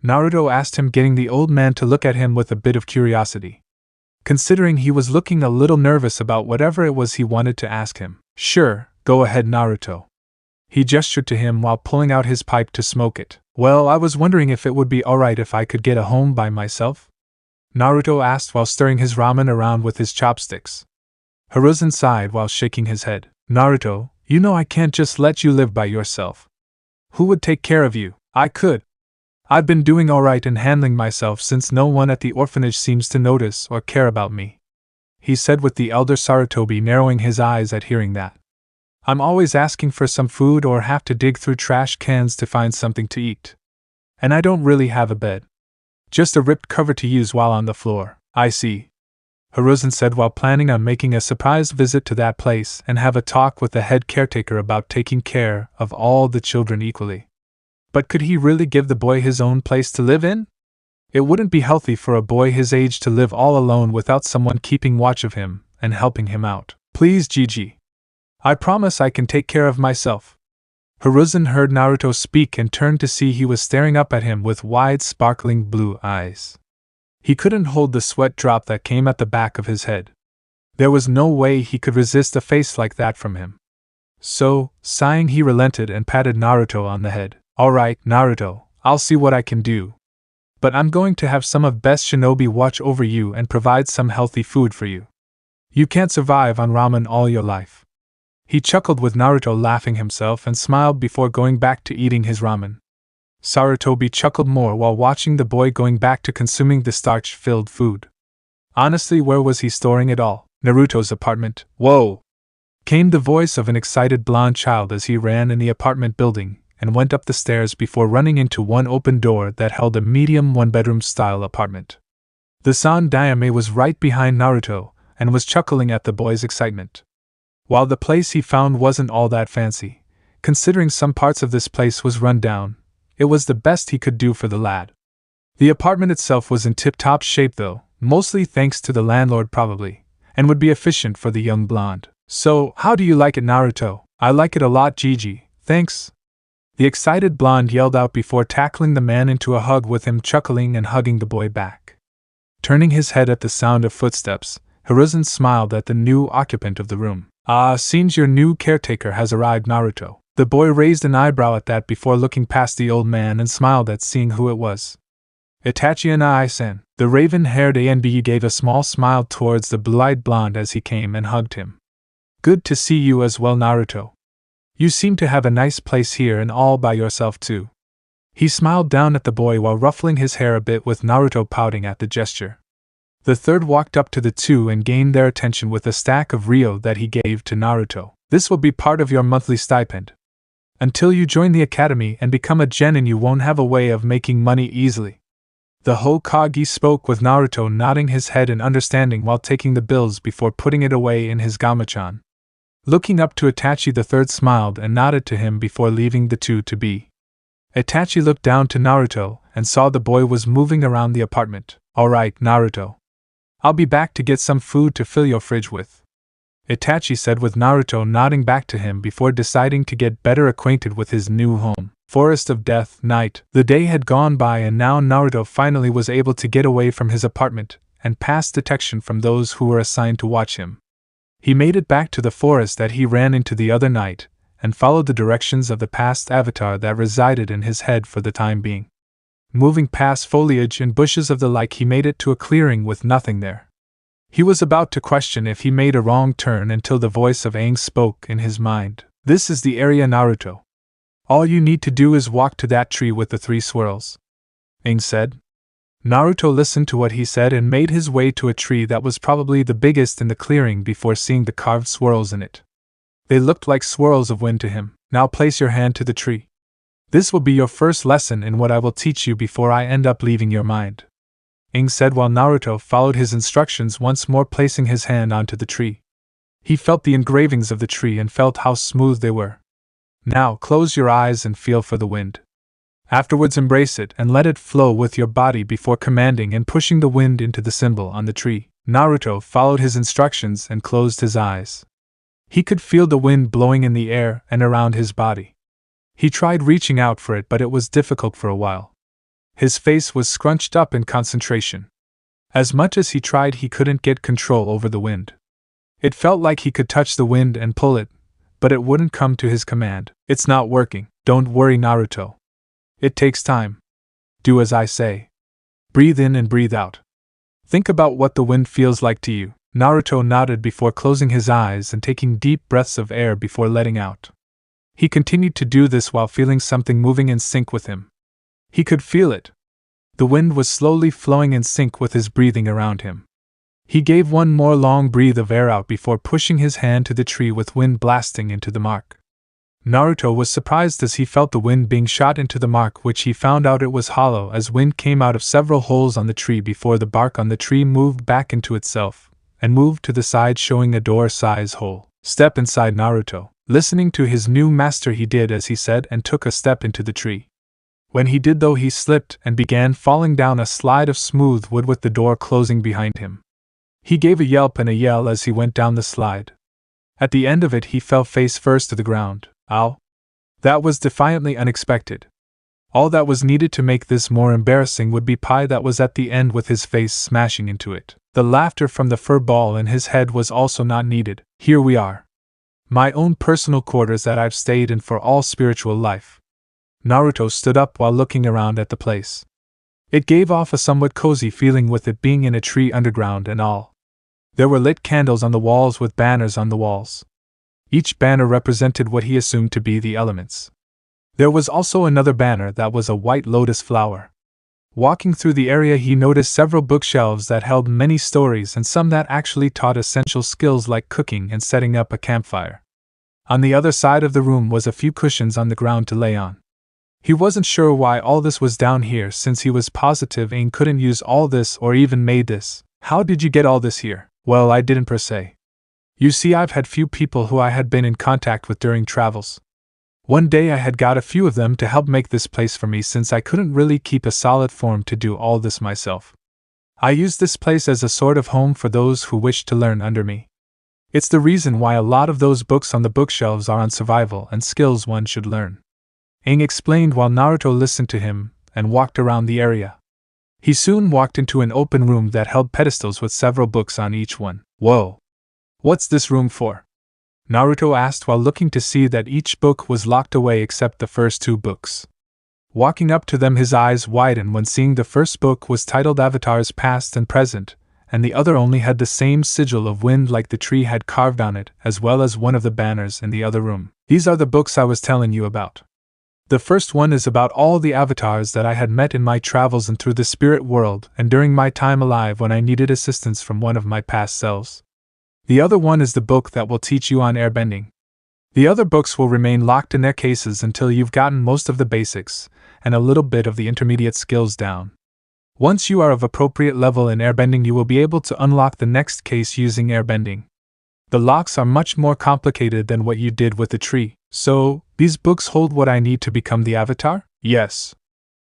Naruto asked him, getting the old man to look at him with a bit of curiosity, considering he was looking a little nervous about whatever it was he wanted to ask him. Sure, go ahead, Naruto. He gestured to him while pulling out his pipe to smoke it. Well, I was wondering if it would be alright if I could get a home by myself? Naruto asked while stirring his ramen around with his chopsticks. Hiruzen sighed while shaking his head. Naruto, you know I can't just let you live by yourself. Who would take care of you? I could. I've been doing alright in handling myself since no one at the orphanage seems to notice or care about me, he said with the elder Sarutobi narrowing his eyes at hearing that. I'm always asking for some food or have to dig through trash cans to find something to eat. And I don't really have a bed. Just a ripped cover to use while on the floor. I see, Hiruzen said while planning on making a surprise visit to that place and have a talk with the head caretaker about taking care of all the children equally. But could he really give the boy his own place to live in? It wouldn't be healthy for a boy his age to live all alone without someone keeping watch of him and helping him out. Please, Gigi. I promise I can take care of myself. Hiruzen heard Naruto speak and turned to see he was staring up at him with wide, sparkling blue eyes. He couldn't hold the sweat drop that came at the back of his head. There was no way he could resist a face like that from him. So, sighing, he relented and patted Naruto on the head. Alright, Naruto, I'll see what I can do. But I'm going to have some of best shinobi watch over you and provide some healthy food for you. You can't survive on ramen all your life. He chuckled with Naruto laughing himself and smiled before going back to eating his ramen. Sarutobi chuckled more while watching the boy going back to consuming the starch-filled food. Honestly, where was he storing it all? Naruto's apartment. Whoa! Came the voice of an excited blonde child as he ran in the apartment building and went up the stairs before running into one open door that held a medium one-bedroom style apartment. The San Daime was right behind Naruto and was chuckling at the boy's excitement. While the place he found wasn't all that fancy, considering some parts of this place was run down, it was the best he could do for the lad. The apartment itself was in tip-top shape though, mostly thanks to the landlord probably, and would be efficient for the young blonde. So, how do you like it, Naruto? I like it a lot, Gigi, thanks. The excited blonde yelled out before tackling the man into a hug with him chuckling and hugging the boy back. Turning his head at the sound of footsteps, Hiruzen smiled at the new occupant of the room. Ah, seems your new caretaker has arrived, Naruto. The boy raised an eyebrow at that before looking past the old man and smiled at seeing who it was. Itachi and I-san. The raven-haired ANBU gave a small smile towards the blue-eyed blonde as he came and hugged him. Good to see you as well, Naruto. You seem to have a nice place here and all by yourself too. He smiled down at the boy while ruffling his hair a bit with Naruto pouting at the gesture. The third walked up to the two and gained their attention with a stack of Ryo that he gave to Naruto. This will be part of your monthly stipend. Until you join the academy and become a genin, you won't have a way of making money easily. The Hokage spoke with Naruto nodding his head in understanding while taking the bills before putting it away in his gamachan. Looking up to Itachi, the third smiled and nodded to him before leaving the two to be. Itachi looked down to Naruto and saw the boy was moving around the apartment. Alright, Naruto. I'll be back to get some food to fill your fridge with. Itachi said with Naruto nodding back to him before deciding to get better acquainted with his new home. Forest of Death, night. The day had gone by and now Naruto finally was able to get away from his apartment and pass detection from those who were assigned to watch him. He made it back to the forest that he ran into the other night and followed the directions of the past avatar that resided in his head for the time being. Moving past foliage and bushes of the like, he made it to a clearing with nothing there. He was about to question if he made a wrong turn until the voice of Aang spoke in his mind. This is the area, Naruto. All you need to do is walk to that tree with the 3 swirls. Aang said. Naruto listened to what he said and made his way to a tree that was probably the biggest in the clearing before seeing the carved swirls in it. They looked like swirls of wind to him. Now place your hand to the tree. This will be your first lesson in what I will teach you before I end up leaving your mind. Aang said while Naruto followed his instructions, once more placing his hand onto the tree. He felt the engravings of the tree and felt how smooth they were. Now close your eyes and feel for the wind. Afterwards embrace it and let it flow with your body before commanding and pushing the wind into the symbol on the tree. Naruto followed his instructions and closed his eyes. He could feel the wind blowing in the air and around his body. He tried reaching out for it, but it was difficult for a while. His face was scrunched up in concentration. As much as he tried, he couldn't get control over the wind. It felt like he could touch the wind and pull it, but it wouldn't come to his command. It's not working. Don't worry, Naruto. It takes time. Do as I say. Breathe in and breathe out. Think about what the wind feels like to you. Naruto nodded before closing his eyes and taking deep breaths of air before letting out. He continued to do this while feeling something moving in sync with him. He could feel it. The wind was slowly flowing in sync with his breathing around him. He gave one more long breath of air out before pushing his hand to the tree with wind blasting into the mark. Naruto was surprised as he felt the wind being shot into the mark, which he found out it was hollow as wind came out of several holes on the tree before the bark on the tree moved back into itself and moved to the side, showing a door-size hole. Step inside, Naruto. Listening to his new master, he did as he said and took a step into the tree. When he did though, he slipped and began falling down a slide of smooth wood with the door closing behind him. He gave a yelp and a yell as he went down the slide. At the end of it, he fell face first to the ground. Ow! That was defiantly unexpected. All that was needed to make this more embarrassing would be Pi that was at the end with his face smashing into it. The laughter from the fur ball in his head was also not needed. Here we are. My own personal quarters that I've stayed in for all spiritual life. Naruto stood up while looking around at the place. It gave off a somewhat cozy feeling with it being in a tree underground and all. There were lit candles on the walls with banners on the walls. Each banner represented what he assumed to be the elements. There was also another banner that was a white lotus flower. Walking through the area, he noticed several bookshelves that held many stories and some that actually taught essential skills like cooking and setting up a campfire. On the other side of the room was a few cushions on the ground to lay on. He wasn't sure why all this was down here since he was positive Aang couldn't use all this or even made this. How did you get all this here? Well, I didn't per se. You see, I've had few people who I had been in contact with during travels. One day I had got a few of them to help make this place for me since I couldn't really keep a solid form to do all this myself. I used this place as a sort of home for those who wished to learn under me. It's the reason why a lot of those books on the bookshelves are on survival and skills one should learn. Aang explained while Naruto listened to him and walked around the area. He soon walked into an open room that held pedestals with several books on each one. Whoa! What's this room for? Naruto asked while looking to see that each book was locked away except the first two books. Walking up to them, his eyes widened when seeing the first book was titled Avatars Past and Present, and the other only had the same sigil of wind like the tree had carved on it, as well as one of the banners in the other room. These are the books I was telling you about. The first one is about all the avatars that I had met in my travels and through the spirit world and during my time alive when I needed assistance from one of my past selves. The other one is the book that will teach you on airbending. The other books will remain locked in their cases until you've gotten most of the basics and a little bit of the intermediate skills down. Once you are of appropriate level in airbending, you will be able to unlock the next case using airbending. The locks are much more complicated than what you did with the tree. So, these books hold what I need to become the avatar? Yes.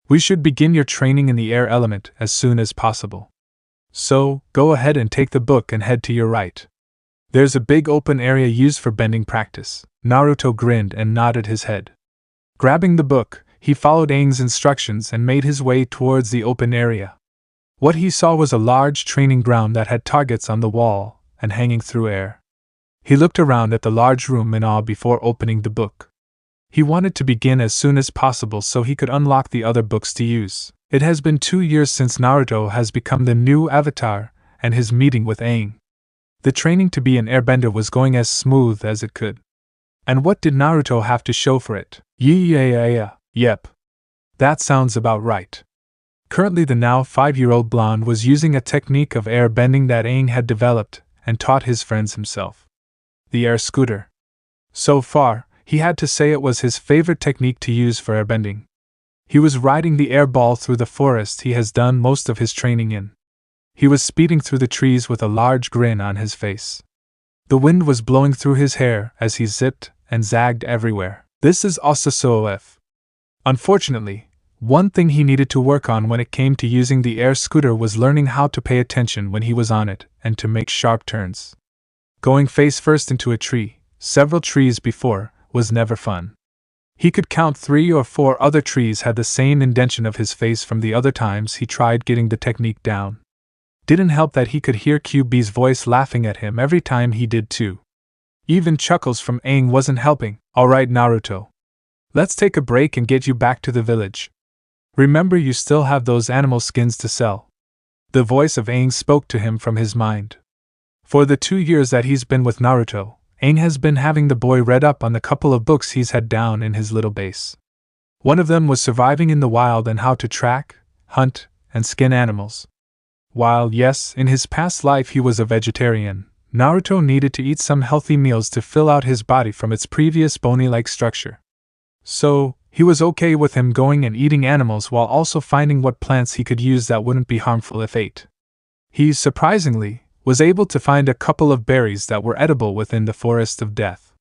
We should begin your training in the air element as soon as possible. So, go ahead and take the book and head to your right. There's a big open area used for bending practice. Naruto grinned and nodded his head. Grabbing the book, he followed Aang's instructions and made his way towards the open area. What he saw was a large training ground that had targets on the wall and hanging through air. He looked around at the large room in awe before opening the book. He wanted to begin as soon as possible so he could unlock the other books to use. It has been 2 years since Naruto has become the new avatar and his meeting with Aang. The training to be an airbender was going as smooth as it could. And what did Naruto have to show for it? Yep. That sounds about right. Currently the now 5-year-old blonde was using a technique of airbending that Aang had developed and taught his friends himself. The air scooter. So far, he had to say it was his favorite technique to use for airbending. He was riding the air ball through the forest he has done most of his training in. He was speeding through the trees with a large grin on his face. The wind was blowing through his hair as he zipped and zagged everywhere. This is also so. Unfortunately, one thing he needed to work on when it came to using the air scooter was learning how to pay attention when he was on it and to make sharp turns. Going face first into a tree, several trees before, was never fun. He could count 3 or 4 other trees had the same indentation of his face from the other times he tried getting the technique down. Didn't help that he could hear QB's voice laughing at him every time he did too. Even chuckles from Aang wasn't helping. Alright Naruto. Let's take a break and get you back to the village. Remember you still have those animal skins to sell. The voice of Aang spoke to him from his mind. For the 2 years that he's been with Naruto, Aang has been having the boy read up on the couple of books he's had down in his little base. One of them was surviving in the wild and how to track, hunt, and skin animals. While, yes, in his past life he was a vegetarian, Naruto needed to eat some healthy meals to fill out his body from its previous bony-like structure. So, he was okay with him going and eating animals while also finding what plants he could use that wouldn't be harmful if ate. He, surprisingly, was able to find a couple of berries that were edible within the Forest of Death.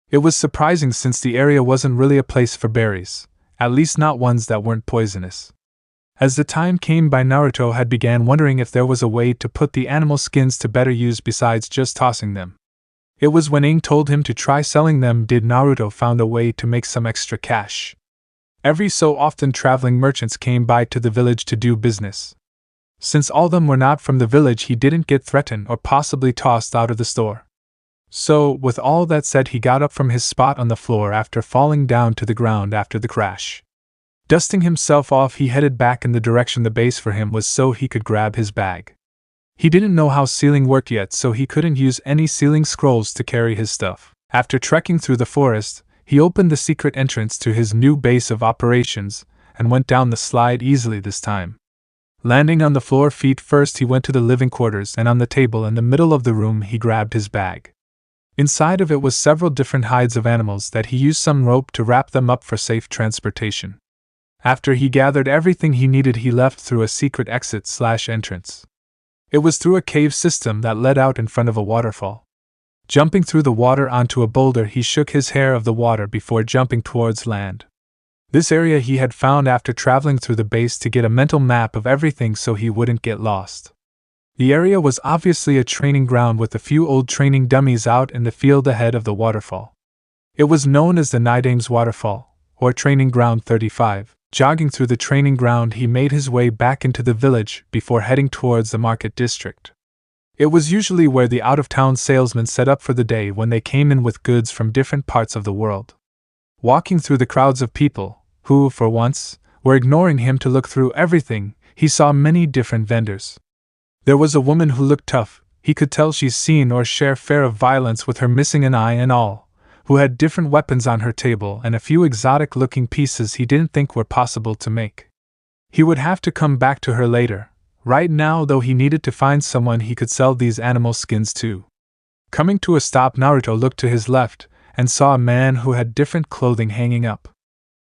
It was surprising since the area wasn't really a place for berries, at least not ones that weren't poisonous. As the time came by, Naruto had began wondering if there was a way to put the animal skins to better use besides just tossing them. It was when Aang told him to try selling them did Naruto found a way to make some extra cash. Every so often traveling merchants came by to the village to do business. Since all them were not from the village, he didn't get threatened or possibly tossed out of the store. So, with all that said, he got up from his spot on the floor after falling down to the ground after the crash. Dusting himself off, he headed back in the direction the base for him was so he could grab his bag. He didn't know how sealing worked yet, so he couldn't use any sealing scrolls to carry his stuff. After trekking through the forest, he opened the secret entrance to his new base of operations and went down the slide easily this time. Landing on the floor feet first, he went to the living quarters, and on the table in the middle of the room he grabbed his bag. Inside of it was several different hides of animals that he used some rope to wrap them up for safe transportation. After he gathered everything he needed, he left through a secret exit/entrance. It was through a cave system that led out in front of a waterfall. Jumping through the water onto a boulder, he shook his hair of the water before jumping towards land. This area he had found after traveling through the base to get a mental map of everything so he wouldn't get lost. The area was obviously a training ground with a few old training dummies out in the field ahead of the waterfall. It was known as the Nidames Waterfall, or Training Ground 35. Jogging through the training ground, he made his way back into the village before heading towards the market district. It was usually where the out-of-town salesmen set up for the day when they came in with goods from different parts of the world. Walking through the crowds of people, who, for once, were ignoring him to look through everything, he saw many different vendors. There was a woman who looked tough, he could tell she's seen or share fare of violence with her missing an eye and all, who had different weapons on her table and a few exotic-looking pieces he didn't think were possible to make. He would have to come back to her later. Right now, though, he needed to find someone he could sell these animal skins to. Coming to a stop, Naruto looked to his left and saw a man who had different clothing hanging up.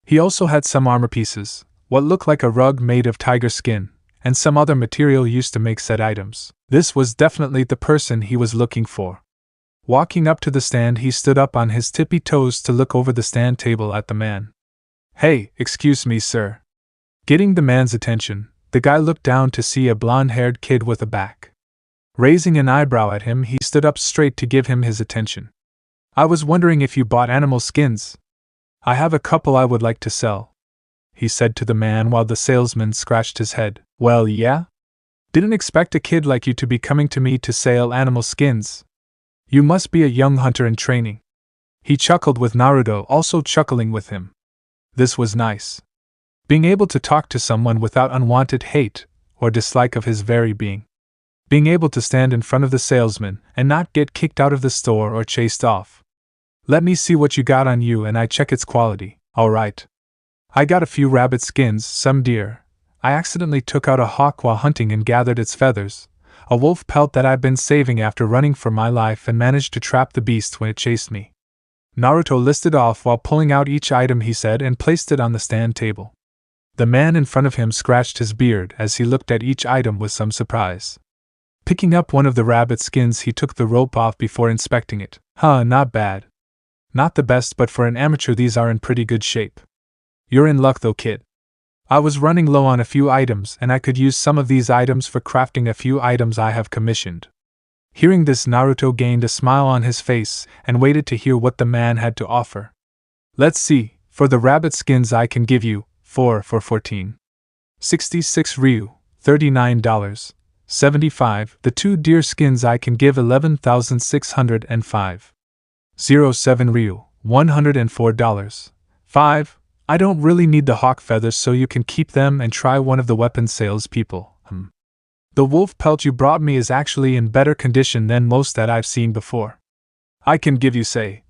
He also had some armor pieces, what looked like a rug made of tiger skin, and some other material used to make said items. This was definitely the person he was looking for. Walking up to the stand, he stood up on his tippy toes to look over the stand table at the man. "Hey, excuse me, sir." Getting the man's attention, the guy looked down to see a blonde-haired kid with a back. Raising an eyebrow at him, he stood up straight to give him his attention. "I was wondering if you bought animal skins. I have a couple I would like to sell," he said to the man while the salesman scratched his head. "Well, yeah? Didn't expect a kid like you to be coming to me to sell animal skins. You must be a young hunter in training." He chuckled with Naruto also chuckling with him. This was nice. Being able to talk to someone without unwanted hate or dislike of his very being. Being able to stand in front of the salesman and not get kicked out of the store or chased off. "Let me see what you got on you and I check its quality." "Alright. I got a few rabbit skins, some deer. I accidentally took out a hawk while hunting and gathered its feathers. A wolf pelt that I've been saving after running for my life and managed to trap the beast when it chased me." Naruto listed off while pulling out each item he said and placed it on the stand table. The man in front of him scratched his beard as he looked at each item with some surprise. Picking up one of the rabbit skins, he took the rope off before inspecting it. Not bad. Not the best, but for an amateur these are in pretty good shape. You're in luck though, kid. I was running low on a few items and I could use some of these items for crafting a few items I have commissioned." Hearing this, Naruto gained a smile on his face and waited to hear what the man had to offer. "Let's see, for the rabbit skins I can give you 4 for 14.66 Ryu, $39.75. The 2 deer skins I can give 11,605.07 Ryu, $104.05. I don't really need the hawk feathers, so you can keep them and try one of the weapon salespeople. The wolf pelt you brought me is actually in better condition than most that I've seen before. I can give you, say,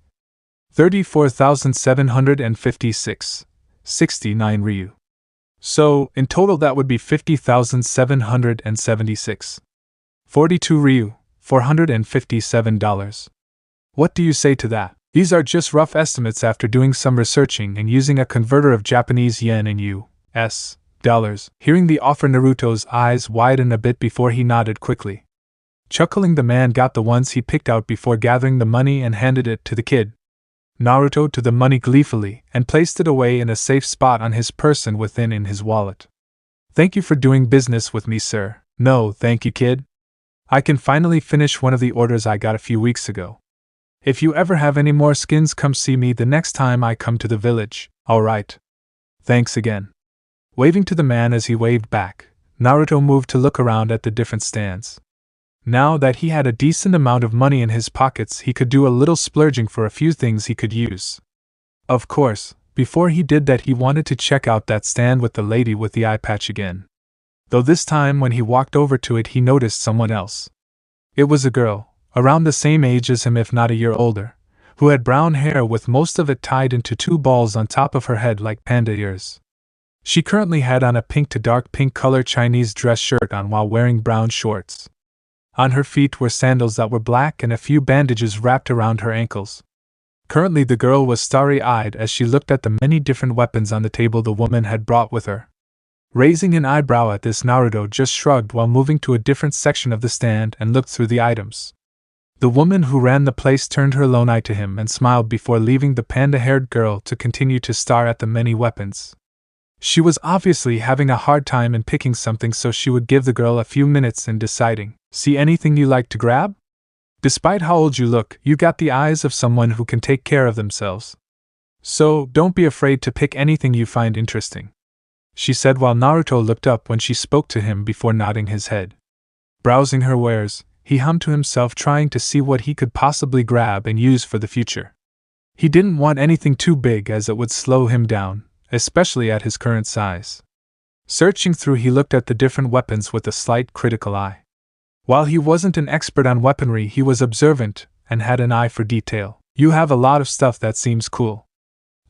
34,756.69 Ryu. So, in total that would be 50,776.42 Ryu, $457. What do you say to that? These are just rough estimates after doing some researching and using a converter of Japanese yen and US dollars." Hearing the offer, Naruto's eyes widened a bit before he nodded quickly. Chuckling, the man got the ones he picked out before gathering the money and handed it to the kid. Naruto took the money gleefully and placed it away in a safe spot on his person within in his wallet. "Thank you for doing business with me, sir." "No, thank you, kid. I can finally finish one of the orders I got a few weeks ago. If you ever have any more skins, come see me the next time I come to the village." "Alright. Thanks again." Waving to the man as he waved back, Naruto moved to look around at the different stands. Now that he had a decent amount of money in his pockets, he could do a little splurging for a few things he could use. Of course, before he did that, he wanted to check out that stand with the lady with the eye patch again. Though this time when he walked over to it, he noticed someone else. It was a girl, around the same age as him if not a year older, who had brown hair with most of it tied into 2 balls on top of her head like panda ears. She currently had on a pink to dark pink color Chinese dress shirt on while wearing brown shorts. On her feet were sandals that were black and a few bandages wrapped around her ankles. Currently the girl was starry-eyed as she looked at the many different weapons on the table the woman had brought with her. Raising an eyebrow at this, Naruto just shrugged while moving to a different section of the stand and looked through the items. The woman who ran the place turned her lone eye to him and smiled before leaving the panda-haired girl to continue to stare at the many weapons. She was obviously having a hard time in picking something, so she would give the girl a few minutes in deciding. See anything you like to grab? Despite how old you look, you got the eyes of someone who can take care of themselves. So, don't be afraid to pick anything you find interesting, she said while Naruto looked up when she spoke to him before nodding his head. Browsing her wares, he hummed to himself, trying to see what he could possibly grab and use for the future. He didn't want anything too big as it would slow him down, especially at his current size. Searching through, he looked at the different weapons with a slight critical eye. While he wasn't an expert on weaponry, he was observant and had an eye for detail. You have a lot of stuff that seems cool.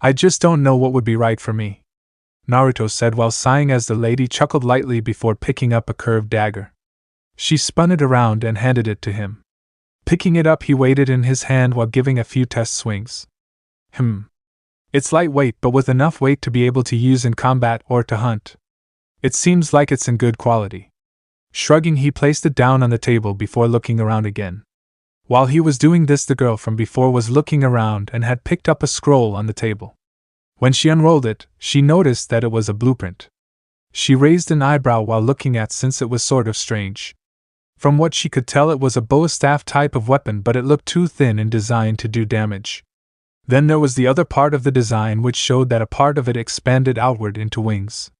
I just don't know what would be right for me, Naruto said while sighing as the lady chuckled lightly before picking up a curved dagger. She spun it around and handed it to him. Picking it up, he weighed it in his hand while giving a few test swings. It's lightweight but with enough weight to be able to use in combat or to hunt. It seems like it's in good quality. Shrugging, he placed it down on the table before looking around again. While he was doing this, the girl from before was looking around and had picked up a scroll on the table. When she unrolled it, she noticed that it was a blueprint. She raised an eyebrow while looking at, since it was sort of strange. From what she could tell, it was a bow staff type of weapon, but it looked too thin in design to do damage. Then there was the other part of the design, which showed that a part of it expanded outward into wings.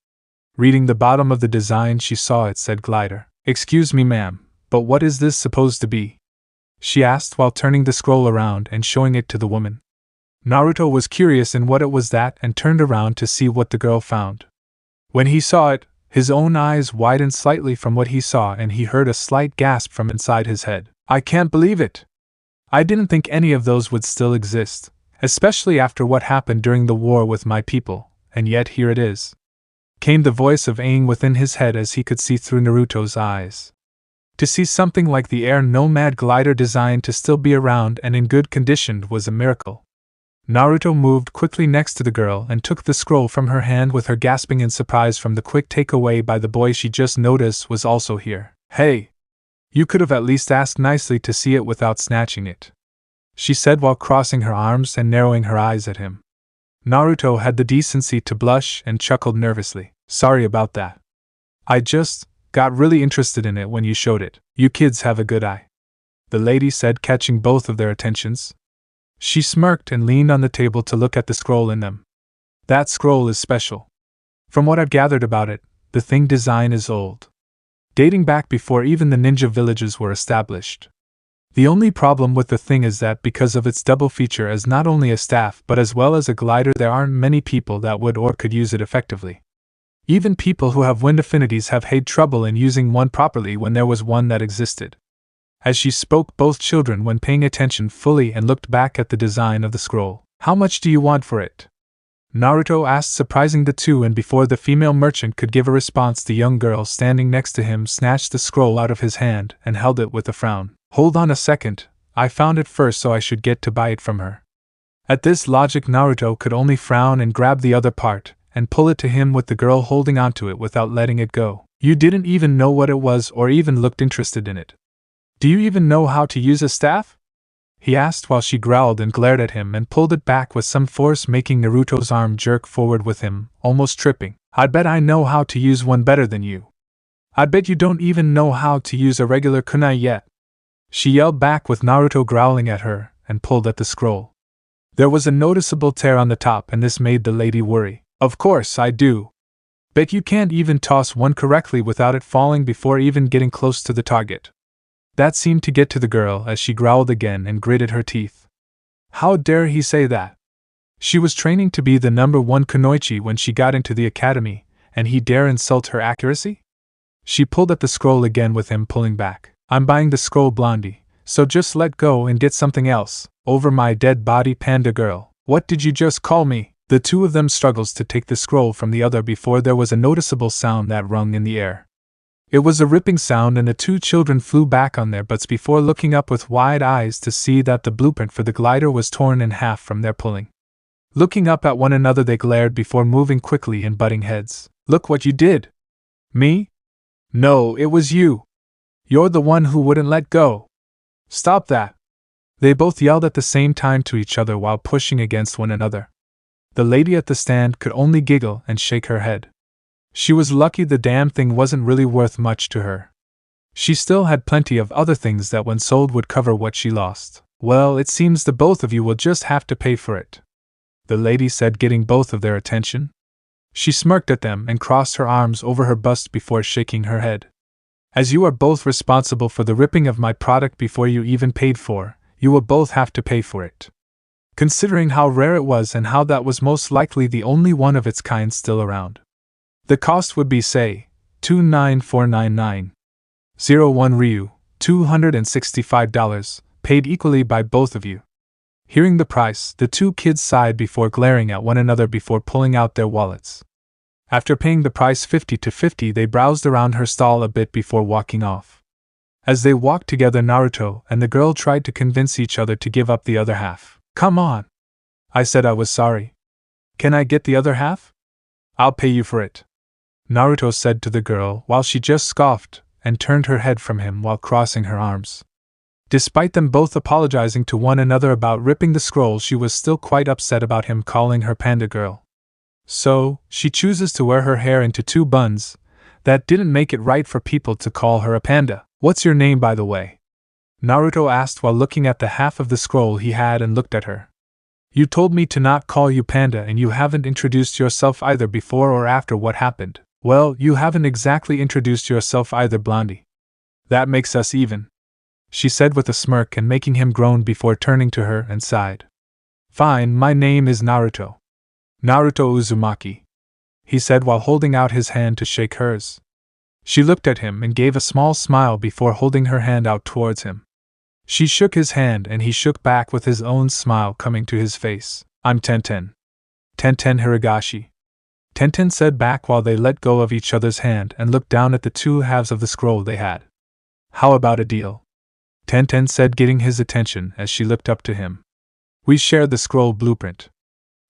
Reading the bottom of the design, she saw it said glider. Excuse me, ma'am, but what is this supposed to be? She asked while turning the scroll around and showing it to the woman. Naruto was curious in what it was that and turned around to see what the girl found. When he saw it, his own eyes widened slightly from what he saw and he heard a slight gasp from inside his head. I can't believe it! I didn't think any of those would still exist, especially after what happened during the war with my people, and yet here it is. Came the voice of Aang within his head as he could see through Naruto's eyes. To see something like the air nomad glider design to still be around and in good condition was a miracle. Naruto moved quickly next to the girl and took the scroll from her hand, with her gasping in surprise from the quick takeaway by the boy she just noticed was also here. Hey! You could have at least asked nicely to see it without snatching it, she said while crossing her arms and narrowing her eyes at him. Naruto had the decency to blush and chuckled nervously. Sorry about that. I just got really interested in it when you showed it. You kids have a good eye, the lady said, catching both of their attentions. She smirked and leaned on the table to look at the scroll in them. That scroll is special. From what I've gathered about it, the thing design is old, dating back before even the ninja villages were established. The only problem with the thing is that because of its double feature as not only a staff but as well as a glider, there aren't many people that would or could use it effectively. Even people who have wind affinities have had trouble in using one properly when there was one that existed. As she spoke, both children went paying attention fully and looked back at the design of the scroll. How much do you want for it? Naruto asked, surprising the two, and before the female merchant could give a response, the young girl standing next to him snatched the scroll out of his hand and held it with a frown. Hold on a second, I found it first, so I should get to buy it from her. At this logic, Naruto could only frown and grab the other part and pull it to him, with the girl holding onto it without letting it go. You didn't even know what it was or even looked interested in it. Do you even know how to use a staff? He asked while she growled and glared at him and pulled it back with some force, making Naruto's arm jerk forward with him, almost tripping. I bet I know how to use one better than you. I bet you don't even know how to use a regular kunai yet, she yelled back with Naruto growling at her, and pulled at the scroll. There was a noticeable tear on the top, and this made the lady worry. Of course I do. Bet you can't even toss one correctly without it falling before even getting close to the target. That seemed to get to the girl as she growled again and gritted her teeth. How dare he say that? She was training to be the #1 kunoichi when she got into the academy, and he dare insult her accuracy? She pulled at the scroll again with him pulling back. I'm buying the scroll, Blondie, so just let go and get something else. Over my dead body, panda girl. What did you just call me? The two of them struggles to take the scroll from the other before there was a noticeable sound that rung in the air. It was a ripping sound and the two children flew back on their butts before looking up with wide eyes to see that the blueprint for the glider was torn in half from their pulling. Looking up at one another they glared before moving quickly and butting heads. Look what you did! Me? No, it was you! You're the one who wouldn't let go! Stop that! They both yelled at the same time to each other while pushing against one another. The lady at the stand could only giggle and shake her head. She was lucky the damn thing wasn't really worth much to her. She still had plenty of other things that when sold would cover what she lost. Well, it seems the both of you will just have to pay for it, the lady said, getting both of their attention. She smirked at them and crossed her arms over her bust before shaking her head. As you are both responsible for the ripping of my product before you even paid for, you will both have to pay for it. Considering how rare it was and how that was most likely the only one of its kind still around. The cost would be, say, $29499. 01 Ryu, $265, paid equally by both of you. Hearing the price, the two kids sighed before glaring at one another before pulling out their wallets. After paying the price 50 to 50, they browsed around her stall a bit before walking off. As they walked together, Naruto and the girl tried to convince each other to give up the other half. Come on! I said I was sorry. Can I get the other half? I'll pay you for it, Naruto said to the girl while she just scoffed and turned her head from him while crossing her arms. Despite them both apologizing to one another about ripping the scroll, she was still quite upset about him calling her panda girl. So, she chooses to wear her hair into 2 buns. That didn't make it right for people to call her a panda. What's your name, by the way? Naruto asked while looking at the half of the scroll he had and looked at her. You told me to not call you panda and you haven't introduced yourself either before or after what happened. Well, you haven't exactly introduced yourself either, Blondie. That makes us even, she said with a smirk and making him groan before turning to her and sighed. Fine, my name is Naruto. Naruto Uzumaki, he said while holding out his hand to shake hers. She looked at him and gave a small smile before holding her hand out towards him. She shook his hand and he shook back with his own smile coming to his face. I'm Tenten. Tenten Hiragashi, Tenten said back while they let go of each other's hand and looked down at the 2 halves of the scroll they had. How about a deal? Tenten said, getting his attention as she looked up to him. We share the scroll blueprint.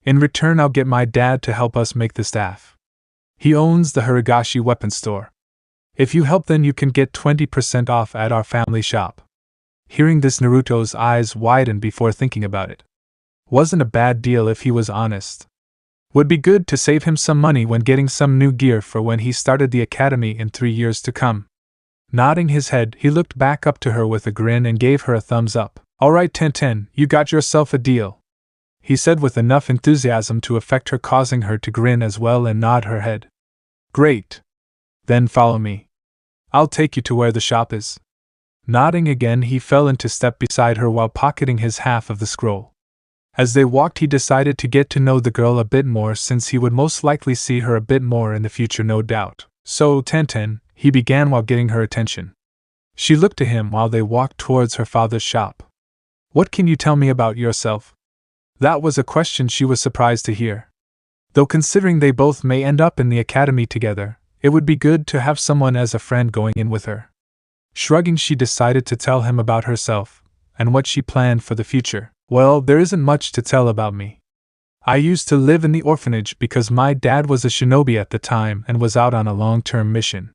In return, I'll get my dad to help us make the staff. He owns the Hiragashi weapons store. If you help, then you can get 20% off at our family shop. Hearing this, Naruto's eyes widened before thinking about it. Wasn't a bad deal if he was honest. Would be good to save him some money when getting some new gear for when he started the academy in 3 years to come. Nodding his head, he looked back up to her with a grin and gave her a thumbs up. Alright Tenten, you got yourself a deal, he said with enough enthusiasm to affect her, causing her to grin as well and nod her head. Great. Then follow me. I'll take you to where the shop is. Nodding again, he fell into step beside her while pocketing his half of the scroll. As they walked, he decided to get to know the girl a bit more since he would most likely see her a bit more in the future, no doubt. So, Tenten, he began while getting her attention. She looked to him while they walked towards her father's shop. What can you tell me about yourself? That was a question she was surprised to hear. Though considering they both may end up in the academy together, it would be good to have someone as a friend going in with her. Shrugging, she decided to tell him about herself and what she planned for the future. Well, there isn't much to tell about me. I used to live in the orphanage because my dad was a shinobi at the time and was out on a long-term mission.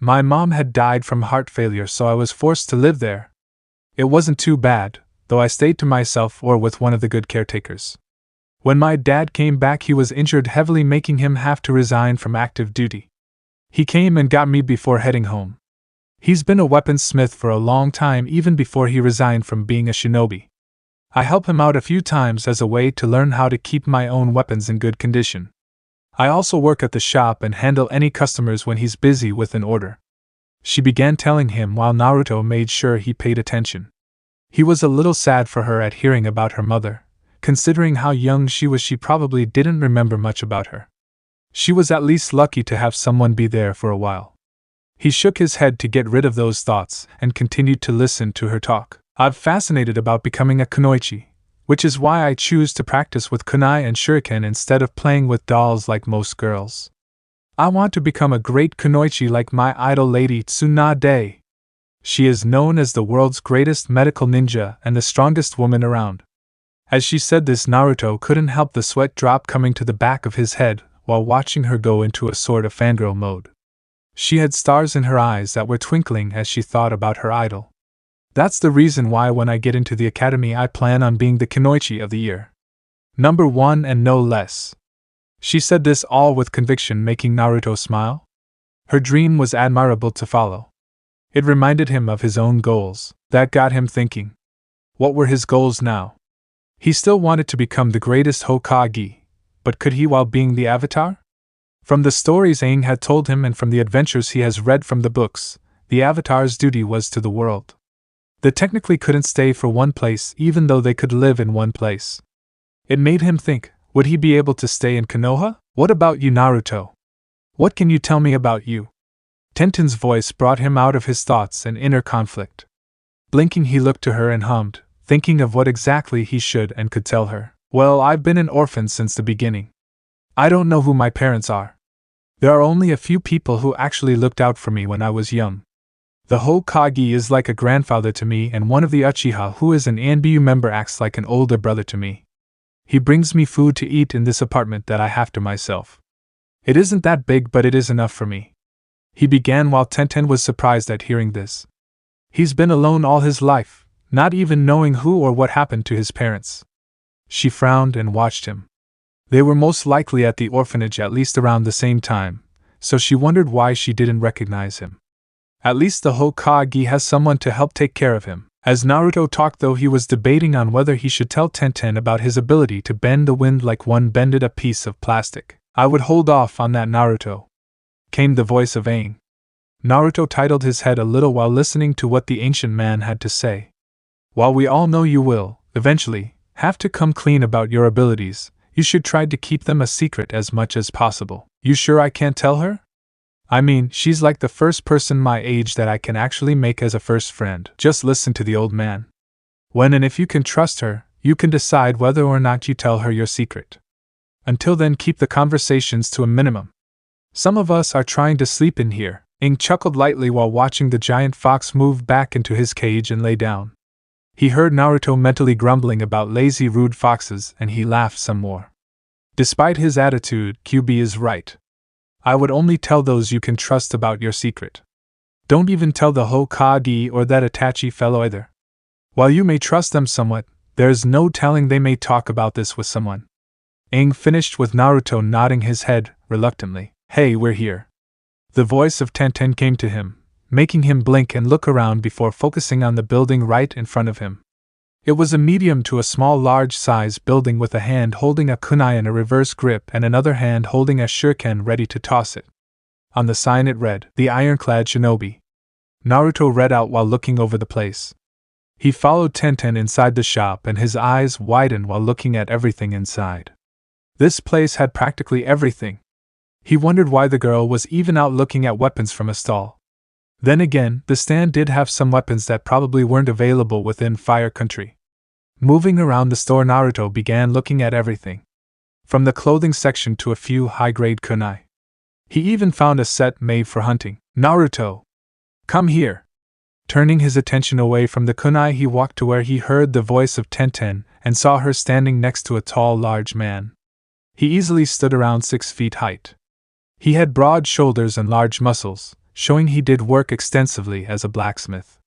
My mom had died from heart failure, so I was forced to live there. It wasn't too bad, though I stayed to myself or with one of the good caretakers. When my dad came back, he was injured heavily, making him have to resign from active duty. He came and got me before heading home. He's been a weaponsmith for a long time, even before he resigned from being a shinobi. I help him out a few times as a way to learn how to keep my own weapons in good condition. I also work at the shop and handle any customers when he's busy with an order. She began telling him while Naruto made sure he paid attention. He was a little sad for her at hearing about her mother. Considering how young she was, she probably didn't remember much about her. She was at least lucky to have someone be there for a while. He shook his head to get rid of those thoughts and continued to listen to her talk. I'm fascinated about becoming a kunoichi, which is why I choose to practice with kunai and shuriken instead of playing with dolls like most girls. I want to become a great kunoichi like my idol Lady Tsunade. She is known as the world's greatest medical ninja and the strongest woman around. As she said this, Naruto couldn't help the sweat drop coming to the back of his head while watching her go into a sort of fangirl mode. She had stars in her eyes that were twinkling as she thought about her idol. That's the reason why when I get into the academy I plan on being the kunoichi of the year. Number 1 and no less. She said this all with conviction, making Naruto smile. Her dream was admirable to follow. It reminded him of his own goals. That got him thinking. What were his goals now? He still wanted to become the greatest Hokage, but could he while being the Avatar? From the stories Aang had told him and from the adventures he has read from the books, the Avatar's duty was to the world. They technically couldn't stay for one place even though they could live in one place. It made him think, would he be able to stay in Konoha? What about you, Naruto? What can you tell me about you? Tenten's voice brought him out of his thoughts and inner conflict. Blinking, he looked to her and hummed, thinking of what exactly he should and could tell her. Well, I've been an orphan since the beginning. I don't know who my parents are. There are only a few people who actually looked out for me when I was young. The Hokage is like a grandfather to me, and one of the Uchiha who is an ANBU member acts like an older brother to me. He brings me food to eat in this apartment that I have to myself. It isn't that big, but it is enough for me. He began while Tenten was surprised at hearing this. He's been alone all his life, not even knowing who or what happened to his parents. She frowned and watched him. They were most likely at the orphanage at least around the same time, so she wondered why she didn't recognize him. At least the Hokage has someone to help take care of him. As Naruto talked, though, he was debating on whether he should tell Tenten about his ability to bend the wind like one bended a piece of plastic. I would hold off on that, Naruto, came the voice of Aang. Naruto titled his head a little while listening to what the ancient man had to say. While we all know you will, eventually, have to come clean about your abilities, you should try to keep them a secret as much as possible. You sure I can't tell her? I mean, she's like the first person my age that I can actually make as a first friend. Just listen to the old man. When and if you can trust her, you can decide whether or not you tell her your secret. Until then, keep the conversations to a minimum. Some of us are trying to sleep in here. Aang chuckled lightly while watching the giant fox move back into his cage and lay down. He heard Naruto mentally grumbling about lazy, rude foxes, and he laughed some more. Despite his attitude, QB is right. I would only tell those you can trust about your secret. Don't even tell the Hokage or that Itachi fellow either. While you may trust them somewhat, there's no telling they may talk about this with someone. Aang finished with Naruto nodding his head, reluctantly. Hey, we're here. The voice of Tenten came to him, making him blink and look around before focusing on the building right in front of him. It was a medium to a small large-size building with a hand holding a kunai in a reverse grip and another hand holding a shuriken ready to toss it. On the sign it read, "The Ironclad Shinobi." Naruto read out while looking over the place. He followed Tenten inside the shop and his eyes widened while looking at everything inside. This place had practically everything. He wondered why the girl was even out looking at weapons from a stall. Then again, the stand did have some weapons that probably weren't available within Fire Country. Moving around the store, Naruto began looking at everything. From the clothing section to a few high-grade kunai. He even found a set made for hunting. Naruto! Come here! Turning his attention away from the kunai, he walked to where he heard the voice of Tenten and saw her standing next to a tall, large man. He easily stood around 6 feet height. He had broad shoulders and large muscles, showing he did work extensively as a blacksmith.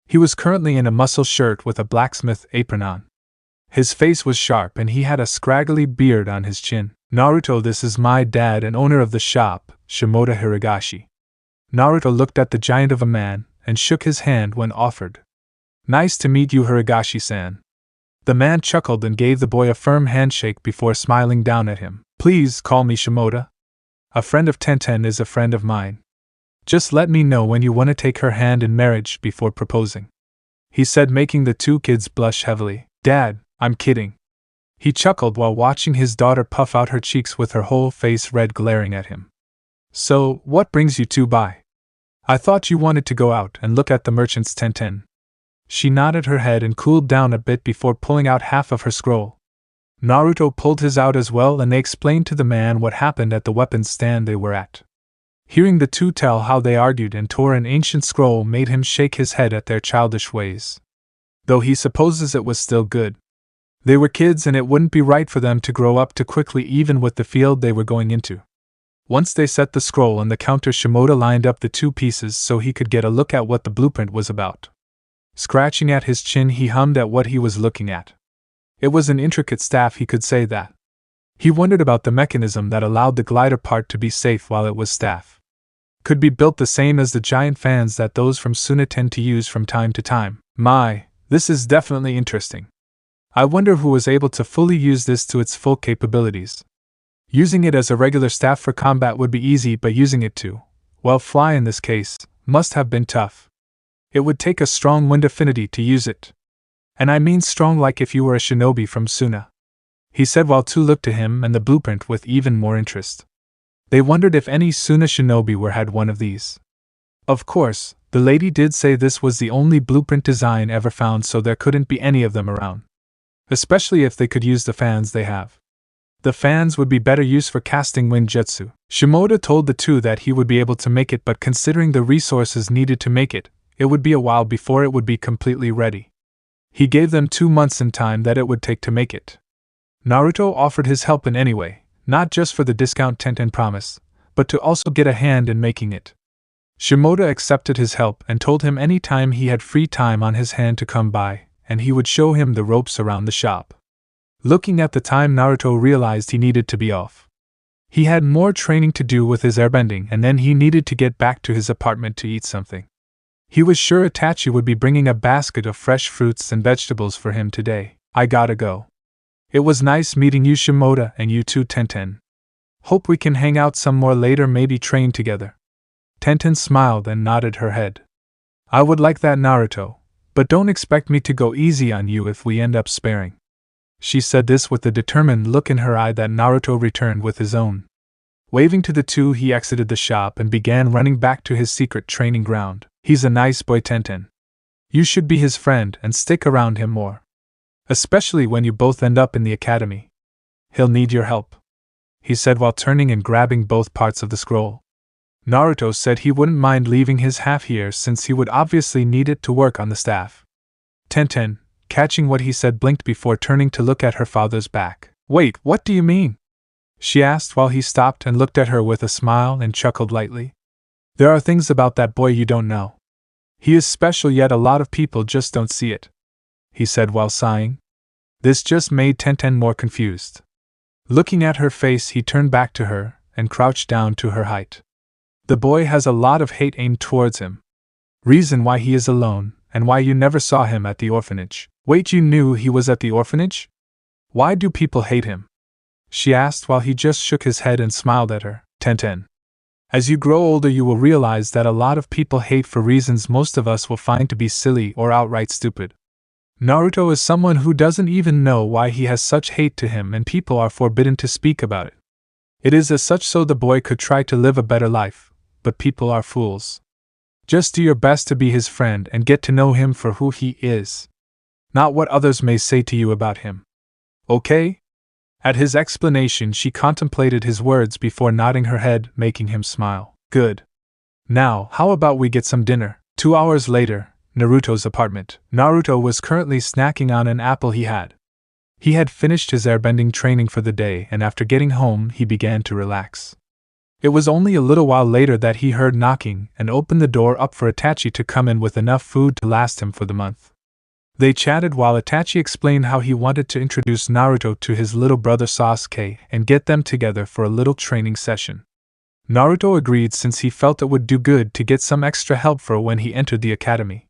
He was currently in a muscle shirt with a blacksmith apron on. His face was sharp and he had a scraggly beard on his chin. Naruto, this is my dad and owner of the shop, Shimoda Hirogashi. Naruto looked at the giant of a man and shook his hand when offered. Nice to meet you, Hirogashi-san. The man chuckled and gave the boy a firm handshake before smiling down at him. Please call me Shimoda. A friend of Tenten is a friend of mine. Just let me know when you want to take her hand in marriage before proposing," he said, making the two kids blush heavily. "Dad, I'm kidding." He chuckled while watching his daughter puff out her cheeks with her whole face red, glaring at him. "So, what brings you two by? I thought you wanted to go out and look at the merchant's Tenten." She nodded her head and cooled down a bit before pulling out half of her scroll. Naruto pulled his out as well, and they explained to the man what happened at the weapons stand they were at. Hearing the two tell how they argued and tore an ancient scroll made him shake his head at their childish ways. Though he supposes it was still good. They were kids and it wouldn't be right for them to grow up too quickly even with the field they were going into. Once they set the scroll on the counter, Shimoda lined up the two pieces so he could get a look at what the blueprint was about. Scratching at his chin, he hummed at what he was looking at. It was an intricate staff, he could say that. He wondered about the mechanism that allowed the glider part to be safe while it was staff. Could be built the same as the giant fans that those from Suna tend to use from time to time. My, this is definitely interesting. I wonder who was able to fully use this to its full capabilities. Using it as a regular staff for combat would be easy, but using it to, well, fly in this case, must have been tough. It would take a strong wind affinity to use it. And I mean strong, like if you were a shinobi from Suna, he said while two looked to him and the blueprint with even more interest. They wondered if any Suna shinobi had one of these. Of course, the lady did say this was the only blueprint design ever found, so there couldn't be any of them around. Especially if they could use the fans they have. The fans would be better used for casting wind jutsu. Shimoda told the two that he would be able to make it, but considering the resources needed to make it, it would be a while before it would be completely ready. He gave them 2 months in time that it would take to make it. Naruto offered his help in any way, not just for the discount Tenten promise, but to also get a hand in making it. Shimoda accepted his help and told him any time he had free time on his hand to come by, and he would show him the ropes around the shop. Looking at the time, Naruto realized he needed to be off. He had more training to do with his airbending, and then he needed to get back to his apartment to eat something. He was sure Itachi would be bringing a basket of fresh fruits and vegetables for him today. "I gotta go. It was nice meeting you, Shimoda, and you too, Tenten. Hope we can hang out some more later, maybe train together." Tenten smiled and nodded her head. "I would like that, Naruto, but don't expect me to go easy on you if we end up sparring." She said this with the determined look in her eye that Naruto returned with his own. Waving to the two, he exited the shop and began running back to his secret training ground. "He's a nice boy, Tenten. You should be his friend and stick around him more. Especially when you both end up in the academy. He'll need your help," he said while turning and grabbing both parts of the scroll. Naruto said he wouldn't mind leaving his half here since he would obviously need it to work on the staff. Tenten, catching what he said, blinked before turning to look at her father's back. "Wait, what do you mean?" she asked while he stopped and looked at her with a smile and chuckled lightly. "There are things about that boy you don't know. He is special, yet a lot of people just don't see it," he said while sighing. This just made Tenten more confused. Looking at her face, he turned back to her and crouched down to her height. "The boy has a lot of hate aimed towards him. Reason why he is alone, and why you never saw him at the orphanage." "Wait, you knew he was at the orphanage? Why do people hate him?" she asked while he just shook his head and smiled at her. "Tenten, as you grow older you will realize that a lot of people hate for reasons most of us will find to be silly or outright stupid. Naruto is someone who doesn't even know why he has such hate to him, and people are forbidden to speak about it. It is as such so the boy could try to live a better life, but people are fools. Just do your best to be his friend and get to know him for who he is. Not what others may say to you about him. Okay?" At his explanation, she contemplated his words before nodding her head, making him smile. "Good. Now, how about we get some dinner?" 2 hours later, Naruto's apartment. Naruto was currently snacking on an apple he had. He had finished his airbending training for the day, and after getting home, he began to relax. It was only a little while later that he heard knocking and opened the door up for Itachi to come in with enough food to last him for the month. They chatted while Itachi explained how he wanted to introduce Naruto to his little brother Sasuke and get them together for a little training session. Naruto agreed since he felt it would do good to get some extra help for when he entered the academy.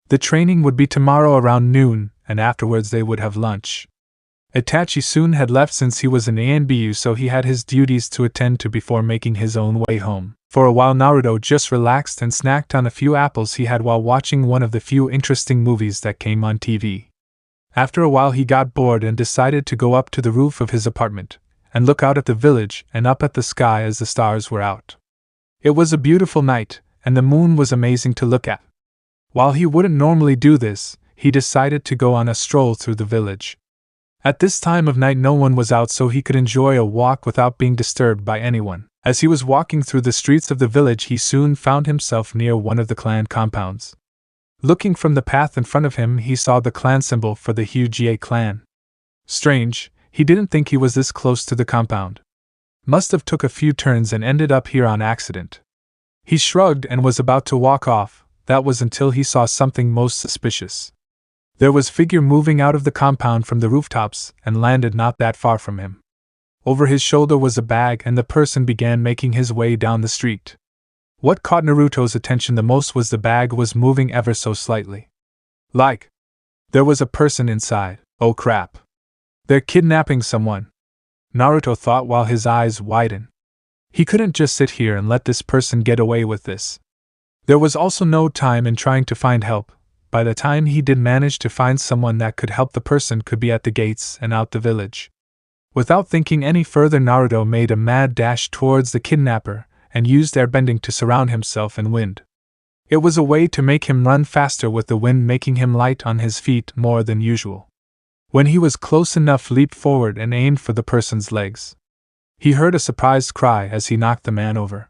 The training would be tomorrow around noon, and afterwards they would have lunch. Itachi soon had left since he was in ANBU, so he had his duties to attend to before making his own way home. For a while Naruto just relaxed and snacked on a few apples he had while watching one of the few interesting movies that came on TV. After a while he got bored and decided to go up to the roof of his apartment, and look out at the village and up at the sky as the stars were out. It was a beautiful night, and the moon was amazing to look at. While he wouldn't normally do this, he decided to go on a stroll through the village. At this time of night no one was out, so he could enjoy a walk without being disturbed by anyone. As he was walking through the streets of the village he soon found himself near one of the clan compounds. Looking from the path in front of him he saw the clan symbol for the Huga clan. Strange, he didn't think he was this close to the compound. Must have took a few turns and ended up here on accident. He shrugged and was about to walk off. That was until he saw something most suspicious. There was a figure moving out of the compound from the rooftops and landed not that far from him. Over his shoulder was a bag and the person began making his way down the street. What caught Naruto's attention the most was the bag was moving ever so slightly. There was a person inside. Oh crap. They're kidnapping someone, Naruto thought while his eyes widened. He couldn't just sit here and let this person get away with this. There was also no time in trying to find help. By the time he did manage to find someone that could help, the person could be at the gates and out the village. Without thinking any further, Naruto made a mad dash towards the kidnapper and used airbending to surround himself in wind. It was a way to make him run faster, with the wind making him light on his feet more than usual. When he was close enough, leaped forward and aimed for the person's legs. He heard a surprised cry as he knocked the man over.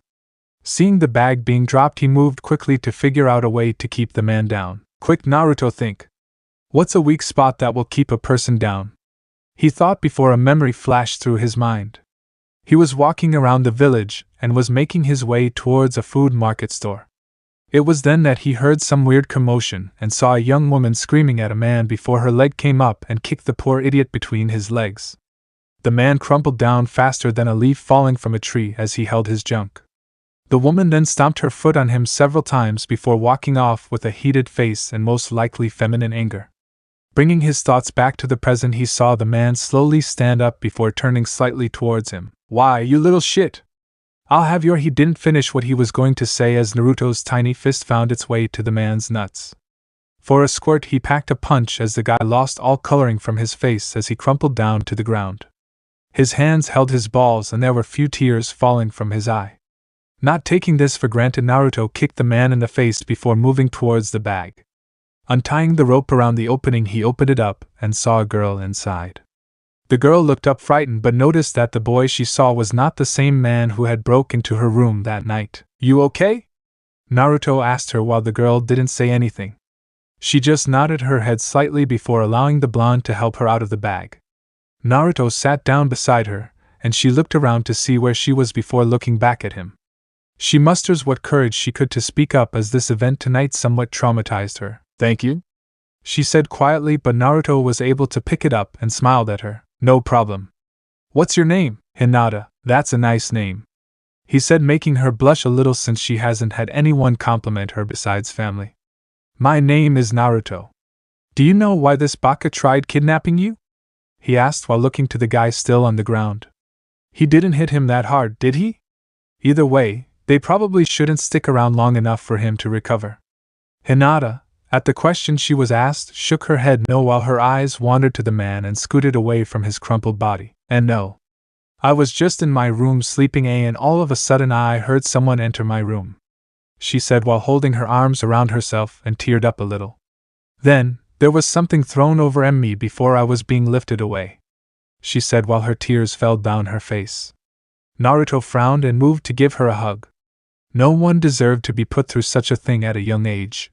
Seeing the bag being dropped, he moved quickly to figure out a way to keep the man down. Quick, Naruto, think. What's a weak spot that will keep a person down? He thought before a memory flashed through his mind. He was walking around the village and was making his way towards a food market store. It was then that he heard some weird commotion and saw a young woman screaming at a man before her leg came up and kicked the poor idiot between his legs. The man crumpled down faster than a leaf falling from a tree as he held his junk. The woman then stomped her foot on him several times before walking off with a heated face and most likely feminine anger. Bringing his thoughts back to the present, he saw the man slowly stand up before turning slightly towards him. Why, you little shit! I'll have your— He didn't finish what he was going to say as Naruto's tiny fist found its way to the man's nuts. For a squirt he packed a punch as the guy lost all coloring from his face as he crumpled down to the ground. His hands held his balls and there were few tears falling from his eye. Not taking this for granted, Naruto kicked the man in the face before moving towards the bag. Untying the rope around the opening, he opened it up and saw a girl inside. The girl looked up frightened but noticed that the boy she saw was not the same man who had broke into her room that night. You okay? Naruto asked her while the girl didn't say anything. She just nodded her head slightly before allowing the blonde to help her out of the bag. Naruto sat down beside her, and she looked around to see where she was before looking back at him. She musters what courage she could to speak up as this event tonight somewhat traumatized her. Thank you, she said quietly, but Naruto was able to pick it up and smiled at her. No problem. What's your name? Hinata. That's a nice name, he said, making her blush a little since she hasn't had anyone compliment her besides family. My name is Naruto. Do you know why this baka tried kidnapping you? He asked while looking to the guy still on the ground. He didn't hit him that hard, did he? Either way, they probably shouldn't stick around long enough for him to recover. Hinata, at the question she was asked, shook her head no while her eyes wandered to the man and scooted away from his crumpled body. And no. I was just in my room sleeping, and all of a sudden I heard someone enter my room, she said while holding her arms around herself and teared up a little. Then, there was something thrown over me before I was being lifted away, she said while her tears fell down her face. Naruto frowned and moved to give her a hug. No one deserved to be put through such a thing at a young age.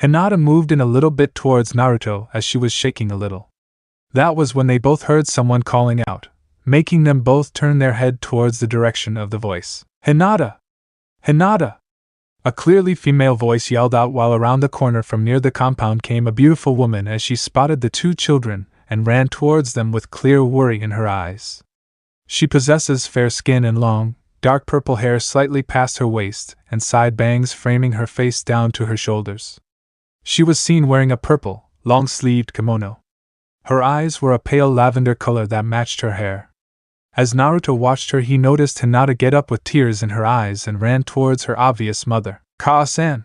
Hinata moved in a little bit towards Naruto as she was shaking a little. That was when they both heard someone calling out, making them both turn their head towards the direction of the voice. Hinata! Hinata! A clearly female voice yelled out while around the corner from near the compound came a beautiful woman as she spotted the two children and ran towards them with clear worry in her eyes. She possesses fair skin and long, dark purple hair slightly past her waist and side bangs framing her face down to her shoulders. She was seen wearing a purple, long-sleeved kimono. Her eyes were a pale lavender color that matched her hair. As Naruto watched her, he noticed Hinata get up with tears in her eyes and ran towards her obvious mother. "Ka-san!"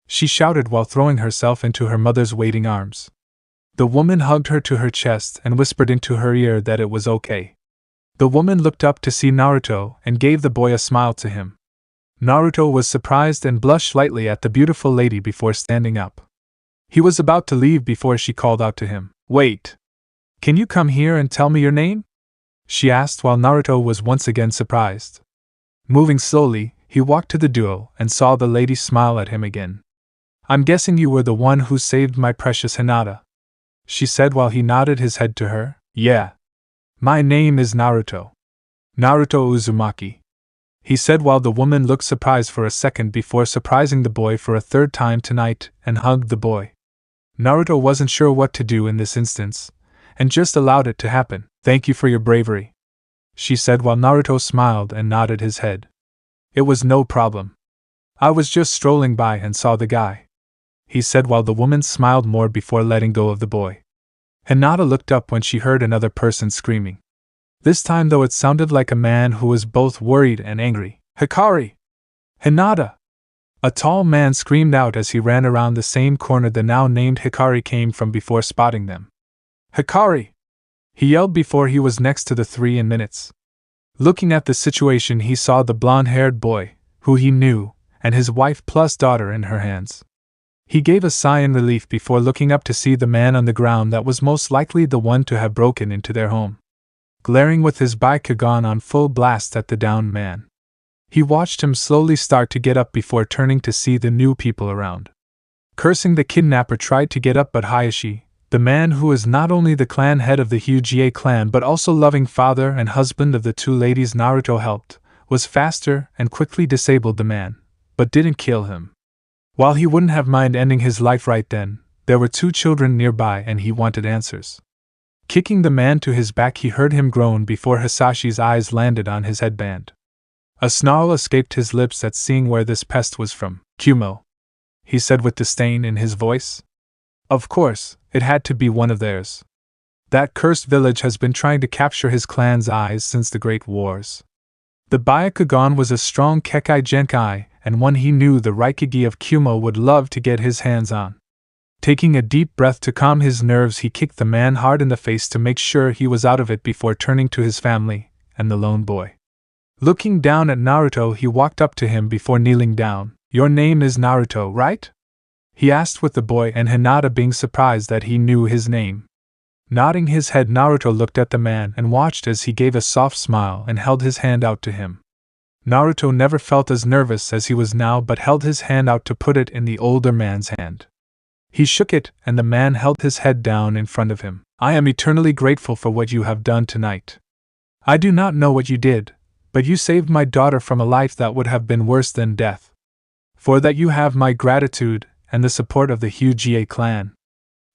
she shouted while throwing herself into her mother's waiting arms. The woman hugged her to her chest and whispered into her ear that it was okay. The woman looked up to see Naruto and gave the boy a smile to him. Naruto was surprised and blushed slightly at the beautiful lady before standing up. He was about to leave before she called out to him. "Wait! Can you come here and tell me your name?" she asked while Naruto was once again surprised. Moving slowly, he walked to the duo and saw the lady smile at him again. "I'm guessing you were the one who saved my precious Hinata," she said while he nodded his head to her. "Yeah. My name is Naruto. Naruto Uzumaki," he said while the woman looked surprised for a second before surprising the boy for a third time tonight and hugged the boy. Naruto wasn't sure what to do in this instance, and just allowed it to happen. "Thank you for your bravery," she said while Naruto smiled and nodded his head. "It was no problem. I was just strolling by and saw the guy," he said while the woman smiled more before letting go of the boy. Hinata looked up when she heard another person screaming. This time though it sounded like a man who was both worried and angry. "Hikari! Hinata!" A tall man screamed out as he ran around the same corner the now named Hikari came from before spotting them. "Hikari!" he yelled before he was next to the three in minutes. Looking at the situation, he saw the blonde-haired boy, who he knew, and his wife plus daughter in her hands. He gave a sigh in relief before looking up to see the man on the ground that was most likely the one to have broken into their home. Glaring with his Byakugan on full blast at the downed man, he watched him slowly start to get up before turning to see the new people around. Cursing, the kidnapper tried to get up, but Hayashi, the man who is not only the clan head of the Huga clan but also loving father and husband of the two ladies Naruto helped, was faster and quickly disabled the man, but didn't kill him. While he wouldn't have minded ending his life right then, there were two children nearby and he wanted answers. Kicking the man to his back, he heard him groan before Hisashi's eyes landed on his headband. A snarl escaped his lips at seeing where this pest was from. "Kumo," he said with disdain in his voice. Of course, it had to be one of theirs. That cursed village has been trying to capture his clan's eyes since the Great Wars. The Byakugan was a strong Kekai Genkai, and one he knew the Raikage of Kumo would love to get his hands on. Taking a deep breath to calm his nerves, he kicked the man hard in the face to make sure he was out of it before turning to his family and the lone boy. Looking down at Naruto, he walked up to him before kneeling down. "Your name is Naruto, right?" he asked with the boy and Hinata being surprised that he knew his name. Nodding his head, Naruto looked at the man and watched as he gave a soft smile and held his hand out to him. Naruto never felt as nervous as he was now, but held his hand out to put it in the older man's hand. He shook it, and the man held his head down in front of him. "I am eternally grateful for what you have done tonight. I do not know what you did, but you saved my daughter from a life that would have been worse than death. For that you have my gratitude and the support of the Huga clan.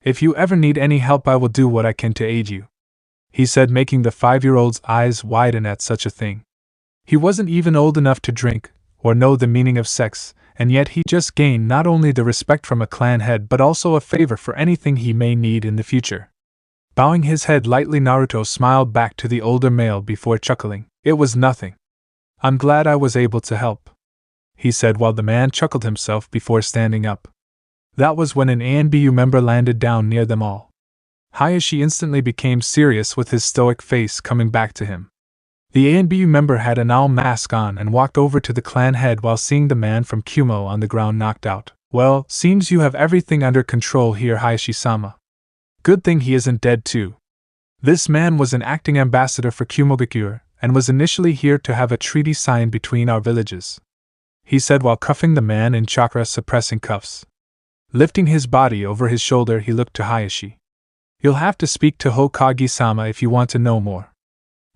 If you ever need any help, I will do what I can to aid you," he said, making the 5-year-old's eyes widen at such a thing. He wasn't even old enough to drink or know the meaning of sex, and yet he just gained not only the respect from a clan head but also a favor for anything he may need in the future. Bowing his head lightly, Naruto smiled back to the older male before chuckling. "It was nothing. I'm glad I was able to help," he said while the man chuckled himself before standing up. That was when an ANBU member landed down near them all. Hayashi instantly became serious with his stoic face coming back to him. The ANBU member had an owl mask on and walked over to the clan head while seeing the man from Kumo on the ground knocked out. "Well, seems you have everything under control here, Hayashi-sama. Good thing he isn't dead too." This man was an acting ambassador for Kumogakure, and was initially here to have a treaty signed between our villages, he said while cuffing the man in chakra suppressing cuffs. Lifting his body over his shoulder, he looked to Hayashi. "You'll have to speak to Hokage-sama if you want to know more."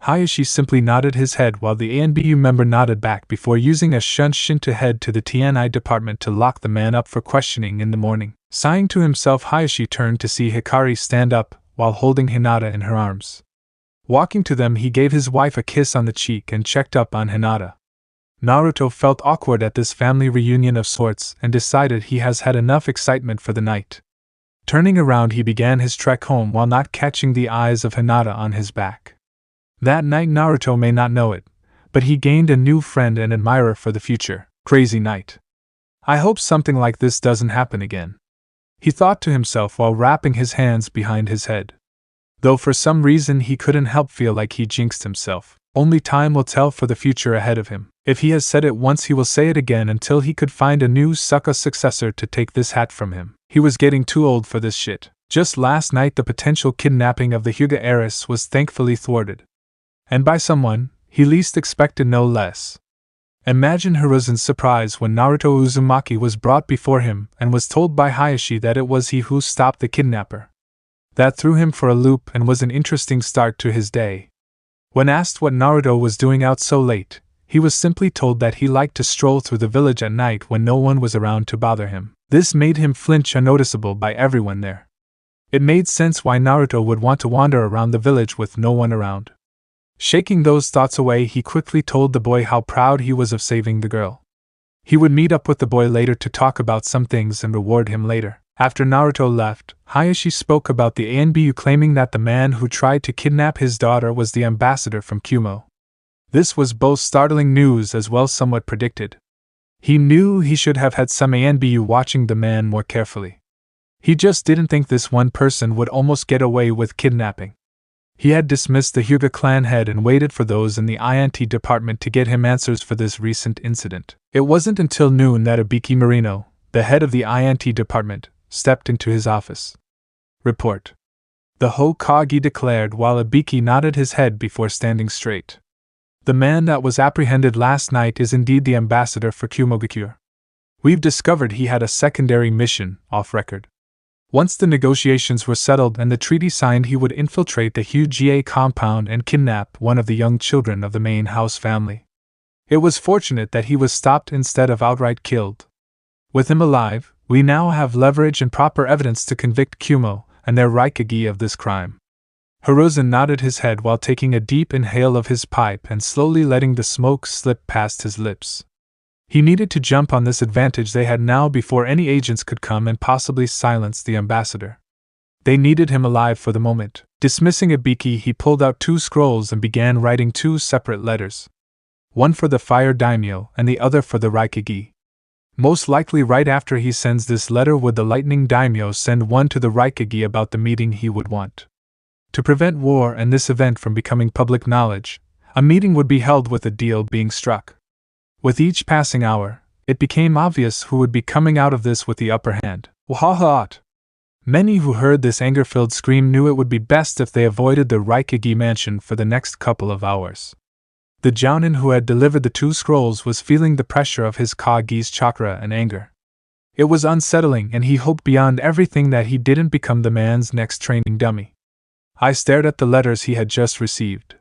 Hayashi simply nodded his head while the ANBU member nodded back before using a shunshin to head to the TNI department to lock the man up for questioning in the morning. Sighing to himself, Hayashi turned to see Hikari stand up while holding Hinata in her arms. Walking to them, he gave his wife a kiss on the cheek and checked up on Hinata. Naruto felt awkward at this family reunion of sorts and decided he has had enough excitement for the night. Turning around, he began his trek home while not catching the eyes of Hinata on his back. That night Naruto may not know it, but he gained a new friend and admirer for the future. Crazy night. I hope something like this doesn't happen again, he thought to himself while wrapping his hands behind his head. Though for some reason he couldn't help feel like he jinxed himself. Only time will tell for the future ahead of him. If he has said it once, he will say it again until he could find a new sucker successor to take this hat from him. He was getting too old for this shit. Just last night the potential kidnapping of the Huga heiress was thankfully thwarted. And by someone he least expected, no less. Imagine Hiruzen's surprise when Naruto Uzumaki was brought before him and was told by Hayashi that it was he who stopped the kidnapper. That threw him for a loop and was an interesting start to his day. When asked what Naruto was doing out so late, he was simply told that he liked to stroll through the village at night when no one was around to bother him. This made him flinch unnoticeable by everyone there. It made sense why Naruto would want to wander around the village with no one around. Shaking those thoughts away, he quickly told the boy how proud he was of saving the girl. He would meet up with the boy later to talk about some things and reward him later. After Naruto left, Hayashi spoke about the ANBU, claiming that the man who tried to kidnap his daughter was the ambassador from Kumo. This was both startling news as well somewhat predicted. He knew he should have had some ANBU watching the man more carefully. He just didn't think this one person would almost get away with kidnapping. He had dismissed the Huga clan head and waited for those in the INT department to get him answers for this recent incident. It wasn't until noon that Ibiki Marino, the head of the INT department, stepped into his office. Report. The Hokage declared while Ibiki nodded his head before standing straight. The man that was apprehended last night is indeed the ambassador for Kumogakure. We've discovered he had a secondary mission, off record. Once the negotiations were settled and the treaty signed, he would infiltrate the Huga compound and kidnap one of the young children of the main house family. It was fortunate that he was stopped instead of outright killed. With him alive, we now have leverage and proper evidence to convict Kumo and their Raikage of this crime. Hiruzen nodded his head while taking a deep inhale of his pipe and slowly letting the smoke slip past his lips. He needed to jump on this advantage they had now before any agents could come and possibly silence the ambassador. They needed him alive for the moment. Dismissing Ibiki, he pulled out 2 scrolls and began writing 2 separate letters. One for the Fire Daimyo and the other for the Raikage. Most likely right after he sends this letter would the Lightning Daimyo send one to the Raikage about the meeting he would want. To prevent war and this event from becoming public knowledge, a meeting would be held with a deal being struck. With each passing hour, it became obvious who would be coming out of this with the upper hand. Wahahaat! Many who heard this anger-filled scream knew it would be best if they avoided the Raikage mansion for the next couple of hours. The Jounin who had delivered the 2 scrolls was feeling the pressure of his Kage's chakra and anger. It was unsettling, and he hoped beyond everything that he didn't become the man's next training dummy. I stared at the letters he had just received.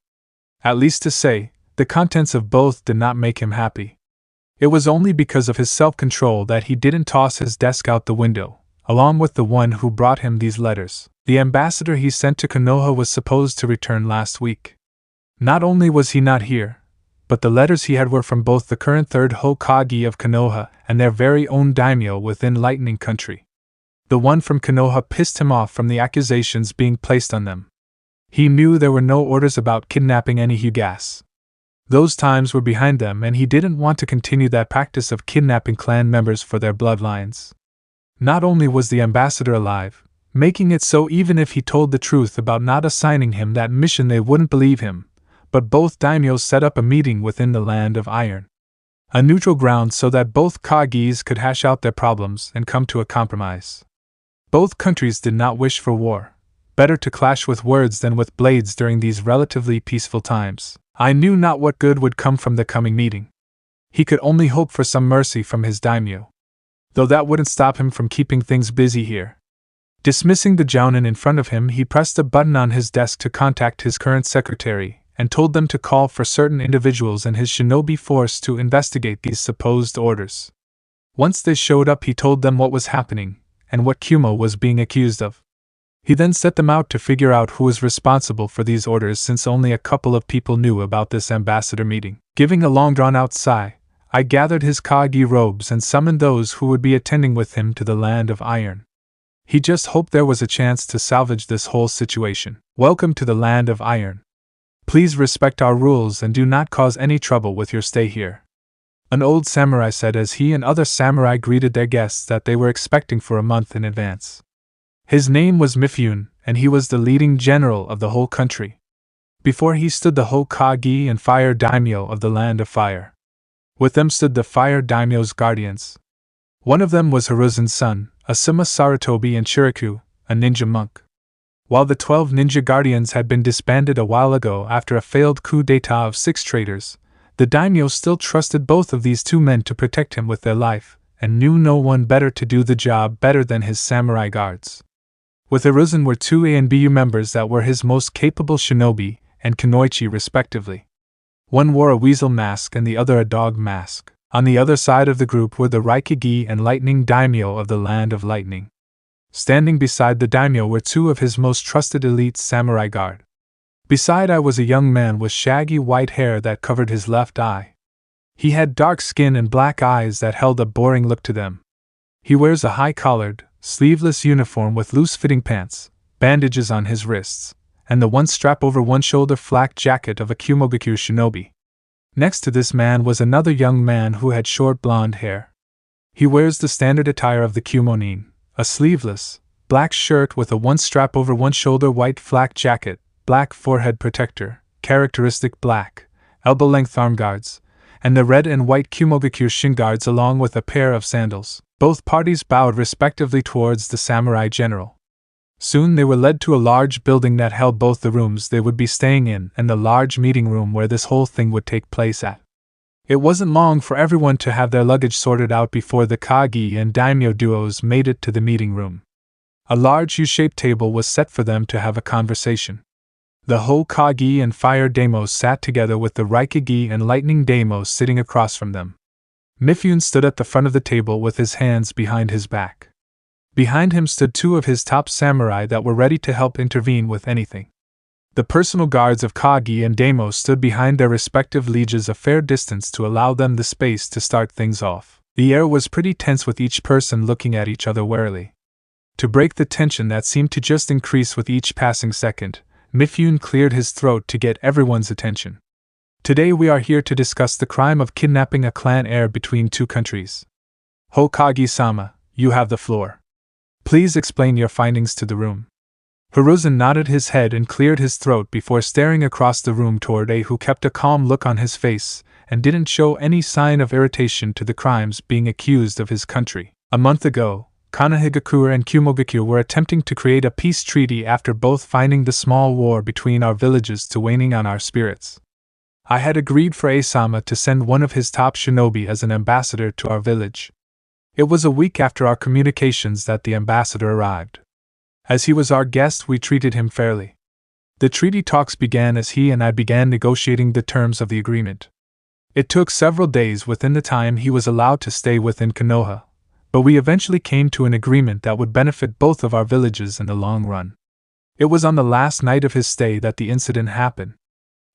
At least to say, the contents of both did not make him happy. It was only because of his self-control that he didn't toss his desk out the window, along with the one who brought him these letters. The ambassador he sent to Konoha was supposed to return last week. Not only was he not here, but the letters he had were from both the current 3rd Hokage of Konoha and their very own daimyo within Lightning Country. The one from Konoha pissed him off from the accusations being placed on them. He knew there were no orders about kidnapping any Hugas. Those times were behind them, and he didn't want to continue that practice of kidnapping clan members for their bloodlines. Not only was the ambassador alive, making it so even if he told the truth about not assigning him that mission they wouldn't believe him, but both daimyos set up a meeting within the Land of Iron. A neutral ground so that both Kages could hash out their problems and come to a compromise. Both countries did not wish for war. Better to clash with words than with blades during these relatively peaceful times. I knew not what good would come from the coming meeting. He could only hope for some mercy from his daimyo. Though that wouldn't stop him from keeping things busy here. Dismissing the Jounin in front of him, he pressed a button on his desk to contact his current secretary, and told them to call for certain individuals and his shinobi force to investigate these supposed orders. Once they showed up, he told them what was happening, and what Kumo was being accused of. He then set them out to figure out who was responsible for these orders, since only a couple of people knew about this ambassador meeting. Giving a long drawn-out sigh, I gathered his Kage robes and summoned those who would be attending with him to the Land of Iron. He just hoped there was a chance to salvage this whole situation. Welcome to the Land of Iron. Please respect our rules and do not cause any trouble with your stay here," an old samurai said as he and other samurai greeted their guests that they were expecting for a month in advance. His name was Mifune, and he was the leading general of the whole country. Before he stood the Hokage and Fire Daimyo of the Land of Fire. With them stood the Fire Daimyo's guardians. One of them was Hiruzen's son, Asuma Sarutobi and Shuriku, a ninja monk. While the 12 ninja guardians had been disbanded a while ago after a failed coup d'etat of 6 traitors, the daimyo still trusted both of these 2 men to protect him with their life, and knew no one better to do the job better than his samurai guards. With Hiruzen were 2 ANBU members that were his most capable shinobi and kunoichi respectively. One wore a weasel mask and the other a dog mask. On the other side of the group were the Raikage and Lightning Daimyo of the Land of Lightning. Standing beside the daimyo were 2 of his most trusted elite samurai guard. Beside I was a young man with shaggy white hair that covered his left eye. He had dark skin and black eyes that held a boring look to them. He wears a high-collared, sleeveless uniform with loose-fitting pants, bandages on his wrists, and the one strap over one shoulder flak jacket of a Kumogaku shinobi. Next to this man was another young man who had short blonde hair. He wears the standard attire of the Kumonin, a sleeveless, black shirt with a one strap over one shoulder white flak jacket, black forehead protector, characteristic black, elbow-length arm guards, and the red and white Kumogaku shin guards along with a pair of sandals. Both parties bowed respectively towards the samurai general. Soon they were led to a large building that held both the rooms they would be staying in and the large meeting room where this whole thing would take place at. It wasn't long for everyone to have their luggage sorted out before the Kage and Daimyo duos made it to the meeting room. A large U-shaped table was set for them to have a conversation. The Hokage and Fire Daimyo sat together with the Raikage and Lightning Daimyo sitting across from them. Mifune stood at the front of the table with his hands behind his back. Behind him stood 2 of his top samurai that were ready to help intervene with anything. The personal guards of Kage and Daimyo stood behind their respective lieges a fair distance to allow them the space to start things off. The air was pretty tense with each person looking at each other warily. To break the tension that seemed to just increase with each passing second, Mifune cleared his throat to get everyone's attention. Today we are here to discuss the crime of kidnapping a clan heir between 2 countries. Hokage-sama, you have the floor. Please explain your findings to the room. Hiruzen nodded his head and cleared his throat before staring across the room toward A, who kept a calm look on his face and didn't show any sign of irritation to the crimes being accused of his country. A month ago, Konohagakure and Kumogaku were attempting to create a peace treaty after both finding the small war between our villages to waning on our spirits. I had agreed for Asama to send one of his top shinobi as an ambassador to our village. It was a week after our communications that the ambassador arrived. As he was our guest, we treated him fairly. The treaty talks began as he and I began negotiating the terms of the agreement. It took several days within the time he was allowed to stay within Konoha, but we eventually came to an agreement that would benefit both of our villages in the long run. It was on the last night of his stay that the incident happened.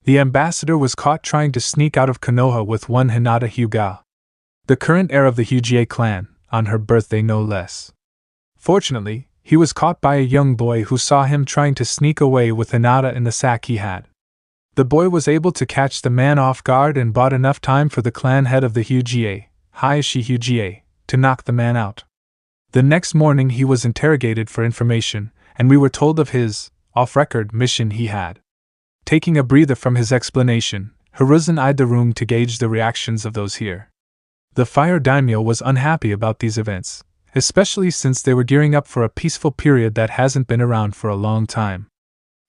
The ambassador was caught trying to sneak out of Konoha with one Hinata Huga, the current heir of the Uchiha clan, on her birthday no less. Fortunately, he was caught by a young boy who saw him trying to sneak away with Hinata in the sack he had. The boy was able to catch the man off guard and bought enough time for the clan head of the Uchiha, Hayashi Uchiha, to knock the man out. The next morning he was interrogated for information, and we were told of his, off-record, mission he had. Taking a breather from his explanation, Hiruzen eyed the room to gauge the reactions of those here. The Fire Daimyo was unhappy about these events, especially since they were gearing up for a peaceful period that hasn't been around for a long time.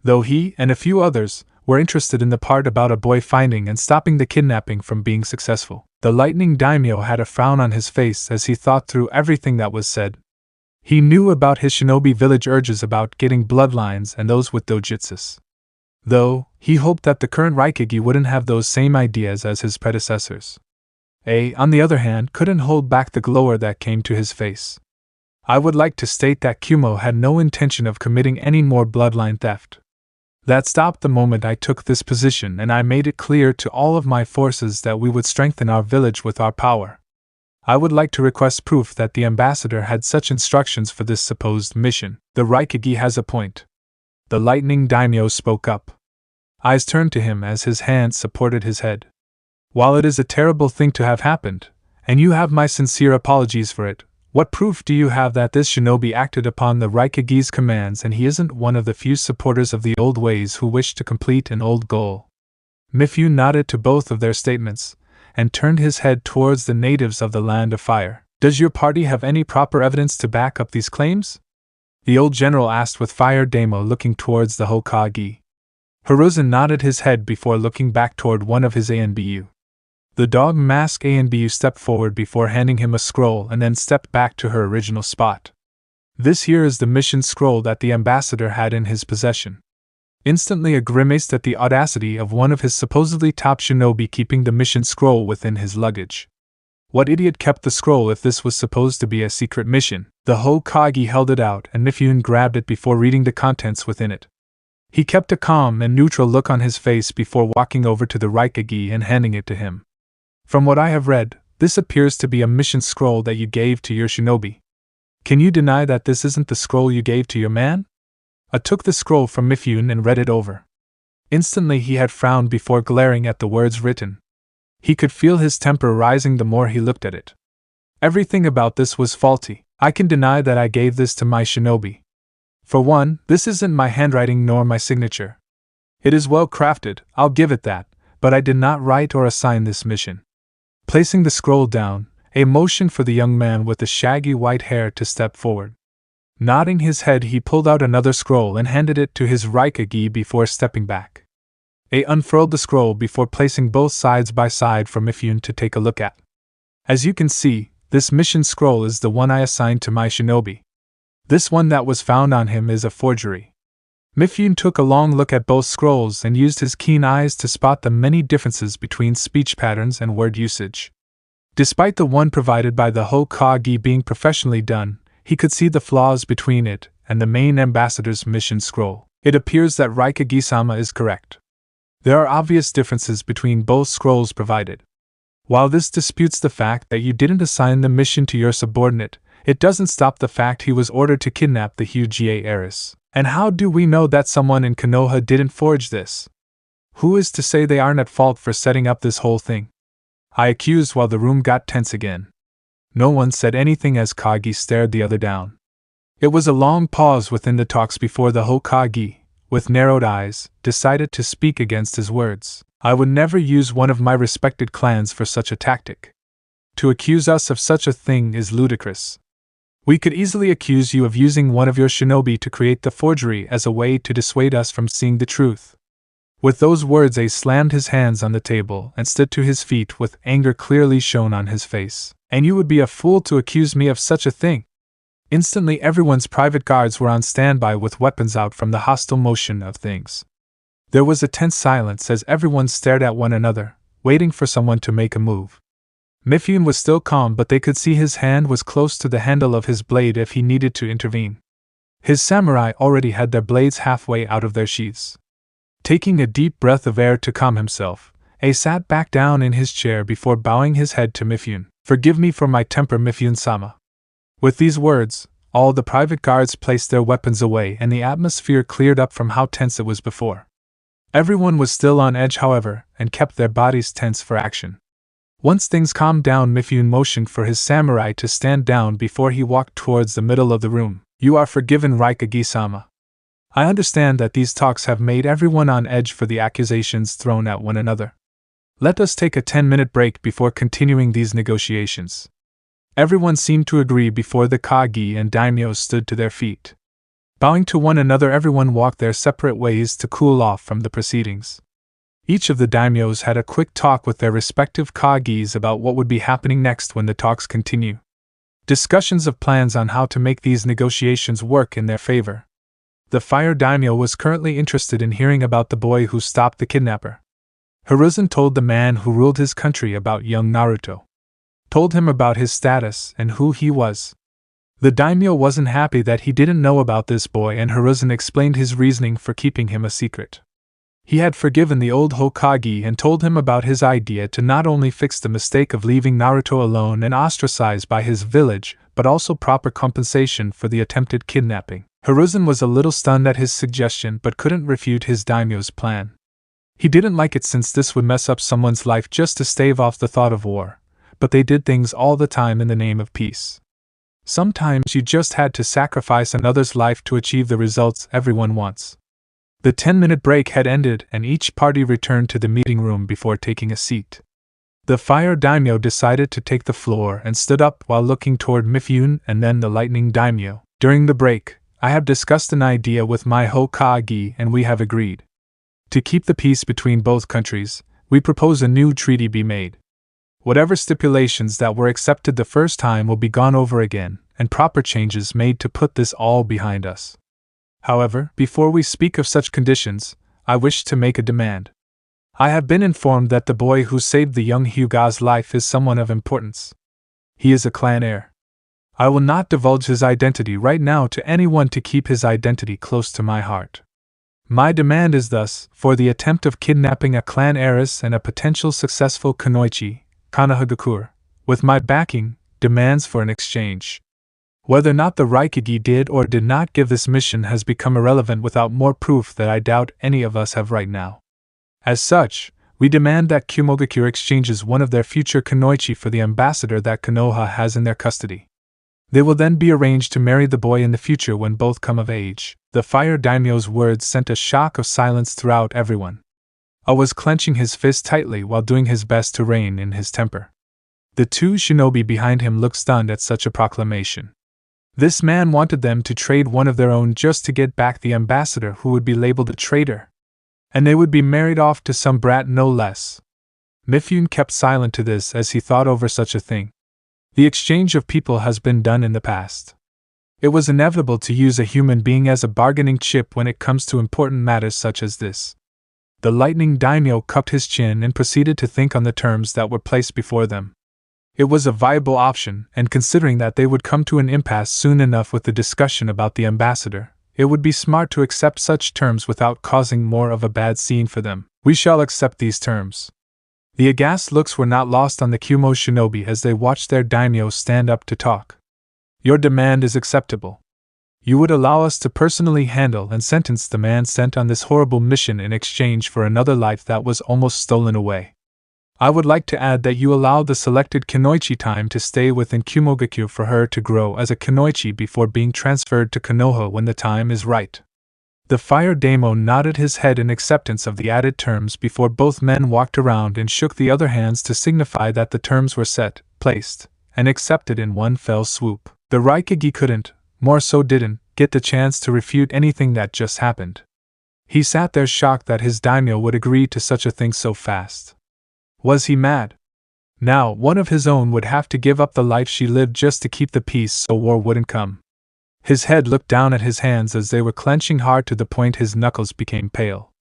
Though he, and a few others, were interested in the part about a boy finding and stopping the kidnapping from being successful, the Lightning Daimyo had a frown on his face as he thought through everything that was said. He knew about his shinobi village urges about getting bloodlines and those with dojutsus. Though, he hoped that the current Raikage wouldn't have those same ideas as his predecessors. A, on the other hand, couldn't hold back the glower that came to his face. I would like to state that Kumo had no intention of committing any more bloodline theft. That stopped the moment I took this position, and I made it clear to all of my forces that we would strengthen our village with our power. I would like to request proof that the ambassador had such instructions for this supposed mission. The Raikage has a point. The Lightning Daimyo spoke up. Eyes turned to him as his hands supported his head. While it is a terrible thing to have happened, and you have my sincere apologies for it, what proof do you have that this shinobi acted upon the Raikage's commands and he isn't one of the few supporters of the old ways who wish to complete an old goal? Mifune nodded to both of their statements, and turned his head towards the natives of the Land of Fire. Does your party have any proper evidence to back up these claims? The old general asked with Fire Daimyo looking towards the Hokage. Hiruzen nodded his head before looking back toward one of his ANBU. The dog mask ANBU stepped forward before handing him a scroll and then stepped back to her original spot. This here is the mission scroll that the ambassador had in his possession. Instantly a grimaced at the audacity of one of his supposedly top shinobi keeping the mission scroll within his luggage. What idiot kept the scroll if this was supposed to be a secret mission? The Hokage held it out and Mifune grabbed it before reading the contents within it. He kept a calm and neutral look on his face before walking over to the Raikage and handing it to him. From what I have read, this appears to be a mission scroll that you gave to your shinobi. Can you deny that this isn't the scroll you gave to your man? I took the scroll from Mifune and read it over. Instantly he had frowned before glaring at the words written. He could feel his temper rising the more he looked at it. Everything about this was faulty. I can deny that I gave this to my shinobi. For one, this isn't my handwriting nor my signature. It is well crafted, I'll give it that, but I did not write or assign this mission. Placing the scroll down, a motion for the young man with the shaggy white hair to step forward. Nodding his head, he pulled out another scroll and handed it to his Raikage before stepping back. A unfurled the scroll before placing both sides by side for Mifune to take a look at. As you can see, this mission scroll is the one I assigned to my shinobi. This one that was found on him is a forgery. Mifune took a long look at both scrolls and used his keen eyes to spot the many differences between speech patterns and word usage. Despite the one provided by the Hokage being professionally done, he could see the flaws between it and the main ambassador's mission scroll. It appears that Raikage-sama is correct. There are obvious differences between both scrolls provided. While this disputes the fact that you didn't assign the mission to your subordinate, it doesn't stop the fact he was ordered to kidnap the Huga heiress. And how do we know that someone in Konoha didn't forge this? Who is to say they aren't at fault for setting up this whole thing? I accused while the room got tense again. No one said anything as Kage stared the other down. It was a long pause within the talks before the Hokage, with narrowed eyes, decided to speak against his words. I would never use one of my respected clans for such a tactic. To accuse us of such a thing is ludicrous. We could easily accuse you of using one of your shinobi to create the forgery as a way to dissuade us from seeing the truth. With those words, Ace slammed his hands on the table and stood to his feet with anger clearly shown on his face. And you would be a fool to accuse me of such a thing. Instantly everyone's private guards were on standby with weapons out from the hostile motion of things. There was a tense silence as everyone stared at one another, waiting for someone to make a move. Mifune was still calm, but they could see his hand was close to the handle of his blade if he needed to intervene. His samurai already had their blades halfway out of their sheaths. Taking a deep breath of air to calm himself, Ace sat back down in his chair before bowing his head to Mifune. Forgive me for my temper, Mifune-sama. With these words, all the private guards placed their weapons away and the atmosphere cleared up from how tense it was before. Everyone was still on edge, however, and kept their bodies tense for action. Once things calmed down, Mifune motioned for his samurai to stand down before he walked towards the middle of the room. You are forgiven, Raikage-sama. I understand that these talks have made everyone on edge for the accusations thrown at one another. Let us take a 10-minute break before continuing these negotiations. Everyone seemed to agree before the Kage and daimyos stood to their feet. Bowing to one another, everyone walked their separate ways to cool off from the proceedings. Each of the daimyos had a quick talk with their respective Kages about what would be happening next when the talks continue. Discussions of plans on how to make these negotiations work in their favor. The Fire Daimyo was currently interested in hearing about the boy who stopped the kidnapper. Hiruzen told the man who ruled his country about young Naruto. Told him about his status and who he was. The daimyo wasn't happy that he didn't know about this boy, and Hiruzen explained his reasoning for keeping him a secret. He had forgiven the old Hokage and told him about his idea to not only fix the mistake of leaving Naruto alone and ostracized by his village, but also proper compensation for the attempted kidnapping. Hiruzen was a little stunned at his suggestion but couldn't refute his daimyo's plan. He didn't like it since this would mess up someone's life just to stave off the thought of war, but they did things all the time in the name of peace. Sometimes you just had to sacrifice another's life to achieve the results everyone wants. The 10-minute break had ended and each party returned to the meeting room before taking a seat. The fire daimyo decided to take the floor and stood up while looking toward Mifune and then the lightning daimyo. During the break, I have discussed an idea with my Hokage and we have agreed. To keep the peace between both countries, we propose a new treaty be made. Whatever stipulations that were accepted the first time will be gone over again, and proper changes made to put this all behind us. However, before we speak of such conditions, I wish to make a demand. I have been informed that the boy who saved the young Huga's life is someone of importance. He is a clan heir. I will not divulge his identity right now to anyone to keep his identity close to my heart. My demand is thus, for the attempt of kidnapping a clan heiress and a potential successful kunoichi, Konohagakure, with my backing, demands for an exchange. Whether or not the Raikage did or did not give this mission has become irrelevant without more proof that I doubt any of us have right now. As such, we demand that Kumogakure exchanges one of their future kunoichi for the ambassador that Konoha has in their custody. They will then be arranged to marry the boy in the future when both come of age. The fire daimyo's words sent a shock of silence throughout everyone. A was clenching his fist tightly while doing his best to rein in his temper. The two shinobi behind him looked stunned at such a proclamation. This man wanted them to trade one of their own just to get back the ambassador who would be labeled a traitor. And they would be married off to some brat no less. Mifune kept silent to this as he thought over such a thing. The exchange of people has been done in the past. It was inevitable to use a human being as a bargaining chip when it comes to important matters such as this. The lightning daimyo cupped his chin and proceeded to think on the terms that were placed before them. It was a viable option, and considering that they would come to an impasse soon enough with the discussion about the ambassador, it would be smart to accept such terms without causing more of a bad scene for them. We shall accept these terms. The aghast looks were not lost on the Kumo shinobi as they watched their daimyo stand up to talk. Your demand is acceptable. You would allow us to personally handle and sentence the man sent on this horrible mission in exchange for another life that was almost stolen away. I would like to add that you allow the selected kunoichi time to stay within Kumogakure for her to grow as a kunoichi before being transferred to Konoha when the time is right. The fire daimyo nodded his head in acceptance of the added terms before both men walked around and shook the other hands to signify that the terms were set, placed, and accepted in one fell swoop. The Raikage couldn't, more so didn't, get the chance to refute anything that just happened. He sat there shocked that his daimyo would agree to such a thing so fast. Was he mad? Now, one of his own would have to give up the life she lived just to keep the peace so war wouldn't come. His head looked down at his hands as they were clenching hard to the point his knuckles became pale.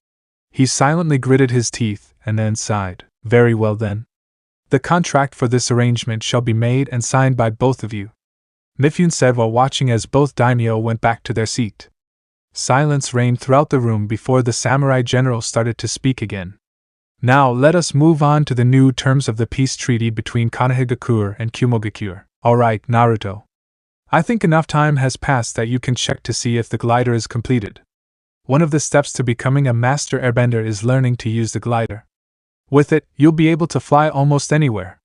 He silently gritted his teeth and then sighed. Very well then. The contract for this arrangement shall be made and signed by both of you, Mifune said while watching as both daimyo went back to their seat. Silence reigned throughout the room before the samurai general started to speak again. Now let us move on to the new terms of the peace treaty between Konohagakure and Kumogakure. Alright, Naruto. I think enough time has passed that you can check to see if the glider is completed. One of the steps to becoming a master airbender is learning to use the glider. With it, you'll be able to fly almost anywhere.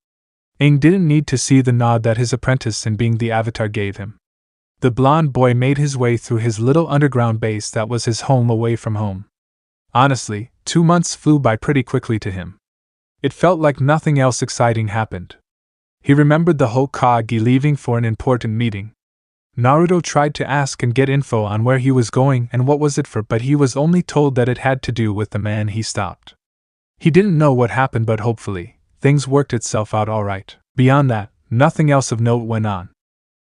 Aang didn't need to see the nod that his apprentice in being the Avatar gave him. The blonde boy made his way through his little underground base that was his home away from home. Honestly, 2 months flew by pretty quickly to him. It felt like nothing else exciting happened. He remembered the Hokage leaving for an important meeting. Naruto tried to ask and get info on where he was going and what was it for, but he was only told that it had to do with the man he stopped. He didn't know what happened, but hopefully, things worked itself out alright. Beyond that, nothing else of note went on.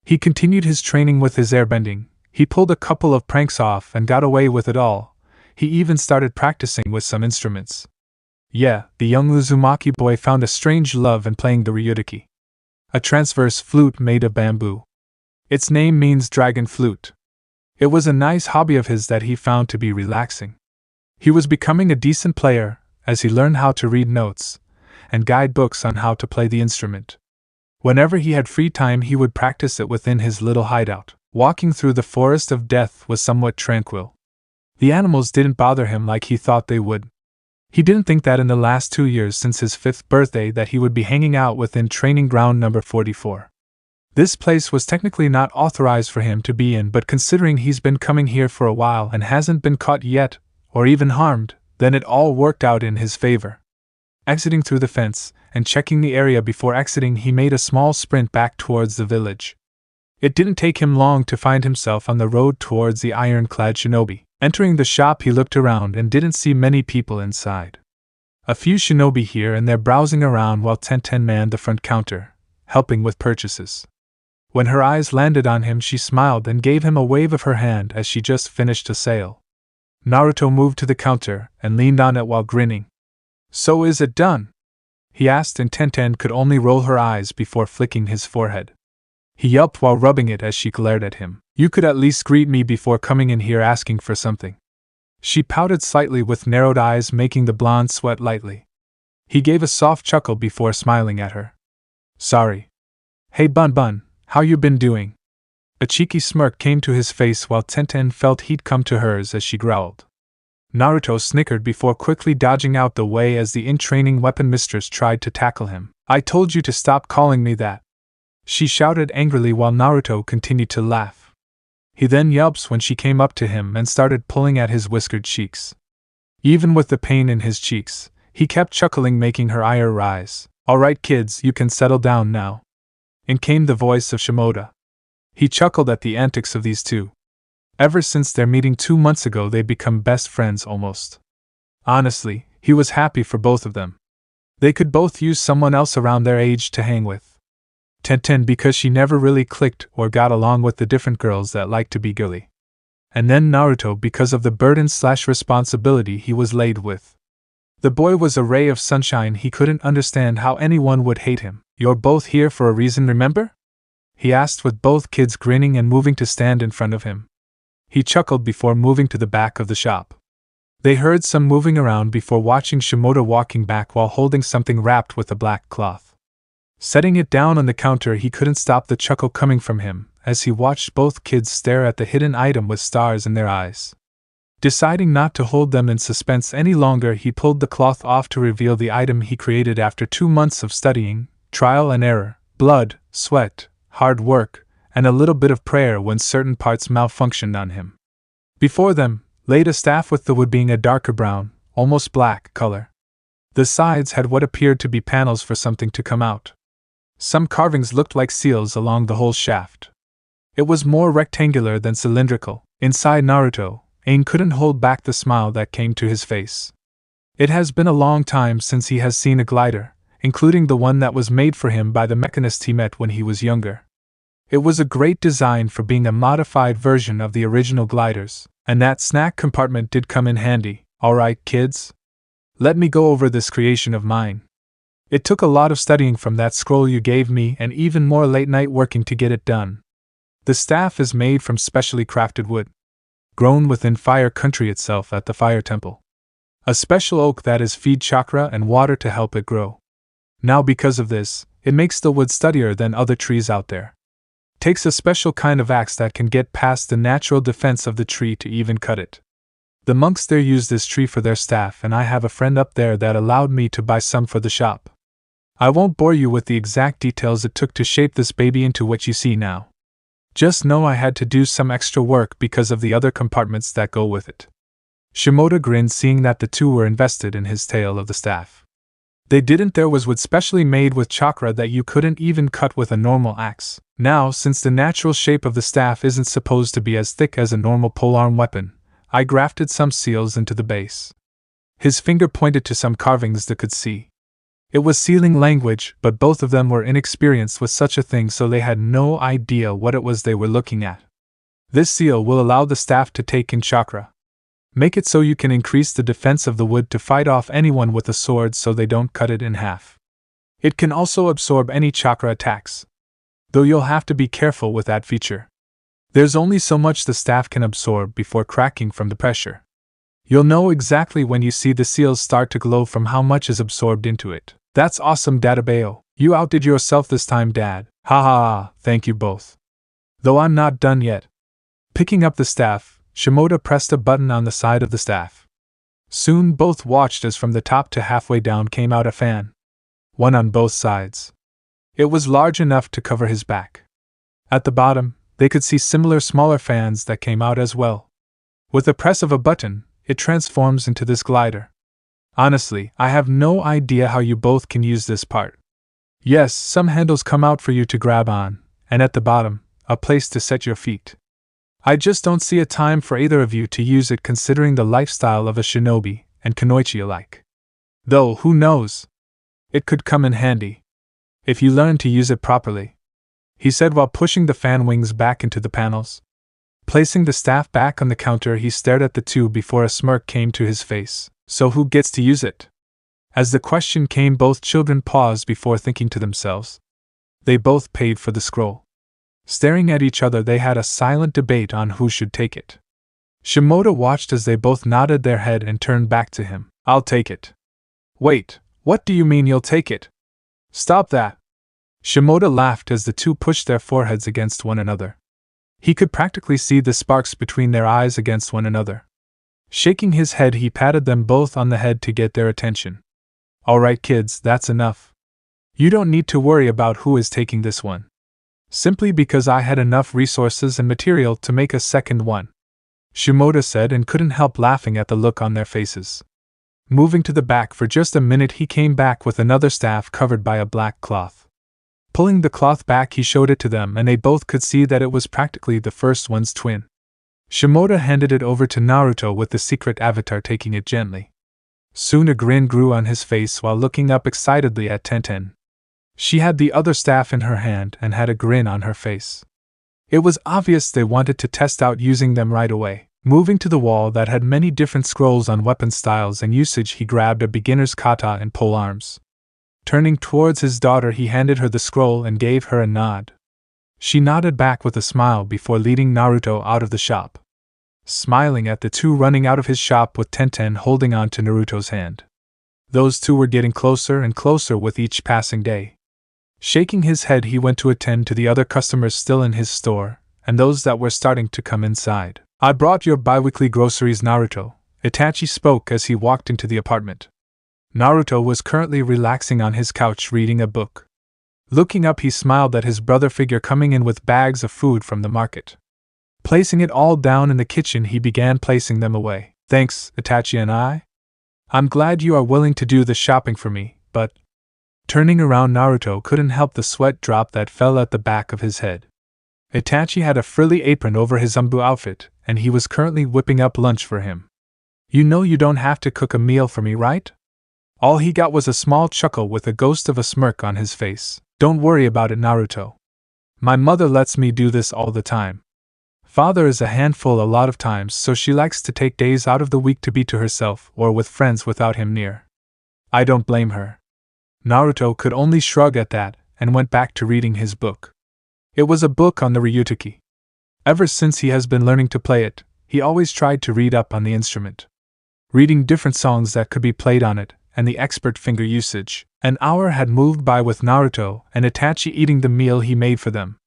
He continued his training with his airbending. He pulled a couple of pranks off and got away with it all. He even started practicing with some instruments. Yeah, the young Uzumaki boy found a strange love in playing the ryuteki, a transverse flute made of bamboo. Its name means dragon flute. It was a nice hobby of his that he found to be relaxing. He was becoming a decent player as he learned how to read notes and guidebooks on how to play the instrument. Whenever he had free time, he would practice it within his little hideout. Walking through the forest of death was somewhat tranquil. The animals didn't bother him like he thought they would. He didn't think that in the last 2 years since his 5th birthday that he would be hanging out within training ground number 44. This place was technically not authorized for him to be in, but considering he's been coming here for a while and hasn't been caught yet, or even harmed, then it all worked out in his favor. Exiting through the fence and checking the area before exiting, he made a small sprint back towards the village. It didn't take him long to find himself on the road towards the ironclad shinobi. Entering the shop, he looked around and didn't see many people inside. A few shinobi here and there browsing around while Tenten manned the front counter, helping with purchases. When her eyes landed on him, she smiled and gave him a wave of her hand as she just finished a sale. Naruto moved to the counter and leaned on it while grinning. "So is it done?" he asked, and Tenten could only roll her eyes before flicking his forehead. He yelped while rubbing it as she glared at him. "You could at least greet me before coming in here asking for something." She pouted slightly with narrowed eyes, making the blonde sweat lightly. He gave a soft chuckle before smiling at her. "Sorry. Hey Bun, how you been doing?" A cheeky smirk came to his face while Tenten felt heat come to hers as she growled. Naruto snickered before quickly dodging out the way as the in-training weapon mistress tried to tackle him. "I told you to stop calling me that," she shouted angrily while Naruto continued to laugh. He then yelps when she came up to him and started pulling at his whiskered cheeks. Even with the pain in his cheeks, he kept chuckling, making her ire rise. "All right kids, you can settle down now." In came the voice of Shimoda. He chuckled at the antics of these two. Ever since their meeting 2 months ago, they'd become best friends almost. Honestly, he was happy for both of them. They could both use someone else around their age to hang with. Tenten because she never really clicked or got along with the different girls that liked to be girly. And then Naruto because of the burden/responsibility he was laid with. The boy was a ray of sunshine. He couldn't understand how anyone would hate him. "You're both here for a reason, remember?" he asked with both kids grinning and moving to stand in front of him. He chuckled before moving to the back of the shop. They heard some moving around before watching Shimoda walking back while holding something wrapped with a black cloth. Setting it down on the counter, he couldn't stop the chuckle coming from him as he watched both kids stare at the hidden item with stars in their eyes. Deciding not to hold them in suspense any longer, he pulled the cloth off to reveal the item he created after 2 months of studying, trial and error, blood, sweat, hard work, and a little bit of prayer when certain parts malfunctioned on him. Before them, laid a staff with the wood being a darker brown, almost black, color. The sides had what appeared to be panels for something to come out. Some carvings looked like seals along the whole shaft. It was more rectangular than cylindrical. Inside Naruto, Aang couldn't hold back the smile that came to his face. It has been a long time since he has seen a glider, including the one that was made for him by the mechanist he met when he was younger. It was a great design for being a modified version of the original gliders, and that snack compartment did come in handy. "Alright, kids? Let me go over this creation of mine. It took a lot of studying from that scroll you gave me and even more late night working to get it done. The staff is made from specially crafted wood, grown within Fire Country itself at the Fire Temple. A special oak that is feed chakra and water to help it grow. Now because of this, it makes the wood sturdier than other trees out there. Takes a special kind of axe that can get past the natural defense of the tree to even cut it. The monks there use this tree for their staff, and I have a friend up there that allowed me to buy some for the shop. I won't bore you with the exact details it took to shape this baby into what you see now. Just know I had to do some extra work because of the other compartments that go with it." Shimoda grinned, seeing that the two were invested in his tale of the staff. They didn't. There was wood specially made with chakra that you couldn't even cut with a normal axe. Now, since the natural shape of the staff isn't supposed to be as thick as a normal polearm weapon, I grafted some seals into the base. His finger pointed to some carvings they could see. It was sealing language, but both of them were inexperienced with such a thing, so they had no idea what it was they were looking at. This seal will allow the staff to take in chakra. Make it so you can increase the defense of the wood to fight off anyone with a sword so they don't cut it in half. It can also absorb any chakra attacks, though you'll have to be careful with that feature. There's only so much the staff can absorb before cracking from the pressure. You'll know exactly when you see the seals start to glow from how much is absorbed into it. That's awesome, Databeo. You outdid yourself this time, Dad. Ha ha ha, thank you both. Though I'm not done yet. Picking up the staff, Shimoda pressed a button on the side of the staff. Soon both watched as from the top to halfway down came out a fan. One on both sides. It was large enough to cover his back. At the bottom, they could see similar smaller fans that came out as well. With the press of a button, it transforms into this glider. Honestly, I have no idea how you both can use this part. Yes, some handles come out for you to grab on, and at the bottom, a place to set your feet. I just don't see a time for either of you to use it considering the lifestyle of a shinobi and kunoichi alike. Though, who knows? It could come in handy. If you learn to use it properly, he said while pushing the fan wings back into the panels. Placing the staff back on the counter, he stared at the two before a smirk came to his face. So who gets to use it? As the question came, both children paused before thinking to themselves. They both paid for the scroll. Staring at each other, they had a silent debate on who should take it. Shimoda watched as they both nodded their head and turned back to him. I'll take it. Wait, what do you mean you'll take it? Stop that. Shimoda laughed as the two pushed their foreheads against one another. He could practically see the sparks between their eyes against one another. Shaking his head, he patted them both on the head to get their attention. All right, kids, that's enough. You don't need to worry about who is taking this one. Simply because I had enough resources and material to make a second one. Shimoda said and couldn't help laughing at the look on their faces. Moving to the back for just a minute, he came back with another staff covered by a black cloth. Pulling the cloth back, he showed it to them and they both could see that it was practically the first one's twin. Shimoda handed it over to Naruto with the secret avatar taking it gently. Soon a grin grew on his face while looking up excitedly at Tenten. She had the other staff in her hand and had a grin on her face. It was obvious they wanted to test out using them right away. Moving to the wall that had many different scrolls on weapon styles and usage, he grabbed a beginner's kata and polearms. Turning towards his daughter, he handed her the scroll and gave her a nod. She nodded back with a smile before leading Naruto out of the shop. Smiling at the two running out of his shop with Tenten holding on to Naruto's hand. Those two were getting closer and closer with each passing day. Shaking his head, he went to attend to the other customers still in his store, and those that were starting to come inside. I brought your biweekly groceries, Naruto, Itachi spoke as he walked into the apartment. Naruto was currently relaxing on his couch reading a book. Looking up, he smiled at his brother figure coming in with bags of food from the market. Placing it all down in the kitchen, he began placing them away. Thanks, Itachi and I'm glad you are willing to do the shopping for me, but... Turning around, Naruto couldn't help the sweat drop that fell at the back of his head. Itachi had a frilly apron over his ANBU outfit, and he was currently whipping up lunch for him. You know you don't have to cook a meal for me, right? All he got was a small chuckle with a ghost of a smirk on his face. Don't worry about it, Naruto. My mother lets me do this all the time. Father is a handful a lot of times, so she likes to take days out of the week to be to herself or with friends without him near. I don't blame her. Naruto could only shrug at that and went back to reading his book. It was a book on the ryutuki. Ever since he has been learning to play it, he always tried to read up on the instrument. Reading different songs that could be played on it, and the expert finger usage. An hour had moved by with Naruto and Itachi eating the meal he made for them.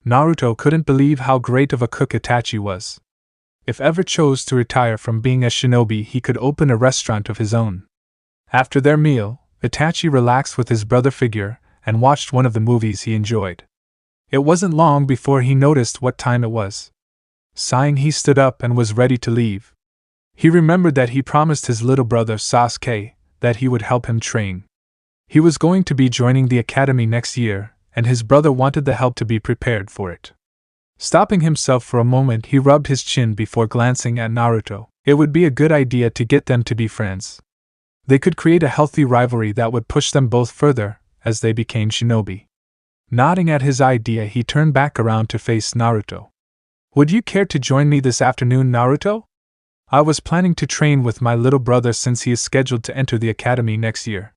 Naruto couldn't believe how great of a cook Itachi was. If ever chose to retire from being a shinobi, he could open a restaurant of his own. After their meal, Itachi relaxed with his brother figure and watched one of the movies he enjoyed. It wasn't long before he noticed what time it was. Sighing, he stood up and was ready to leave. He remembered that he promised his little brother Sasuke that he would help him train. He was going to be joining the academy next year, and his brother wanted the help to be prepared for it. Stopping himself for a moment, he rubbed his chin before glancing at Naruto. It would be a good idea to get them to be friends. They could create a healthy rivalry that would push them both further as they became shinobi. Nodding at his idea, he turned back around to face Naruto. Would you care to join me this afternoon, Naruto? I was planning to train with my little brother since he is scheduled to enter the academy next year.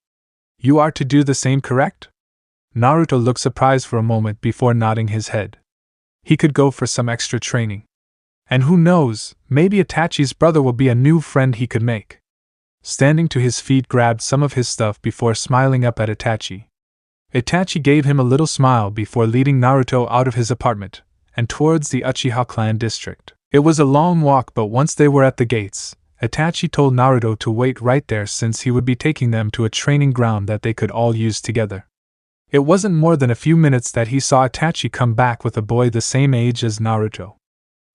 You are to do the same, correct? Naruto looked surprised for a moment before nodding his head. He could go for some extra training. And who knows, maybe Itachi's brother will be a new friend he could make. Standing to his feet, grabbed some of his stuff before smiling up at Itachi. Itachi gave him a little smile before leading Naruto out of his apartment and towards the Uchiha clan district. It was a long walk, but once they were at the gates, Itachi told Naruto to wait right there since he would be taking them to a training ground that they could all use together. It wasn't more than a few minutes that he saw Itachi come back with a boy the same age as Naruto.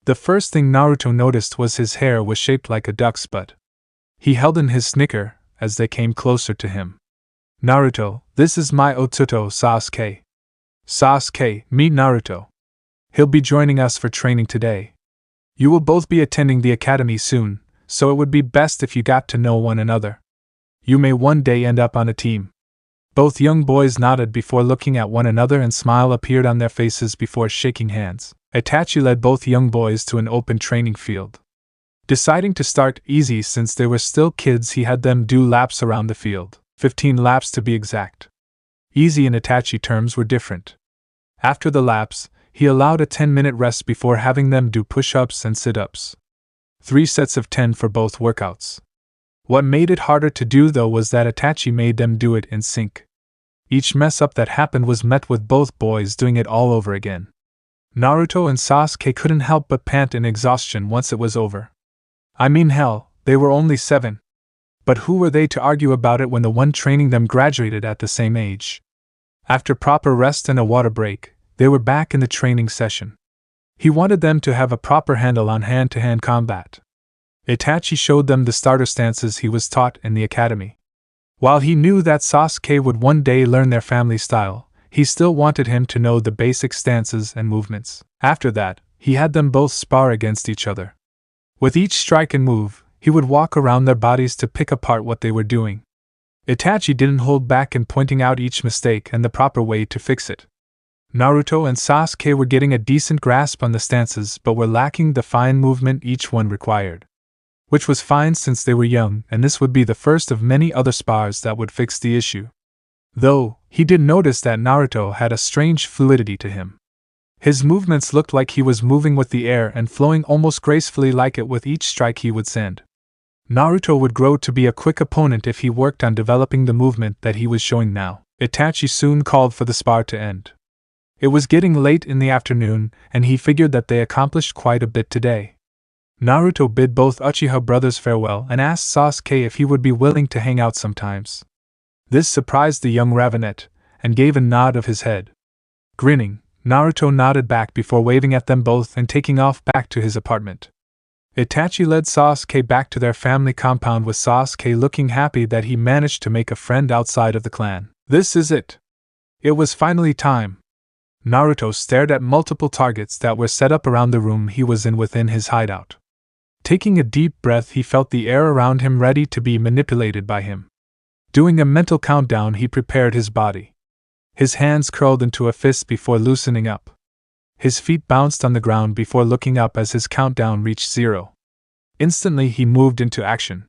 The first thing Naruto noticed was his hair was shaped like a duck's butt. He held in his snicker as they came closer to him. Naruto, this is my Otsuto Sasuke. Sasuke, meet Naruto. He'll be joining us for training today. You will both be attending the academy soon, so it would be best if you got to know one another. You may one day end up on a team. Both young boys nodded before looking at one another, and smile appeared on their faces before shaking hands. Itachi led both young boys to an open training field. Deciding to start easy since they were still kids, he had them do laps around the field, 15 laps to be exact. Easy in Itachi terms were different. After the laps, he allowed a 10-minute rest before having them do push-ups and sit-ups. 3 sets of 10 for both workouts. What made it harder to do though was that Itachi made them do it in sync. Each mess-up that happened was met with both boys doing it all over again. Naruto and Sasuke couldn't help but pant in exhaustion once it was over. I mean hell, they were only 7. But who were they to argue about it when the one training them graduated at the same age? After proper rest and a water break, they were back in the training session. He wanted them to have a proper handle on hand-to-hand combat. Itachi showed them the starter stances he was taught in the academy. While he knew that Sasuke would one day learn their family style, he still wanted him to know the basic stances and movements. After that, he had them both spar against each other. With each strike and move, he would walk around their bodies to pick apart what they were doing. Itachi didn't hold back in pointing out each mistake and the proper way to fix it. Naruto and Sasuke were getting a decent grasp on the stances but were lacking the fine movement each one required. Which was fine since they were young, and this would be the first of many other spars that would fix the issue. Though, he did notice that Naruto had a strange fluidity to him. His movements looked like he was moving with the air and flowing almost gracefully like it with each strike he would send. Naruto would grow to be a quick opponent if he worked on developing the movement that he was showing now. Itachi soon called for the spar to end. It was getting late in the afternoon, and he figured that they accomplished quite a bit today. Naruto bid both Uchiha brothers farewell and asked Sasuke if he would be willing to hang out sometimes. This surprised the young Ravenet, and gave a nod of his head. Grinning, Naruto nodded back before waving at them both and taking off back to his apartment. Itachi led Sasuke back to their family compound, with Sasuke looking happy that he managed to make a friend outside of the clan. This is it. It was finally time. Naruto stared at multiple targets that were set up around the room he was in within his hideout. Taking a deep breath, he felt the air around him ready to be manipulated by him. Doing a mental countdown, he prepared his body. His hands curled into a fist before loosening up. His feet bounced on the ground before looking up as his countdown reached 0. Instantly he moved into action.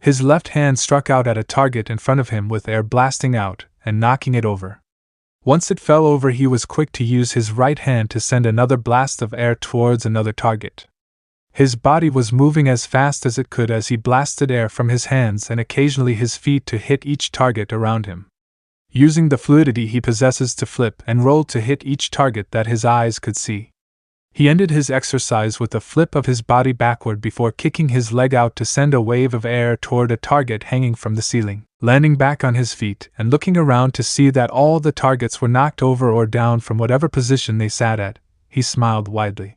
His left hand struck out at a target in front of him with air blasting out and knocking it over. Once it fell over, he was quick to use his right hand to send another blast of air towards another target. His body was moving as fast as it could as he blasted air from his hands and occasionally his feet to hit each target around him. Using the fluidity he possesses to flip and roll to hit each target that his eyes could see. He ended his exercise with a flip of his body backward before kicking his leg out to send a wave of air toward a target hanging from the ceiling. Landing back on his feet and looking around to see that all the targets were knocked over or down from whatever position they sat at, he smiled widely.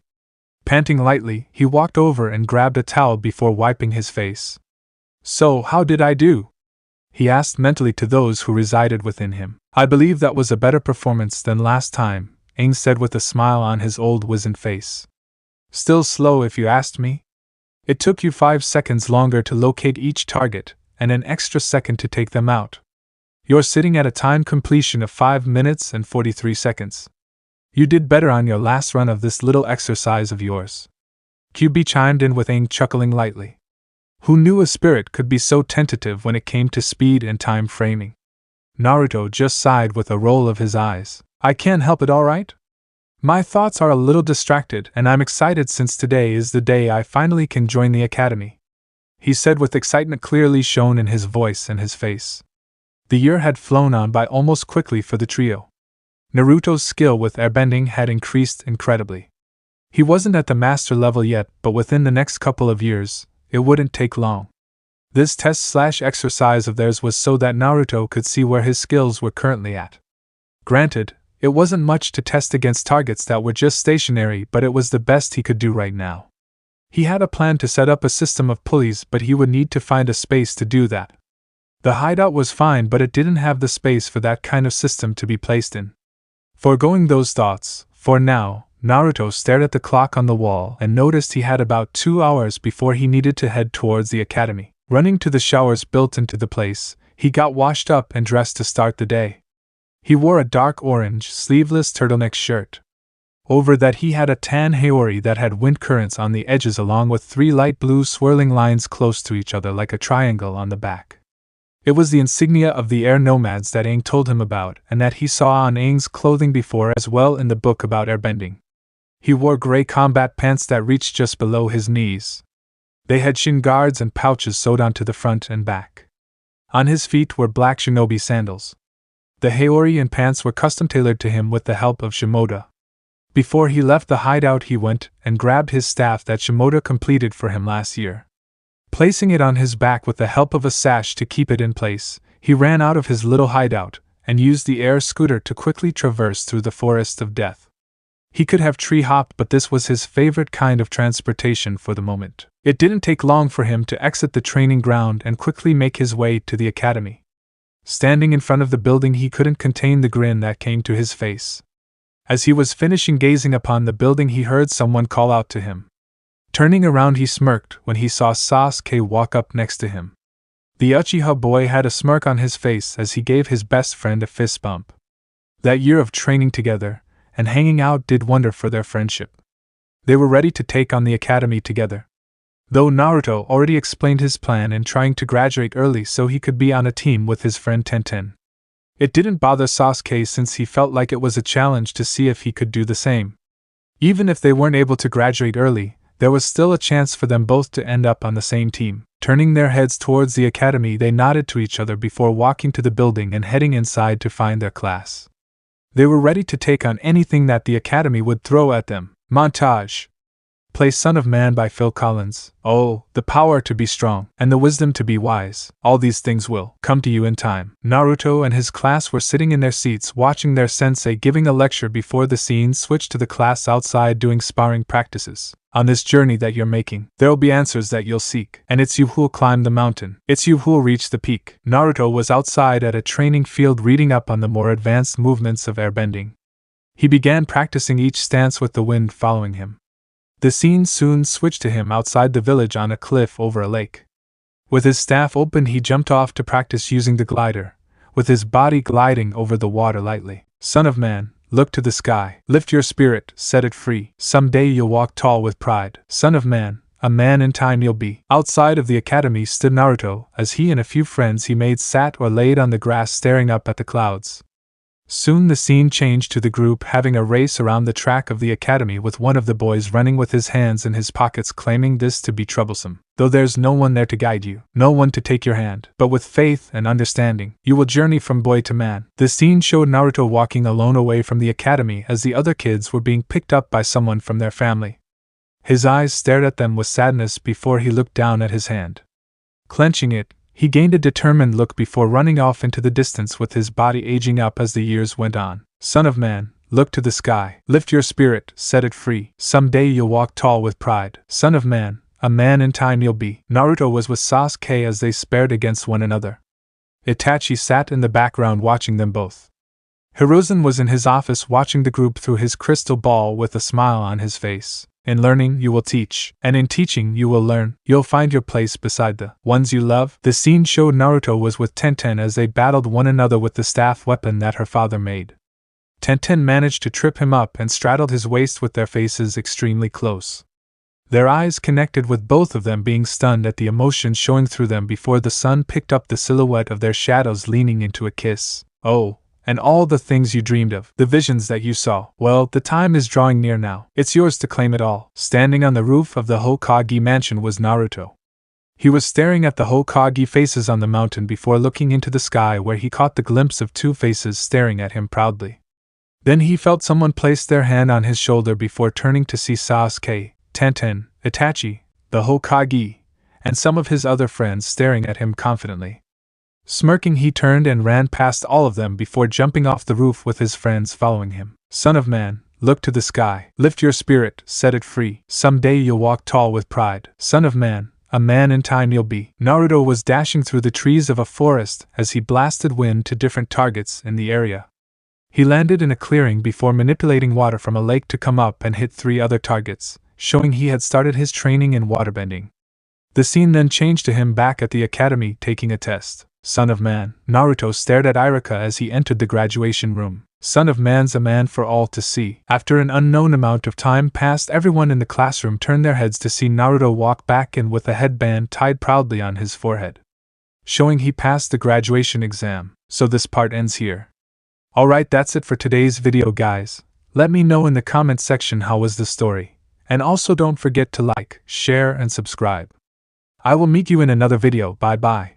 Panting lightly, he walked over and grabbed a towel before wiping his face. So, how did I do? He asked mentally to those who resided within him. I believe that was a better performance than last time, Aang said with a smile on his old wizened face. Still slow if you asked me. It took you 5 seconds longer to locate each target, and an extra second to take them out. You're sitting at a time completion of 5 minutes and 43 seconds. You did better on your last run of this little exercise of yours. QB chimed in with Aang chuckling lightly. Who knew a spirit could be so tentative when it came to speed and time framing? Naruto just sighed with a roll of his eyes. I can't help it, alright? My thoughts are a little distracted and I'm excited since today is the day I finally can join the academy, he said with excitement clearly shown in his voice and his face. The year had flown on by almost quickly for the trio. Naruto's skill with airbending had increased incredibly. He wasn't at the master level yet, but within the next couple of years, it wouldn't take long. This test/exercise of theirs was so that Naruto could see where his skills were currently at. Granted, it wasn't much to test against targets that were just stationary, but it was the best he could do right now. He had a plan to set up a system of pulleys, but he would need to find a space to do that. The hideout was fine, but it didn't have the space for that kind of system to be placed in. Foregoing those thoughts, for now, Naruto stared at the clock on the wall and noticed he had about 2 hours before he needed to head towards the academy. Running to the showers built into the place, he got washed up and dressed to start the day. He wore a dark orange, sleeveless turtleneck shirt. Over that he had a tan haori that had wind currents on the edges along with 3 light blue swirling lines close to each other like a triangle on the back. It was the insignia of the air nomads that Aang told him about and that he saw on Aang's clothing before as well in the book about airbending. He wore gray combat pants that reached just below his knees. They had shin guards and pouches sewed onto the front and back. On his feet were black shinobi sandals. The haori and pants were custom tailored to him with the help of Shimoda. Before he left the hideout he went and grabbed his staff that Shimoda completed for him last year. Placing it on his back with the help of a sash to keep it in place, he ran out of his little hideout and used the air scooter to quickly traverse through the forest of death. He could have tree-hopped, but this was his favorite kind of transportation for the moment. It didn't take long for him to exit the training ground and quickly make his way to the academy. Standing in front of the building, he couldn't contain the grin that came to his face. As he was finishing gazing upon the building, he heard someone call out to him. Turning around, he smirked when he saw Sasuke walk up next to him. The Uchiha boy had a smirk on his face as he gave his best friend a fist bump. That year of training together and hanging out did wonder for their friendship. They were ready to take on the academy together. Though Naruto already explained his plan in trying to graduate early so he could be on a team with his friend Tenten. It didn't bother Sasuke since he felt like it was a challenge to see if he could do the same. Even if they weren't able to graduate early, there was still a chance for them both to end up on the same team. Turning their heads towards the academy, they nodded to each other before walking to the building and heading inside to find their class. They were ready to take on anything that the academy would throw at them. Montage. Play Son of Man by Phil Collins. Oh, the power to be strong, and the wisdom to be wise. All these things will come to you in time. Naruto and his class were sitting in their seats watching their sensei giving a lecture before the scene switched to the class outside doing sparring practices. On this journey that you're making, there'll be answers that you'll seek, and it's you who'll climb the mountain. It's you who'll reach the peak. Naruto was outside at a training field reading up on the more advanced movements of airbending. He began practicing each stance with the wind following him. The scene soon switched to him outside the village on a cliff over a lake. With his staff open, he jumped off to practice using the glider, with his body gliding over the water lightly. Son of Man, look to the sky. Lift your spirit, set it free. Someday you'll walk tall with pride. Son of Man, a man in time you'll be. Outside of the academy stood Naruto, as he and a few friends he made sat or laid on the grass staring up at the clouds. Soon the scene changed to the group having a race around the track of the academy, with one of the boys running with his hands in his pockets, claiming this to be troublesome. Though there's no one there to guide you, no one to take your hand, but with faith and understanding, you will journey from boy to man. The scene showed Naruto walking alone away from the academy as the other kids were being picked up by someone from their family. His eyes stared at them with sadness before he looked down at his hand. Clenching it, he gained a determined look before running off into the distance, with his body aging up as the years went on. Son of Man, look to the sky. Lift your spirit, set it free. Someday you'll walk tall with pride. Son of Man, a man in time you'll be. Naruto was with Sasuke as they sparred against one another. Itachi sat in the background watching them both. Hiruzen was in his office watching the group through his crystal ball with a smile on his face. In learning, you will teach, and in teaching, you will learn. You'll find your place beside the ones you love. The scene showed Naruto was with Tenten as they battled one another with the staff weapon that her father made. Tenten managed to trip him up and straddled his waist with their faces extremely close. Their eyes connected, with both of them being stunned at the emotion showing through them before the sun picked up the silhouette of their shadows leaning into a kiss. Oh, and all the things you dreamed of, the visions that you saw. Well, the time is drawing near now. It's yours to claim it all. Standing on the roof of the Hokage mansion was Naruto. He was staring at the Hokage faces on the mountain before looking into the sky, where he caught the glimpse of 2 faces staring at him proudly. Then he felt someone place their hand on his shoulder before turning to see Sasuke, Tenten, Itachi, the Hokage, and some of his other friends staring at him confidently. Smirking, he turned and ran past all of them before jumping off the roof with his friends following him. Son of man, look to the sky, lift your spirit, set it free. Someday you'll walk tall with pride. Son of man, a man in time you'll be. Naruto was dashing through the trees of a forest as he blasted wind to different targets in the area. He landed in a clearing before manipulating water from a lake to come up and hit 3 other targets, showing he had started his training in waterbending. The scene then changed to him back at the academy taking a test. Son of man, Naruto stared at Irika as he entered the graduation room. Son of man's a man for all to see. After an unknown amount of time passed, everyone in the classroom turned their heads to see Naruto walk back in with a headband tied proudly on his forehead, showing he passed the graduation exam. So this part ends here. Alright, that's it for today's video, guys. Let me know in the comment section how was the story, and also don't forget to like, share and subscribe. I will meet you in another video. Bye bye.